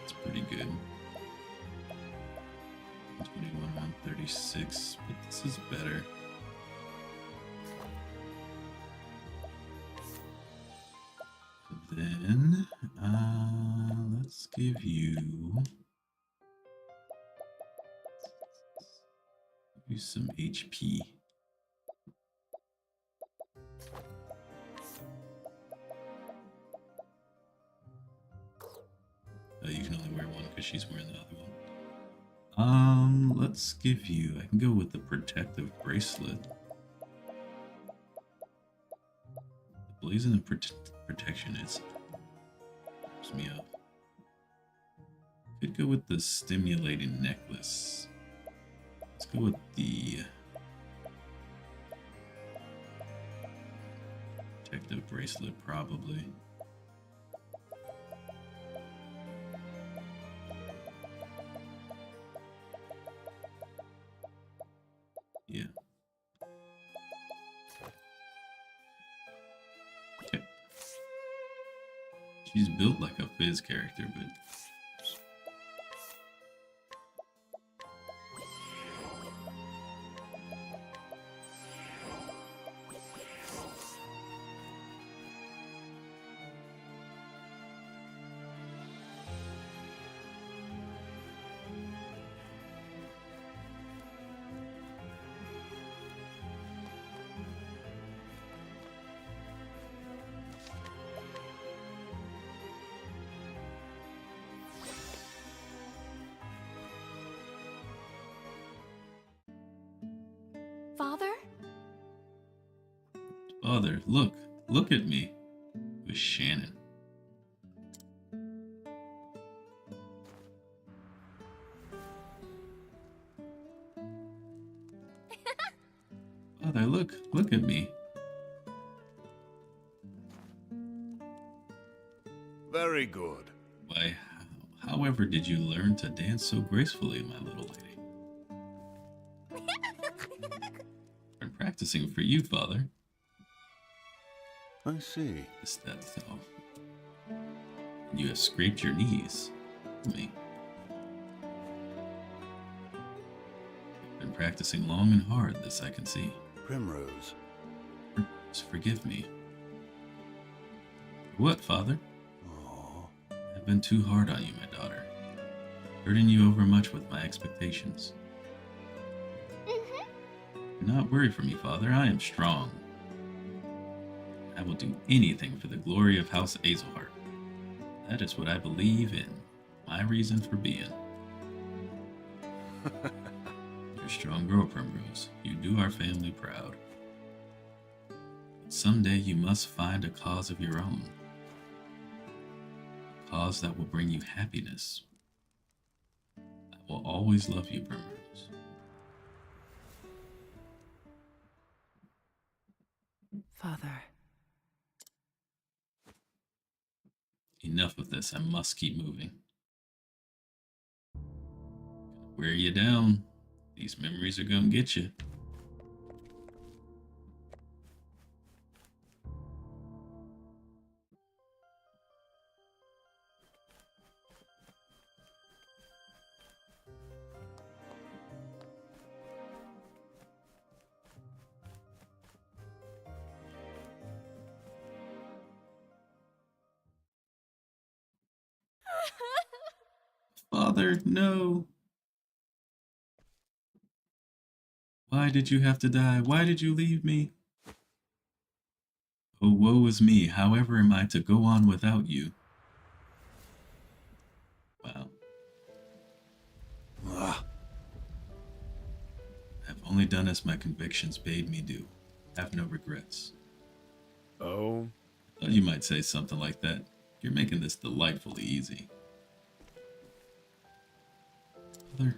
It's pretty good. 121, 136, but this is better. So then, let's give you some HP. Oh, you can only wear one because she's wearing the other one. Let's give you, I can go with the protective bracelet. The blazing and protection is me up. Could go with the stimulating necklace. Let's go with the protective bracelet, probably. Yeah. Okay. She's built like a Fizz character, but Father? Father, look at me. With Shannon. Father, look at me. Very good. Why, however did you learn to dance so gracefully, my little lady? I'm practicing for you, Father. I see. Is that so? You have scraped your knees. Me. Been practicing long and hard, this I can see. Primrose. Primrose, forgive me. What, Father? I've been too hard on you, my daughter. Hurting you overmuch with my expectations. Do not worry for me, Father. I am strong. I will do anything for the glory of House Azelhart. That is what I believe in. My reason for being. You're a strong girl, Primrose. You do our family proud. But someday you must find a cause of your own. A cause that will bring you happiness. I will always love you, Primrose. Father. Enough of this. I must keep moving. Wear you down. These memories are gonna get you. Father, no. Why did you have to die? Why did you leave me? Oh, woe is me. However am I to go on without you? Wow. I've only done as my convictions bade me do. Have no regrets. Oh? Thought you might say something like that. You're making this delightfully easy. Father.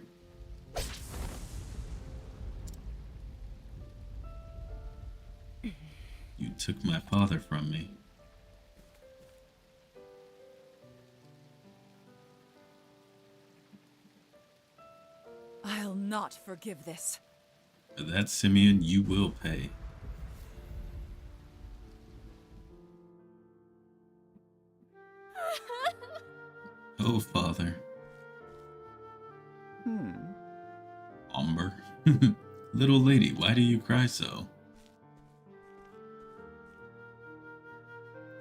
You took my father from me. I'll not forgive this. For that, Simeon, you will pay. Oh, Father. Umber. Little lady, why do you cry so?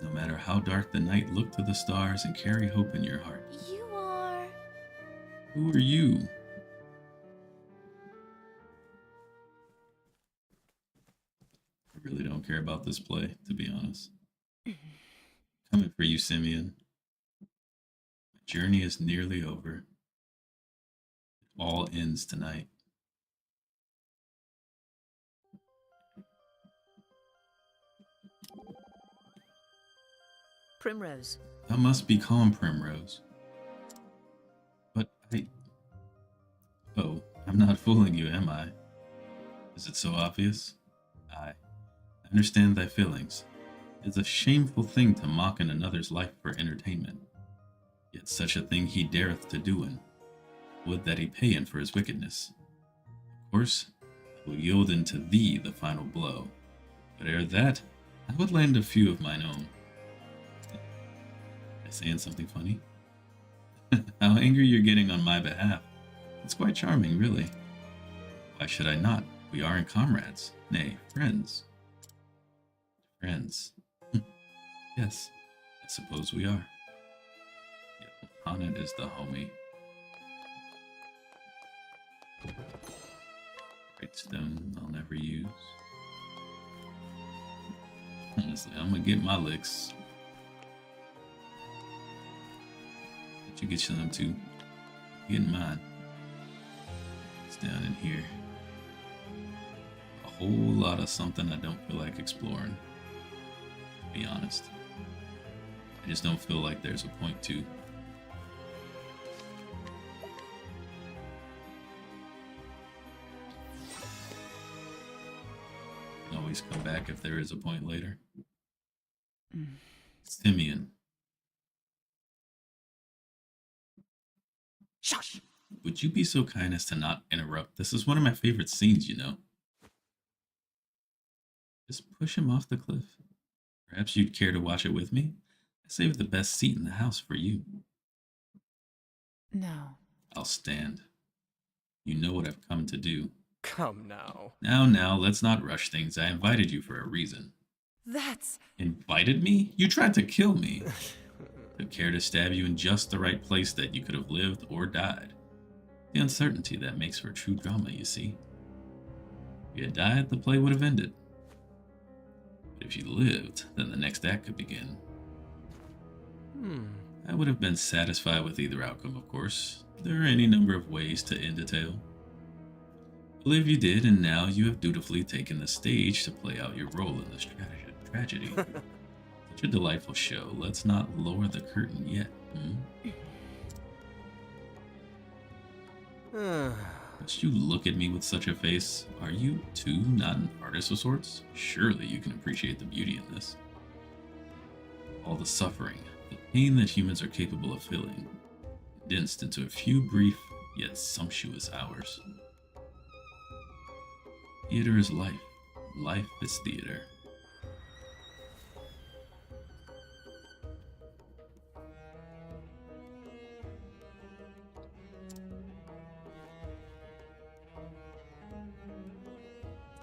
No matter how dark the night, look to the stars and carry hope in your heart. You are... Who are you? I really don't care about this play, to be honest. Coming for you, Simeon. My journey is nearly over. It all ends tonight. Primrose. I must be calm, Primrose. But Oh, I'm not fooling you, am I? Is it so obvious? I understand thy feelings. It's a shameful thing to mock in another's life for entertainment. Yet such a thing he dareth to doen. Would that he payen for his wickedness. Of course, I will yield unto thee the final blow. But ere that, I would land a few of mine own. Am I saying something funny? How angry you're getting on my behalf. It's quite charming, really. Why should I not? We aren't comrades. Nay, friends. Friends. Yes, I suppose we are. Yeah, Haunted is the homie. Great stone I'll never use. Honestly, I'm gonna get my licks. Let you get some too. Getting mine. It's down in here. A whole lot of something I don't feel like exploring. To be honest. I just don't feel like there's a point to. Can always come back if there is a point later. Simeon. Shush! Would you be so kind as to not interrupt? This is one of my favorite scenes, you know. Just push him off the cliff. Perhaps you'd care to watch it with me? I saved the best seat in the house for you. No. I'll stand. You know what I've come to do. Come now. Now, let's not rush things. I invited you for a reason. That's... Invited me? You tried to kill me. Took care to stab you in just the right place that you could have lived or died. The uncertainty that makes for true drama, you see. If you had died, the play would have ended. But if you lived, then the next act could begin. I would have been satisfied with either outcome, of course. There are any number of ways to end a tale. Live you did, and now you have dutifully taken the stage to play out your role in this tragedy. Such a delightful show. Let's not lower the curtain yet. Must you look at me with such a face? Are you, too, not an artist of sorts? Surely you can appreciate the beauty in this. All the suffering, the pain that humans are capable of feeling, condensed into a few brief, yet sumptuous hours. Theater is life. Life is theater.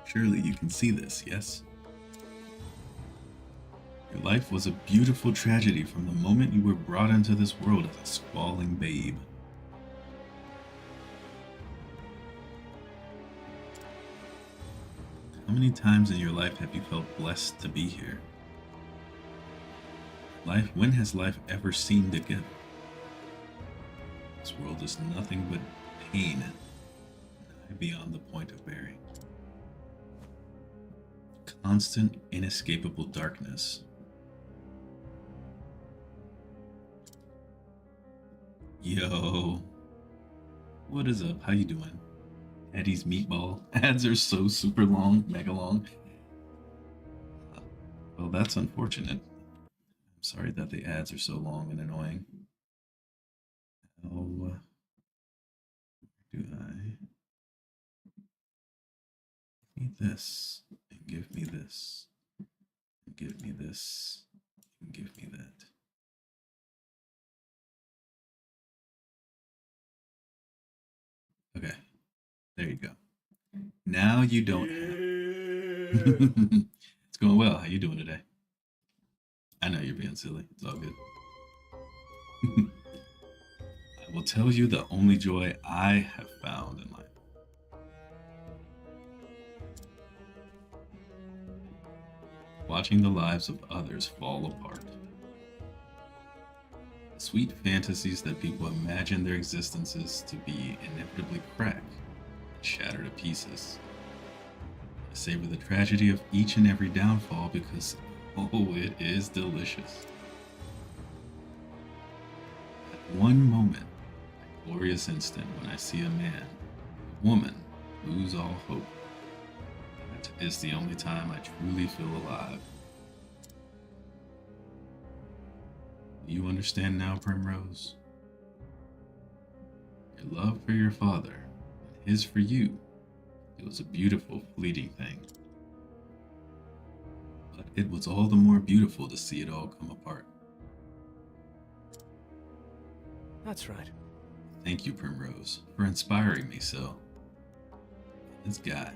Surely you can see this, yes? Your life was a beautiful tragedy from the moment you were brought into this world as a squalling babe. How many times in your life have you felt blessed to be here? When has life ever seemed a gift? This world is nothing but pain, nigh beyond the point of bearing. Constant, inescapable darkness. Yo, what is up? How you doing? Eddie's meatball ads are so super long, mega long. Well, that's unfortunate. I'm sorry that the ads are so long and annoying. How do I need this and give me this and give me this and give me that? Okay, there you go. Now you don't have. It's going well. How you doing today? I know you're being silly. It's all good. I will tell you the only joy I have found in life. Watching the lives of others fall apart. Sweet fantasies that people imagine their existences to be inevitably crack and shatter to pieces. I savor the tragedy of each and every downfall because, oh, it is delicious. At one moment, a glorious instant when I see a man, a woman, lose all hope, that is the only time I truly feel alive. Do you understand now, Primrose? Your love for your father, and his for you, it was a beautiful, fleeting thing. But it was all the more beautiful to see it all come apart. That's right. Thank you, Primrose, for inspiring me so. This guy.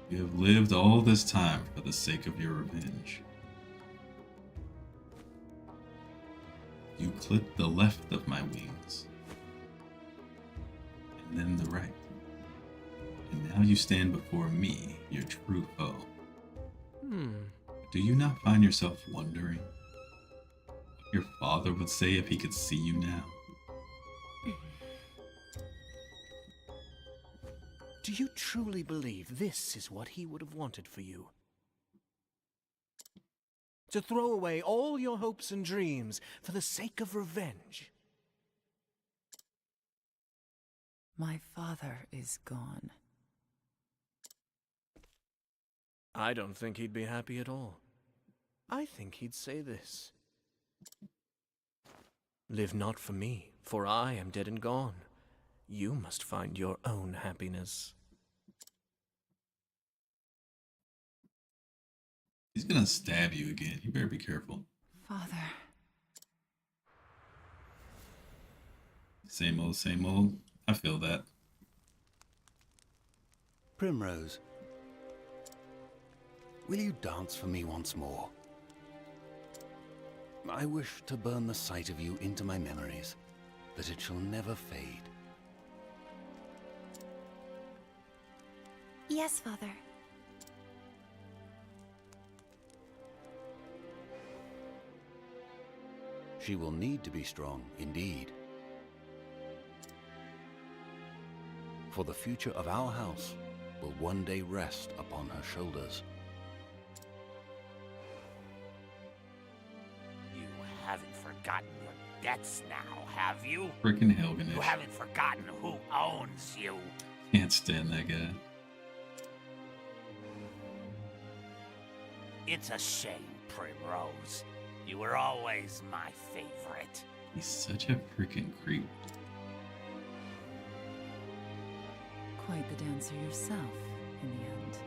You have lived all this time for the sake of your revenge. You clipped the left of my wings, and then the right. And now you stand before me, your true foe. Do you not find yourself wondering what your father would say if he could see you now? Do you truly believe this is what he would have wanted for you? To throw away all your hopes and dreams for the sake of revenge? My father is gone. I don't think he'd be happy at all. I think he'd say this. Live not for me, for I am dead and gone. You must find your own happiness. He's gonna stab you again. You better be careful. Father. Same old, same old. I feel that. Primrose, will you dance for me once more? I wish to burn the sight of you into my memories, that it shall never fade. Yes, Father. She will need to be strong, indeed. For the future of our house will one day rest upon her shoulders. You haven't forgotten your debts now, have you? Frickin' Helganish. You haven't forgotten who owns you. Can't stand that guy. It's a shame, Primrose. You were always my favorite. He's such a freaking creep. Quite the dancer yourself, in the end.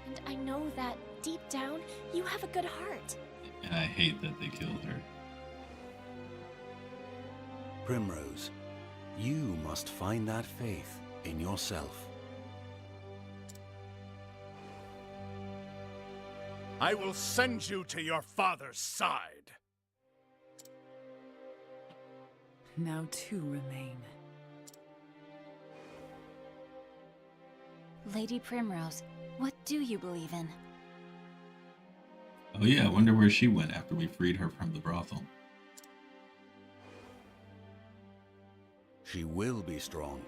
And I know that, deep down, you have a good heart. And I hate that they killed her. Primrose, you must find that faith in yourself. I will send you to your father's side. Now two remain. Lady Primrose, what do you believe in? Oh yeah, I wonder where she went after we freed her from the brothel. She will be strong.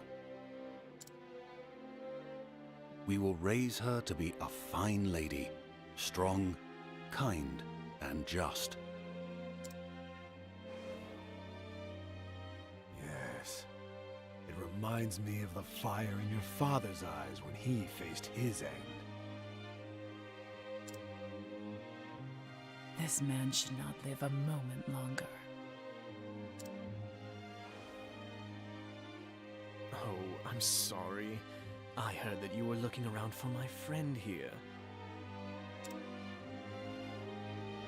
We will raise her to be a fine lady, strong, kind, and just. Yes. It reminds me of the fire in your father's eyes when he faced his end. This man should not live a moment longer. Oh, I'm sorry. I heard that you were looking around for my friend here.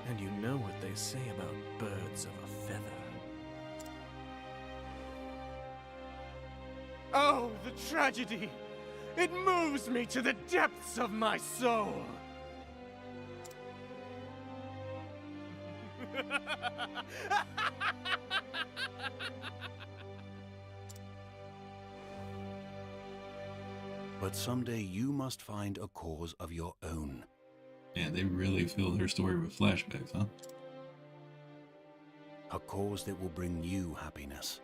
And you know what they say about birds of a feather. Oh, the tragedy! It moves me to the depths of my soul! But someday you must find a cause of your own. Yeah, they really filled her story with flashbacks, huh? A cause that will bring you happiness.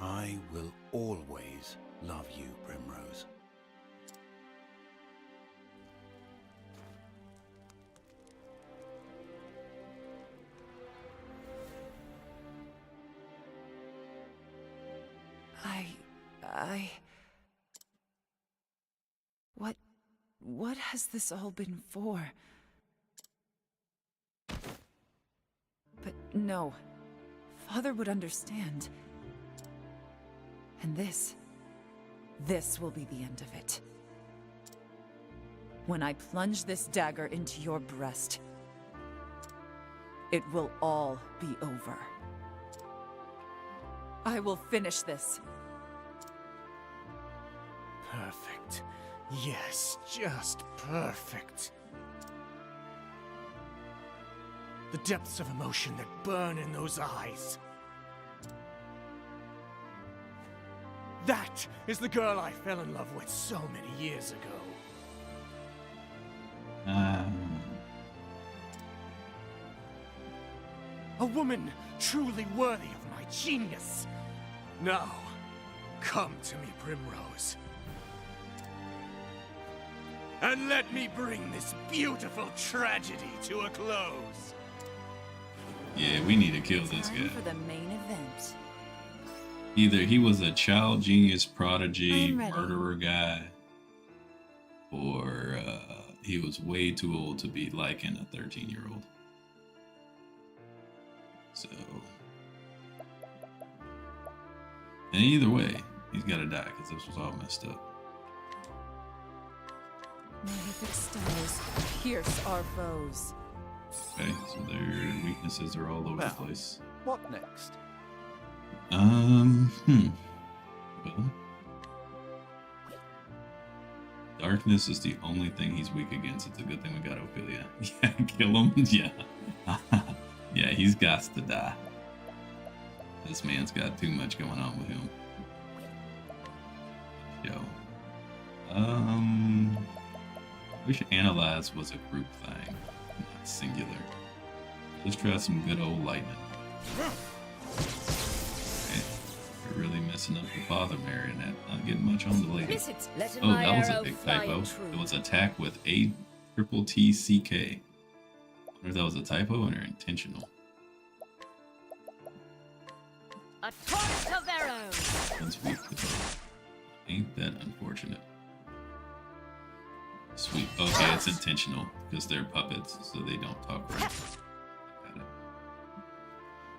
I will always love you, Primrose. What has this all been for? But no. Father would understand. And this will be the end of it. When I plunge this dagger into your breast, it will all be over. I will finish this. Perfect. Yes, just perfect. The depths of emotion that burn in those eyes. That is the girl I fell in love with so many years ago. A woman truly worthy of my genius. Now, come to me, Primrose. And let me bring this beautiful tragedy to a close. Yeah, we need to kill this Time guy. for the main event. Either he was a child genius prodigy I'm ready. murderer guy, or he was way too old to be liking a 13-year-old. So, and either way, he's got to die because this was all messed up. Malefic stars pierce our foes. Okay, so their weaknesses are all over the Now, place. What next? Well, darkness is the only thing he's weak against. It's a good thing we got Ophelia. Yeah, kill him. Yeah. Yeah, he's got to die. This man's got too much going on with him. Yo. Wish Analyze was a group thing, not singular. Let's try some good old lightning. Okay. We're really messing up the father marionette. Not getting much on the lady. Letting Oh, my that was a arrow big fly typo. true. It was attack with ATTCK. I wonder if that was a typo or intentional. A torrent of arrows. Once we ain't that unfortunate. Sweet. Okay, it's intentional because they're puppets, so they don't talk right. Got it.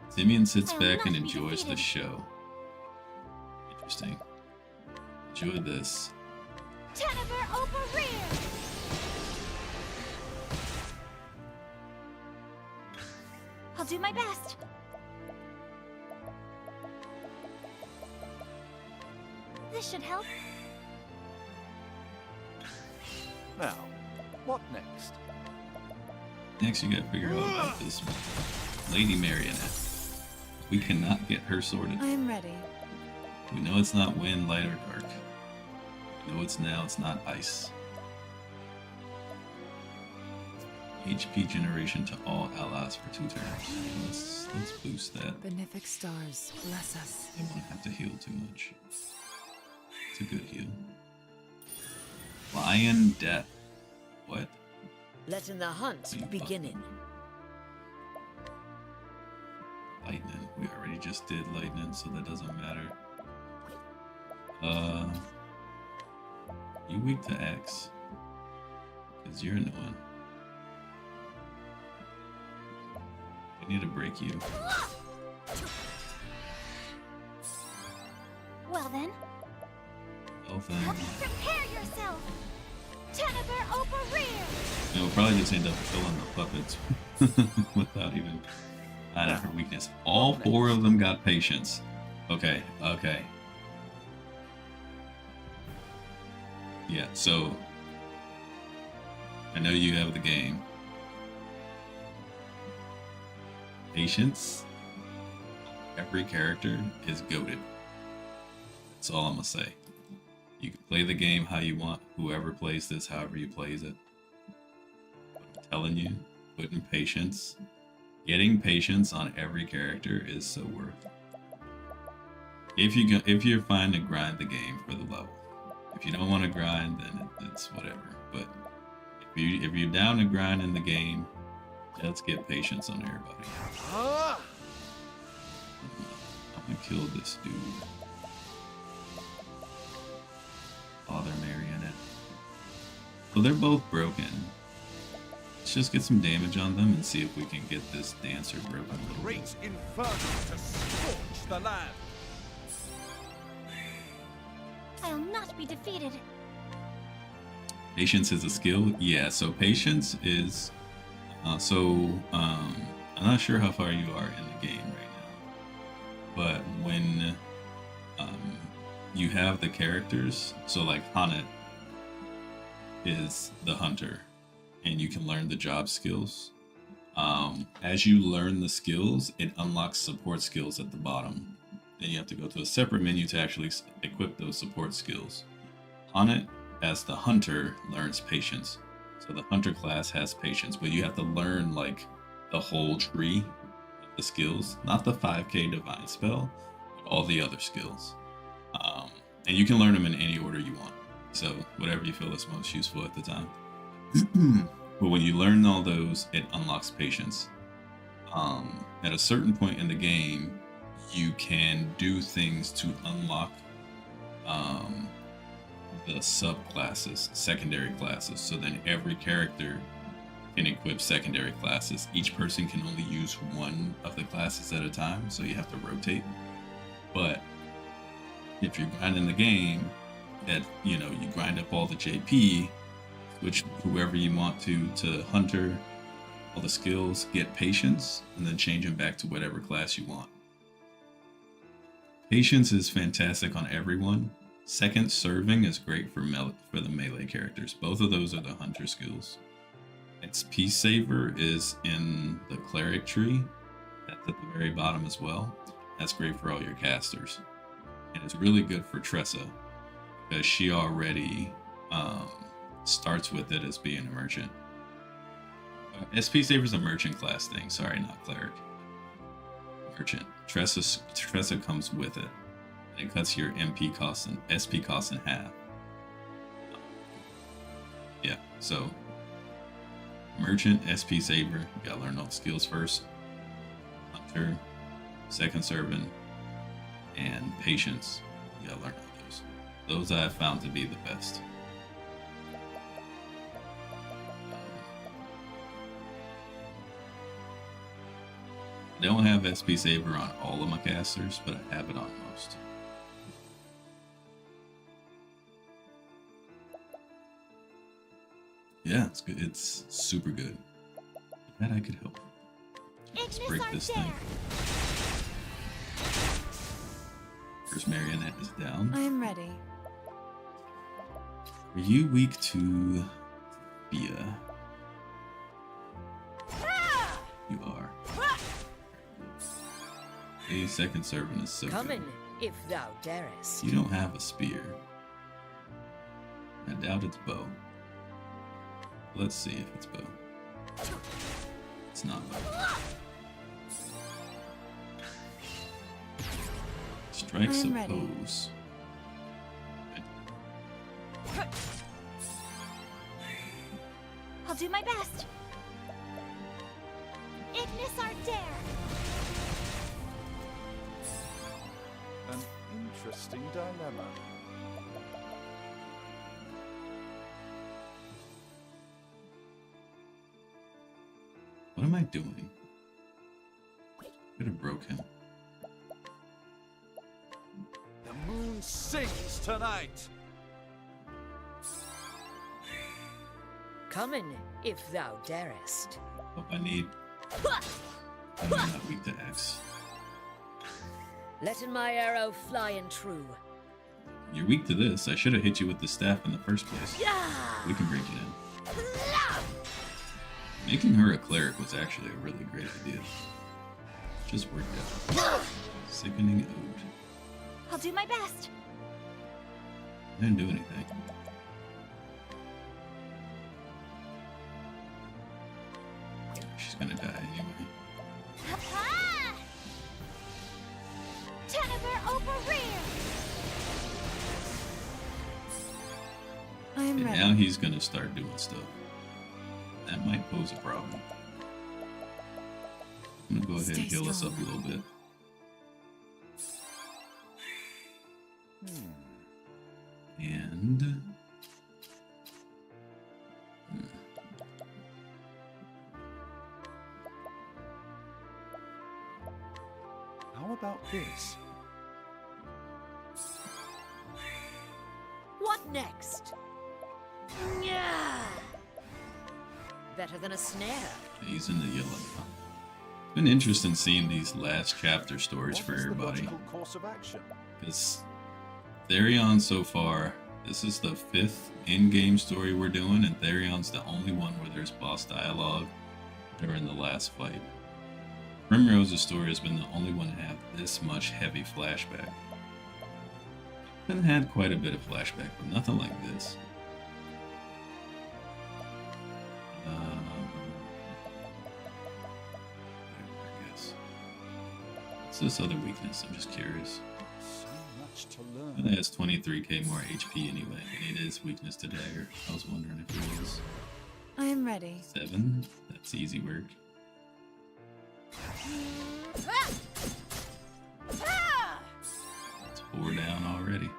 Simeon sits back and enjoys the show. Interesting. Enjoy this. Jennifer Opereer! I'll do my best. This should help. Now, what next? Next, you gotta figure out about this Lady Marionette. We cannot get her sorted. I'm ready. We know it's not wind, light, or dark. We know it's now, it's not ice. HP generation to all allies for 2 turns. Let's boost that. Benefic stars, bless us. They won't have to heal too much. It's a good heal. Lion Death. What? Letting the hunt beginning. Lightning. We already just did lightning, so that doesn't matter. You weak to X. Because you're annoying. I need to break you. Well then, Oh, then. prepare yourself! Jennifer Opereer! We'll probably just end up killing the puppets without even finding her weakness. All 4 of them got patience. Okay, okay. Yeah, so I know you have the game. Patience. Every character is goated. That's all I'm gonna say. You can play the game how you want. Whoever plays this, however you plays it. But I'm telling you, putting patience, getting patience on every character is so worth it. If you're fine to grind the game for the level. If you don't want to grind, then it's whatever. But if you're down to grind in the game, let's get patience on everybody. I'm gonna kill this dude. Father Marionette. So they're both broken. Let's just get some damage on them and see if we can get this dancer broken a little Great bit. inferno to scorch the land. I'll not be defeated. Patience is a skill? Yeah, so patience is... I'm not sure how far you are in the game right now. But when you have the characters, so like Hanet is the hunter, and you can learn the job skills. As you learn the skills, it unlocks support skills at the bottom. Then you have to go to a separate menu to actually equip those support skills. Hanet, as the hunter, learns patience. So the hunter class has patience, but you have to learn like the whole tree of the skills, not the 5k divine spell, but all the other skills. And you can learn them in any order you want. So whatever you feel is most useful at the time. But when you learn all those, it unlocks patience. At a certain point in the game, you can do things to unlock the subclasses, secondary classes. So then every character can equip secondary classes. Each person can only use one of the classes at a time, so you have to rotate. But if you're grinding the game, you grind up all the JP, which whoever you want to hunter, all the skills, get patience, and then change them back to whatever class you want. Patience is fantastic on everyone. Second serving is great for the melee characters. Both of those are the hunter skills. XP saver is in the cleric tree. That's at the very bottom as well. That's great for all your casters. And it's really good for Tressa, because she already starts with it as being a merchant. SP saver is a merchant class thing. Sorry, not cleric. Merchant. Tressa comes with it. And it cuts your MP cost and SP cost in half. Yeah, so merchant, SP saver, you gotta learn all the skills first. Hunter, second servant, and patience, you gotta learn all those. Those I have found to be the best. I don't have SP saver on all of my casters, but I have it on most. Yeah, it's good. It's super good. Glad I could help. Let's break this thing. First Marionette is down. I'm ready. Are you weak to Bia? You are. A second servant is so Come good. in, if thou darest. You don't have a spear. I doubt it's bow. Let's see if it's bow. It's not bow. Strike I'm ready. suppose. I'll do my best. Ignis our dare. An interesting dilemma. What am I doing? Could have broke him. The moon sings tonight. Come in, if thou darest. Oh, I'm not weak to X. Letting my arrow fly and true. You're weak to this. I should have hit you with the staff in the first place. We can break it in. Making her a cleric was actually a really great idea. Just worked out. Sickening Ode. I'll do my best. didn't do anything. She's gonna die anyway. I'm ready. Now he's gonna start doing stuff. That might pose a problem. I'm gonna go ahead and heal us up a little bit. And how about this? What next? Yeah. Better than a snare. he's in the yellow. It's been interesting seeing these last chapter stories for everybody. Course of action. Because Therion so far, this is the 5th in-game story we're doing, and Therion's the only one where there's boss dialogue during the last fight. Primrose's story has been the only one to have this much heavy flashback. Been had quite a bit of flashback, but nothing like this. I guess. What's this other weakness? I'm just curious. So much to learn. It has 23k more HP anyway, and it is weakness to dagger. I was wondering if it was. I'm ready. 7? That's easy work. It's 4 down already.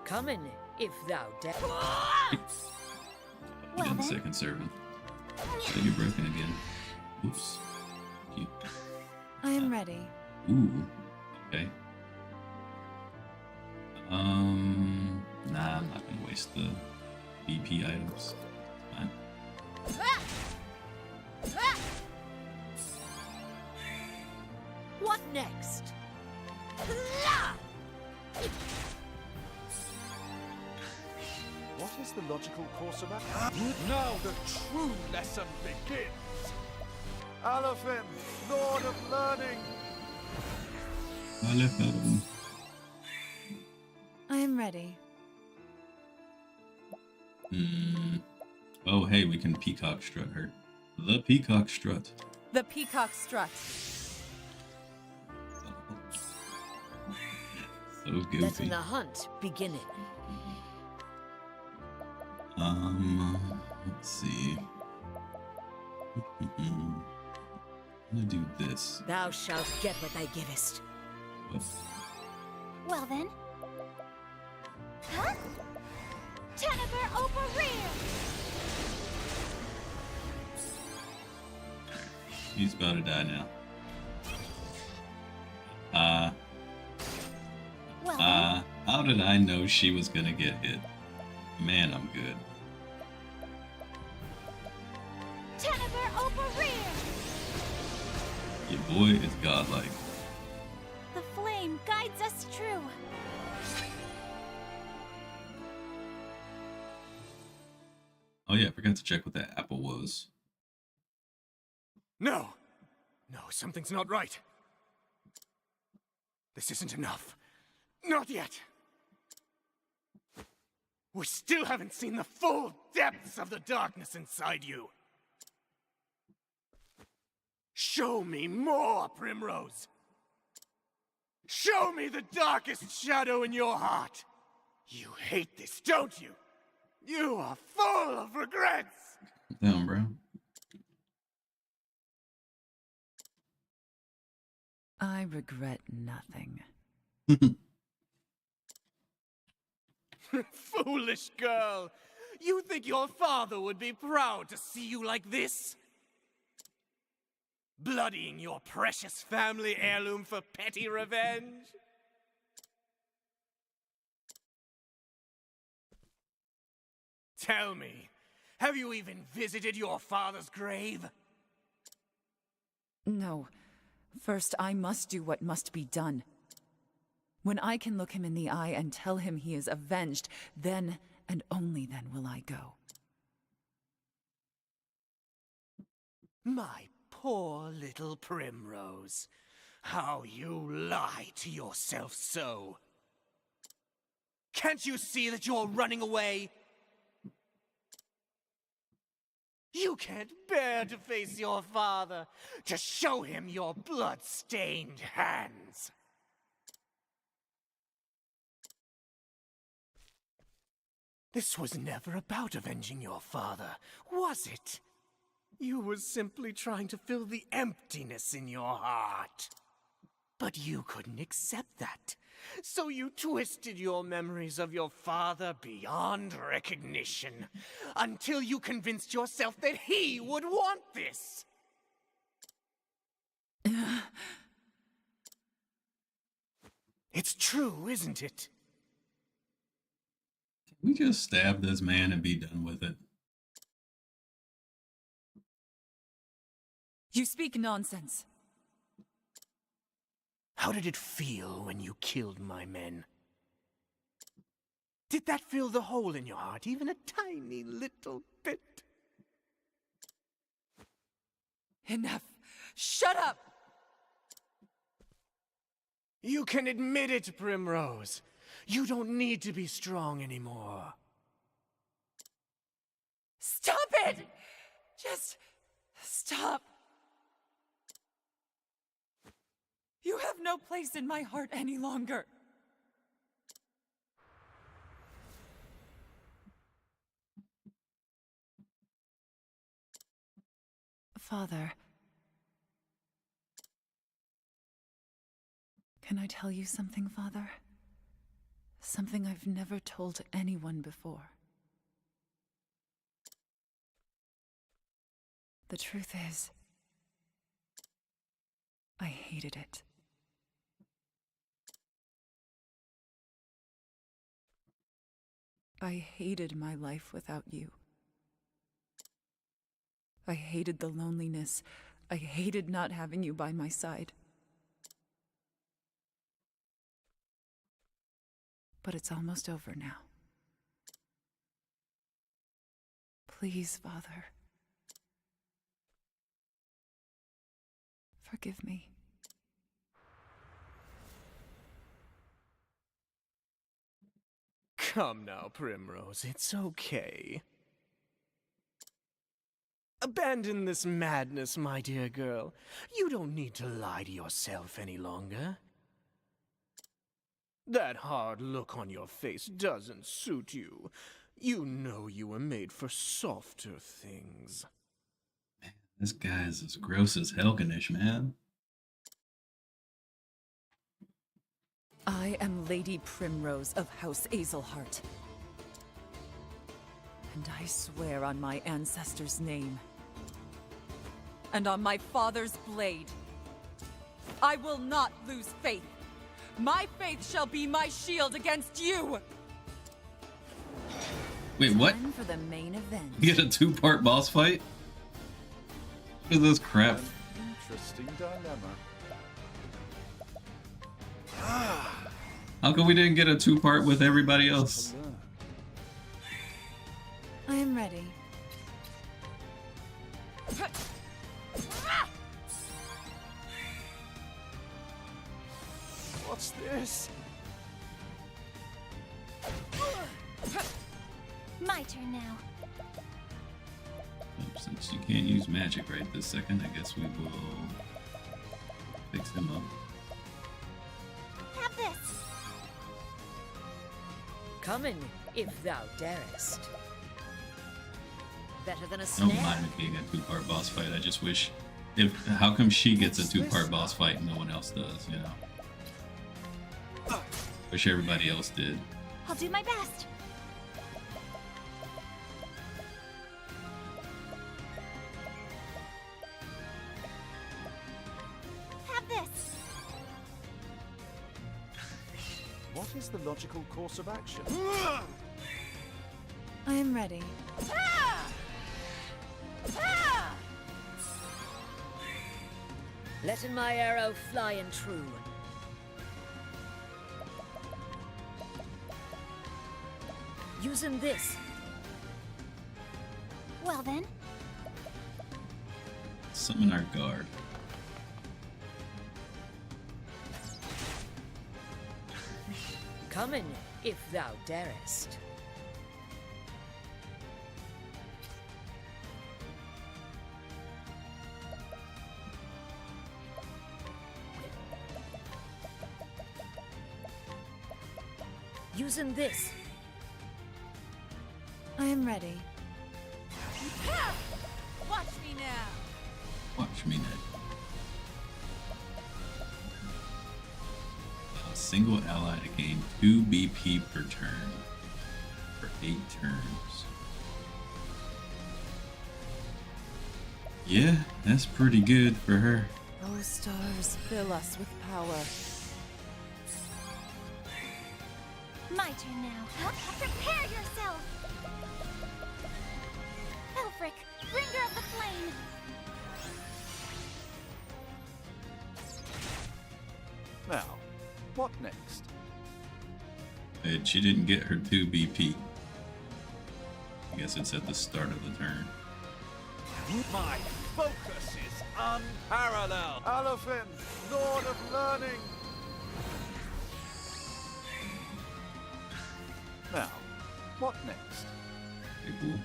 Coming, if thou dare. Again, second servant. So you're broken again. Oops. Cute. I am ready. Ooh. Okay. Nah, I'm not gonna waste the BP items. Fine. What next? What is the logical course of action? Now the true lesson begins. Alafin, Lord of Learning. I am ready. Oh, hey, we can peacock strut her. The peacock strut. The peacock strut. So goofy. Letting the hunt begin. Let's see. I'm gonna do this. Thou shalt get what thou givest. What? Well then. Huh? Tennever over rear! He's about to die now. How did I know she was gonna get hit? Man, I'm good. Tennever over rear! Your boy is godlike. The flame guides us true. Oh yeah, I forgot to check what that apple was. No! No, something's not right. This isn't enough. Not yet! We still haven't seen the full depths of the darkness inside you. Show me more, Primrose! Show me the darkest shadow in your heart! You hate this, don't you? You are full of regrets! Down, bro. I regret nothing. Foolish girl! You think your father would be proud to see you like this? Bloodying your precious family heirloom for petty revenge? Tell me, have you even visited your father's grave? No. First, I must do what must be done. When I can look him in the eye and tell him he is avenged, then and only then will I go. My poor little Primrose. How you lie to yourself so. Can't you see that you're running away? You can't bear to face your father, to show him your blood-stained hands. This was never about avenging your father, was it? You were simply trying to fill the emptiness in your heart. But you couldn't accept that, so you twisted your memories of your father beyond recognition, until you convinced yourself that he would want this. It's true, isn't it? Can we just stab this man and be done with it? You speak nonsense. How did it feel when you killed my men? Did that fill the hole in your heart even a tiny little bit? Enough. Shut up! You can admit it, Primrose. You don't need to be strong anymore. Stop it! Just stop. You have no place in my heart any longer. Father, can I tell you something, Father? Something I've never told anyone before. The truth is, I hated it. I hated my life without you. I hated the loneliness. I hated not having you by my side. But it's almost over now. Please, Father. Forgive me. Come now, Primrose, it's okay. Abandon this madness, my dear girl. You don't need to lie to yourself any longer. That hard look on your face doesn't suit you. You know you were made for softer things. This guy is as gross as Helganish, man. I am Lady Primrose of House Azelhart. And I swear on my ancestors' name, and on my father's blade, I will not lose faith. My faith shall be my shield against you! Wait, what? Time for the main event. You get a two-part boss fight? What is this crap? Interesting dilemma. How come we didn't get a two-part with everybody else? I am ready. What's this? My turn now. Since you can't use magic right this second, I guess we will fix him up. Have this. Come in, if thou darest. Better than a I snare. don't mind it being a two-part boss fight. I just wish, how come she gets a two-part boss fight and no one else does? You know. Wish everybody else did. I'll do my best. Have this. What is the logical course of action? I am ready. Letting my arrow fly and true. Using this. Well then. Summon our guard. Come in, if thou darest. Using this. I am ready. Watch me now. Watch me now. A single ally to gain 2 BP per turn for 8 turns. Yeah, that's pretty good for her. Oh, stars, fill us with power. My turn now. Prepare yourself! Elfric, bringer of the flame! Now, what next? And she didn't get her 2 BP. I guess it's at the start of the turn. My focus is unparalleled. Alofin, Lord of Learning. Now, what next? Pretty cool.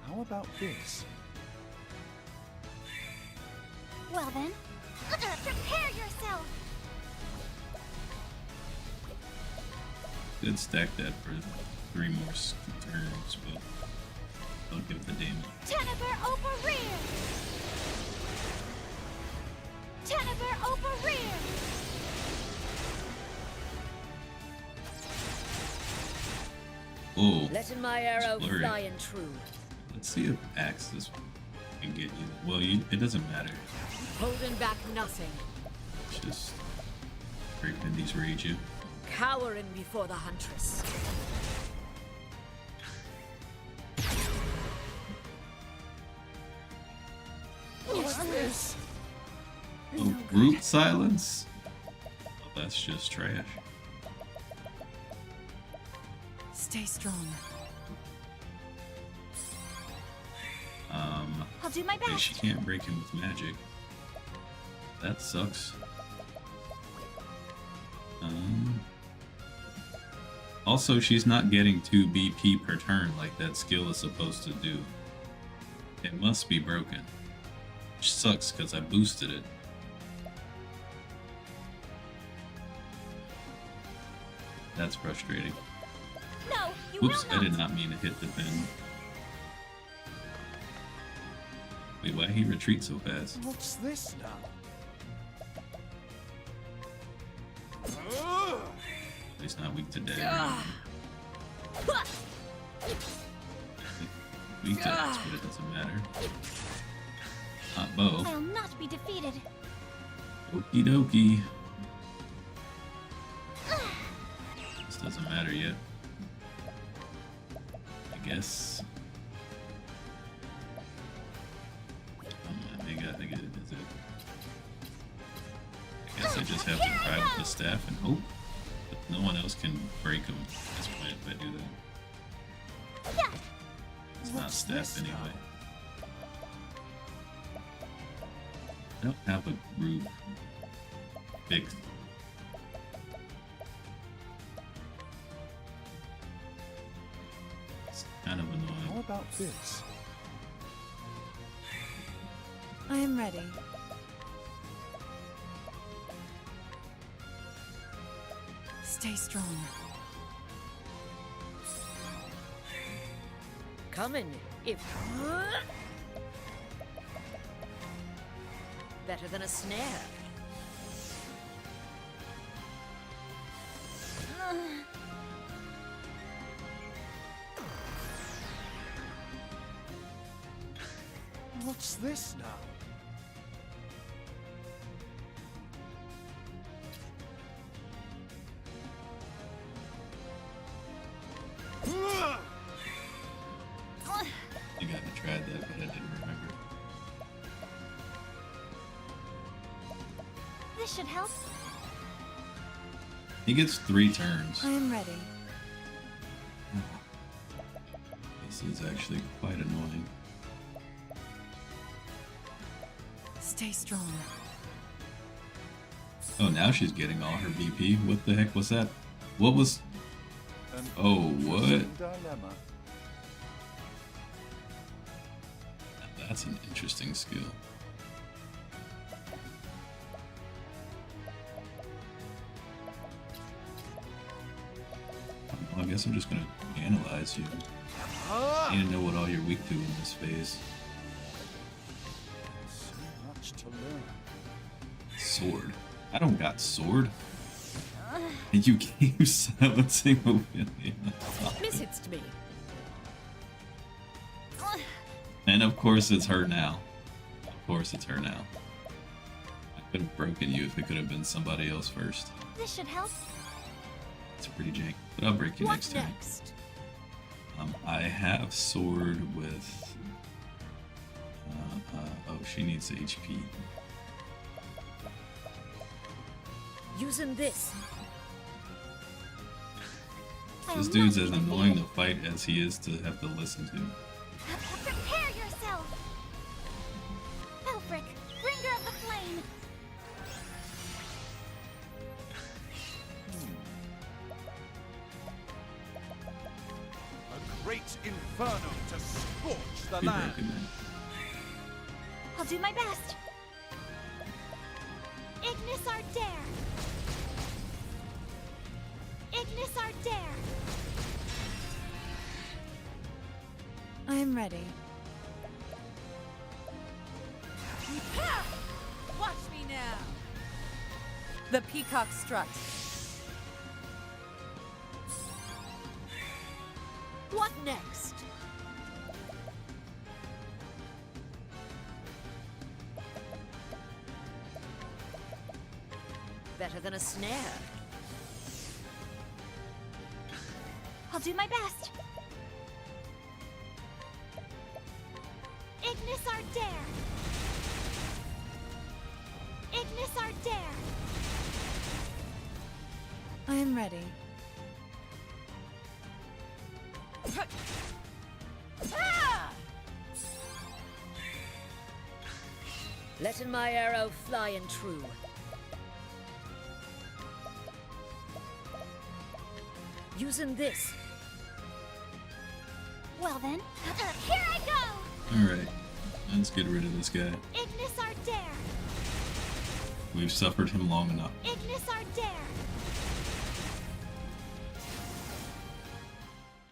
How about this? Well then, prepare yourself! Could stack that for 3 more turns, but I'll give the damage. Tenever over rear! Tenever over rear! Whoa. Letting my arrow Blurry. flying true. Let's see if Axis can get you. Well, it doesn't matter. Holding back nothing. Just Great Mindy's rage you. Cowering before the huntress. What's this? Oh, group silence? Well, that's just trash. Stay strong. I'll do my Okay, best. she can't break him with magic. That sucks. Also, she's not getting 2 BP per turn like that skill is supposed to do. It must be broken. Which sucks because I boosted it. That's frustrating. No, you Oops, will I did not mean to hit the pin. Wait, why he retreat so fast? What's this now? He's not weak to dead. Weak to X, but it doesn't matter. Hot bow. I'll not be defeated. Okie dokie. This doesn't matter yet. I guess. I get it. Is it? I guess I just have to try with the staff and hope that no one else can break them at this point if I do that. It's not staff anyway. I don't have a group fixed. It's kind of annoying. How about this? I am ready. Stay strong. Coming, if... Better than a snare. What's this now? I think I tried that, but I didn't remember. This should help. He gets 3 turns. I am ready. This is actually quite annoying. Stay strong. Oh, now she's getting all her BP. What the heck was that? What was... Oh, what? Dilemma. That's an interesting skill. Well, I guess I'm just gonna analyze you. I need to know what all you're weak to in this phase. So much to learn. Sword. I don't got sword. And you keep silencing Ophelia. Missed me. And of course it's her now. Of course it's her now. I could have broken you if it could have been somebody else first. This should help. It's pretty jank, but I'll break you next time. I have sword with... oh, she needs HP. Using this. This dude's as annoying to fight as he is to have to listen to. Prepare yourself! Elfric, bringer of the flame! A great inferno to scorch the Be land. broken, man. I'll do my best. Ignis Ardare! Ignis Ardare! I'm ready. Watch me now! The peacock strut. What next? Better than a snare. I'll do my best. Ignis Ardare! Ignis Ardare! I'm ready. Letting my arrow fly and true. Using this. Well then, here I go! Alright, let's get rid of this guy. Ignis Ardare! We've suffered him long enough. Ignis Ardare!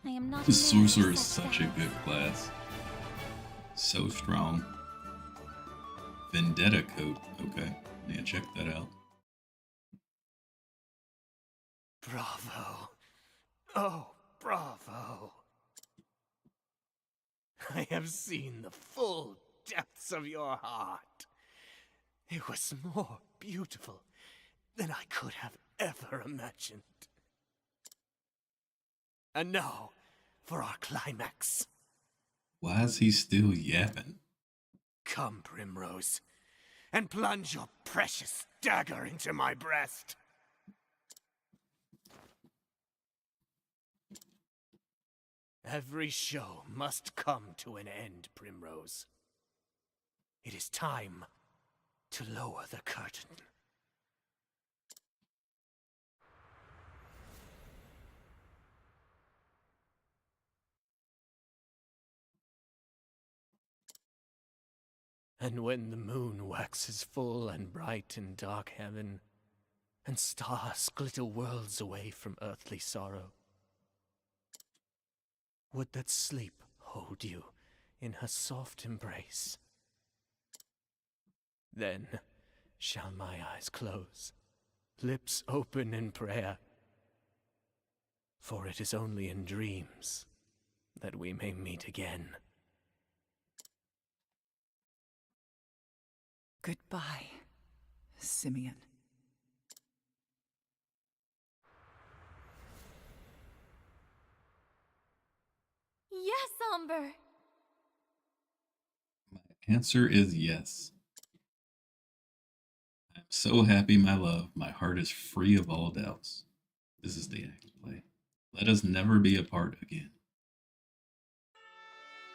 I am not The a man sorcerer of is such such a battles. good class. So strong. Vendetta coat. Okay, yeah, check that out. Bravo. Oh, bravo. I have seen the full depths of your heart. It was more beautiful than I could have ever imagined. And now, for our climax. Why is he still yapping? Come, Primrose, and plunge your precious dagger into my breast. Every show must come to an end, Primrose. It is time to lower the curtain. And when the moon waxes full and bright in dark heaven, and stars glitter worlds away from earthly sorrow, would that sleep hold you in her soft embrace? Then shall my eyes close, lips open in prayer, for it is only in dreams that we may meet again. Goodbye, Simeon. Yes, Umber! Answer is yes. I'm so happy, my love. My heart is free of all doubts. This is the act play. Let us never be apart again.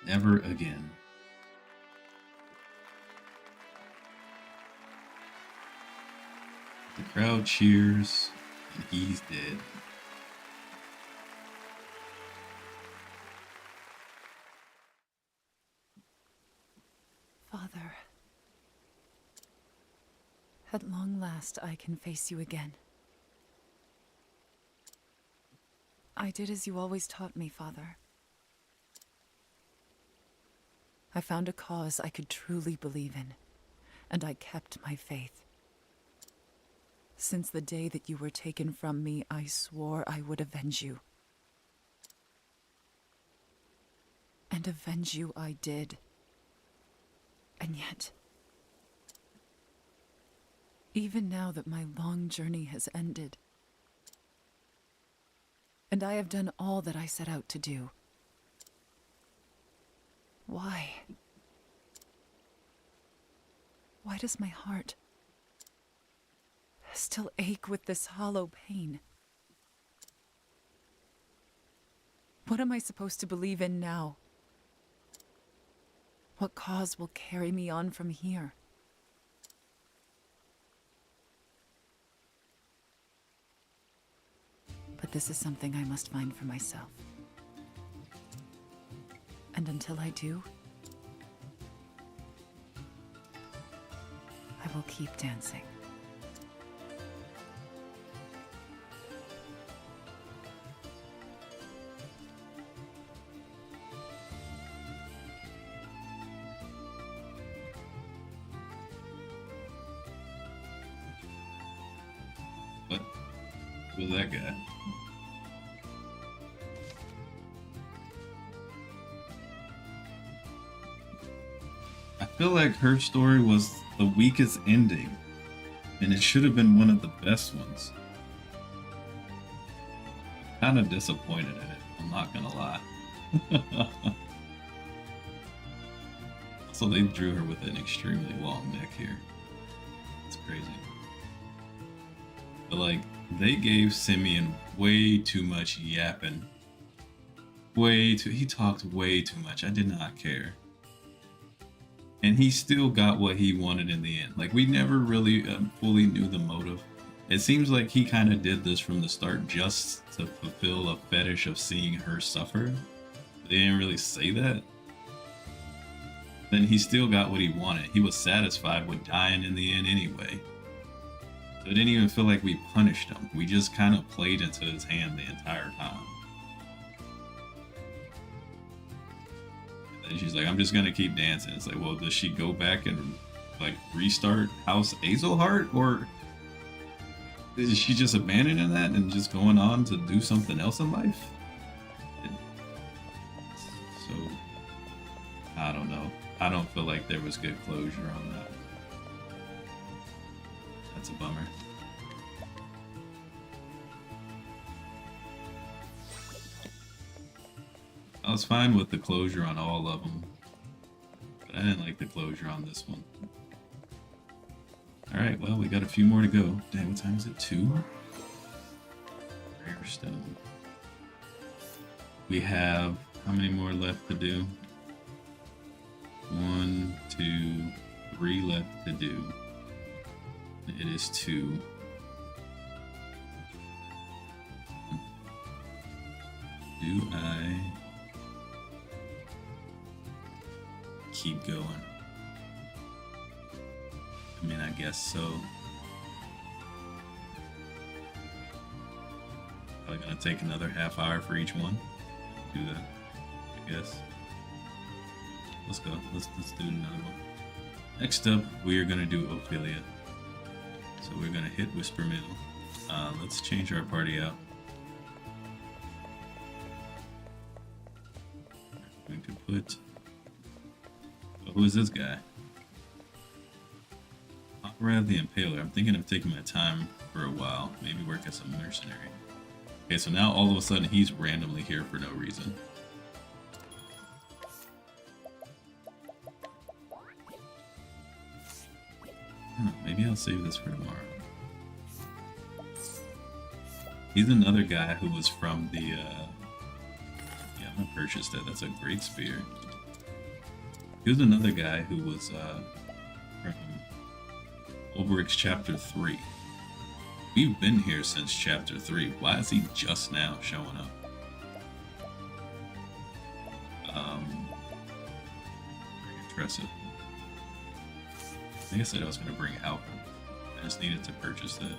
Never again. Crowd cheers, and he's dead. Father, at long last I can face you again. I did as you always taught me, Father. I found a cause I could truly believe in, and I kept my faith. Since the day that you were taken from me, I swore I would avenge you. And avenge you I did. And yet, even now that my long journey has ended, and I have done all that I set out to do, why? Why does my heart still ache with this hollow pain? What am I supposed to believe in now? What cause will carry me on from here? But this is something I must find for myself. And until I do, I will keep dancing. What? Who's that guy? I feel like her story was the weakest ending, and it should have been one of the best ones. Kind of disappointed in it, I'm not gonna lie. So they drew her with an extremely long neck here. It's crazy. But like, they gave Simeon way too much yapping. He talked way too much. I did not care. And he still got what he wanted in the end. Like, we never really fully knew the motive. It seems like he kind of did this from the start just to fulfill a fetish of seeing her suffer. They didn't really say that. Then he still got what he wanted. He was satisfied with dying in the end anyway. So it didn't even feel like we punished him. We just kind of played into his hand the entire time. And she's like, I'm just gonna keep dancing. It's like, well, does she go back and like restart House Azelhart, or is she just abandoning that and just going on to do something else in life? So I don't know. I don't feel like there was good closure on that. That's a bummer. I was fine with the closure on all of them, but I didn't like the closure on this one. Alright, well, we got a few more to go. Dang, what time is it? 2? Rare stone. We have how many more left to do? 1, 2, 3 left to do. It is 2. Do I keep going? I mean, I guess so. Probably gonna take another half hour for each one. Do that, I guess. Let's go. Let's do another one. Next up, we are gonna do Ophelia. So we're gonna hit Whisper Mill. Let's change our party out. We could put. Oh, who is this guy? Conrad the Impaler. I'm thinking of taking my time for a while. Maybe work as a mercenary. Okay, so now all of a sudden he's randomly here for no reason. Maybe I'll save this for tomorrow. He's another guy who was from the, yeah, I'm gonna purchase that. That's a great spear. He was another guy who was, from Olberic's Chapter 3. We've been here since chapter 3. Why is he just now showing up? Impressive. I think I said I was going to bring Alvin. I just needed to purchase it.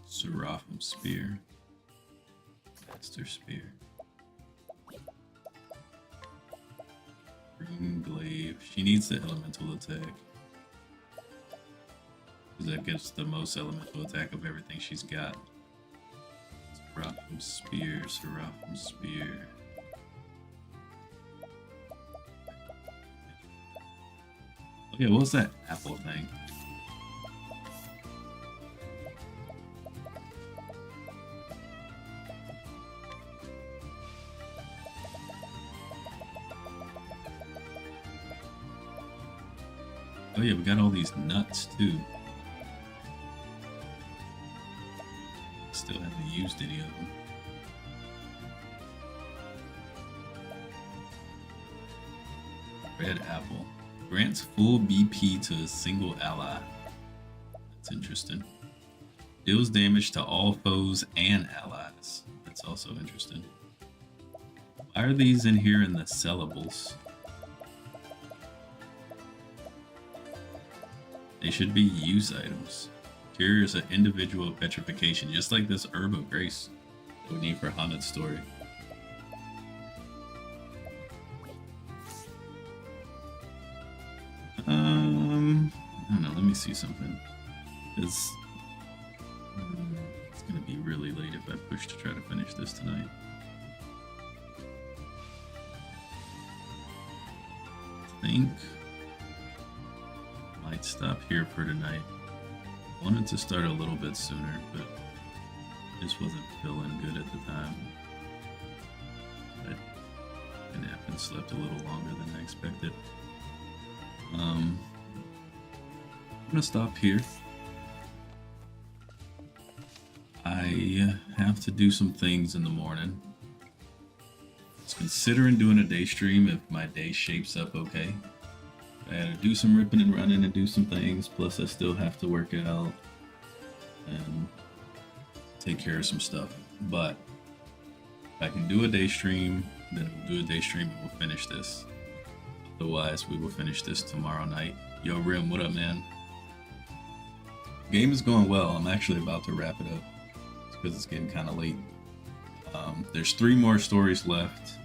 Seraphim Spear. Master Spear. Rune Glaive. She needs the elemental attack. Because that gets the most elemental attack of everything she's got. Seraphim Spear, Seraphim Spear. Okay, what was that apple thing? Oh yeah, we got all these nuts too. Still haven't used any of them. Red apple. Grants full BP to a single ally. That's interesting. Deals damage to all foes and allies. That's also interesting. Why are these in here in the sellables? They should be use items. Cures an individual petrification, just like this Herb of Grace that we need for Hanet's story. I don't know, let me see something. It's gonna be really late if I push to try to finish this tonight. I think I might stop here for tonight. I wanted to start a little bit sooner, but just wasn't feeling good at the time. I napped and slept a little longer than I expected. I'm gonna stop here. I have to do some things in the morning. I was considering doing a day stream if my day shapes up okay. I had to do some ripping and running and do some things, plus I still have to work out and take care of some stuff. But if I can do a day stream, then we'll do a day stream and we'll finish this. Otherwise, we will finish this tomorrow night. Yo, Rim, what up, man? Game is going well. I'm actually about to wrap it up because it's getting kind of late. There's 3 more stories left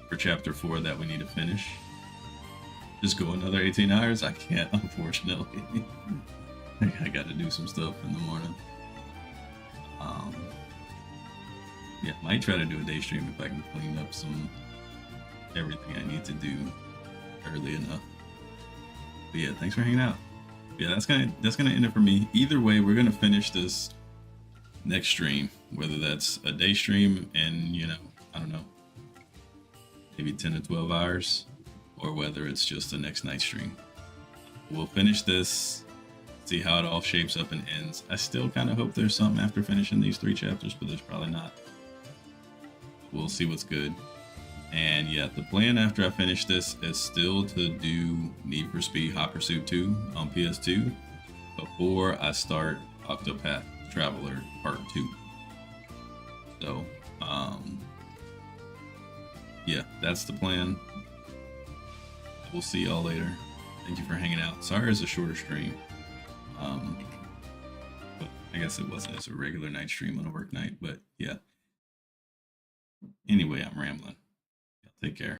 for chapter 4 that we need to finish. Just go another 18 hours? I can't, unfortunately. I got to do some stuff in the morning. Yeah, might try to do a day stream if I can clean up everything I need to do early enough. But yeah, thanks for hanging out. Yeah, that's gonna end it for me. Either way, we're gonna finish this next stream, whether that's a day stream and, you know, I don't know, maybe 10 to 12 hours, or whether it's just the next night stream. We'll finish this, see how it all shapes up and ends. I still kind of hope there's something after finishing these 3 chapters, but there's probably not. We'll see what's good. And yeah, the plan after I finish this is still to do Need for Speed Hot Pursuit 2 on PS2 before I start Octopath Traveler Part 2. So, yeah, that's the plan. We'll see y'all later. Thank you for hanging out. Sorry it's a shorter stream. But I guess it wasn't as a regular night stream on a work night, but yeah. Anyway, I'm rambling. Take care.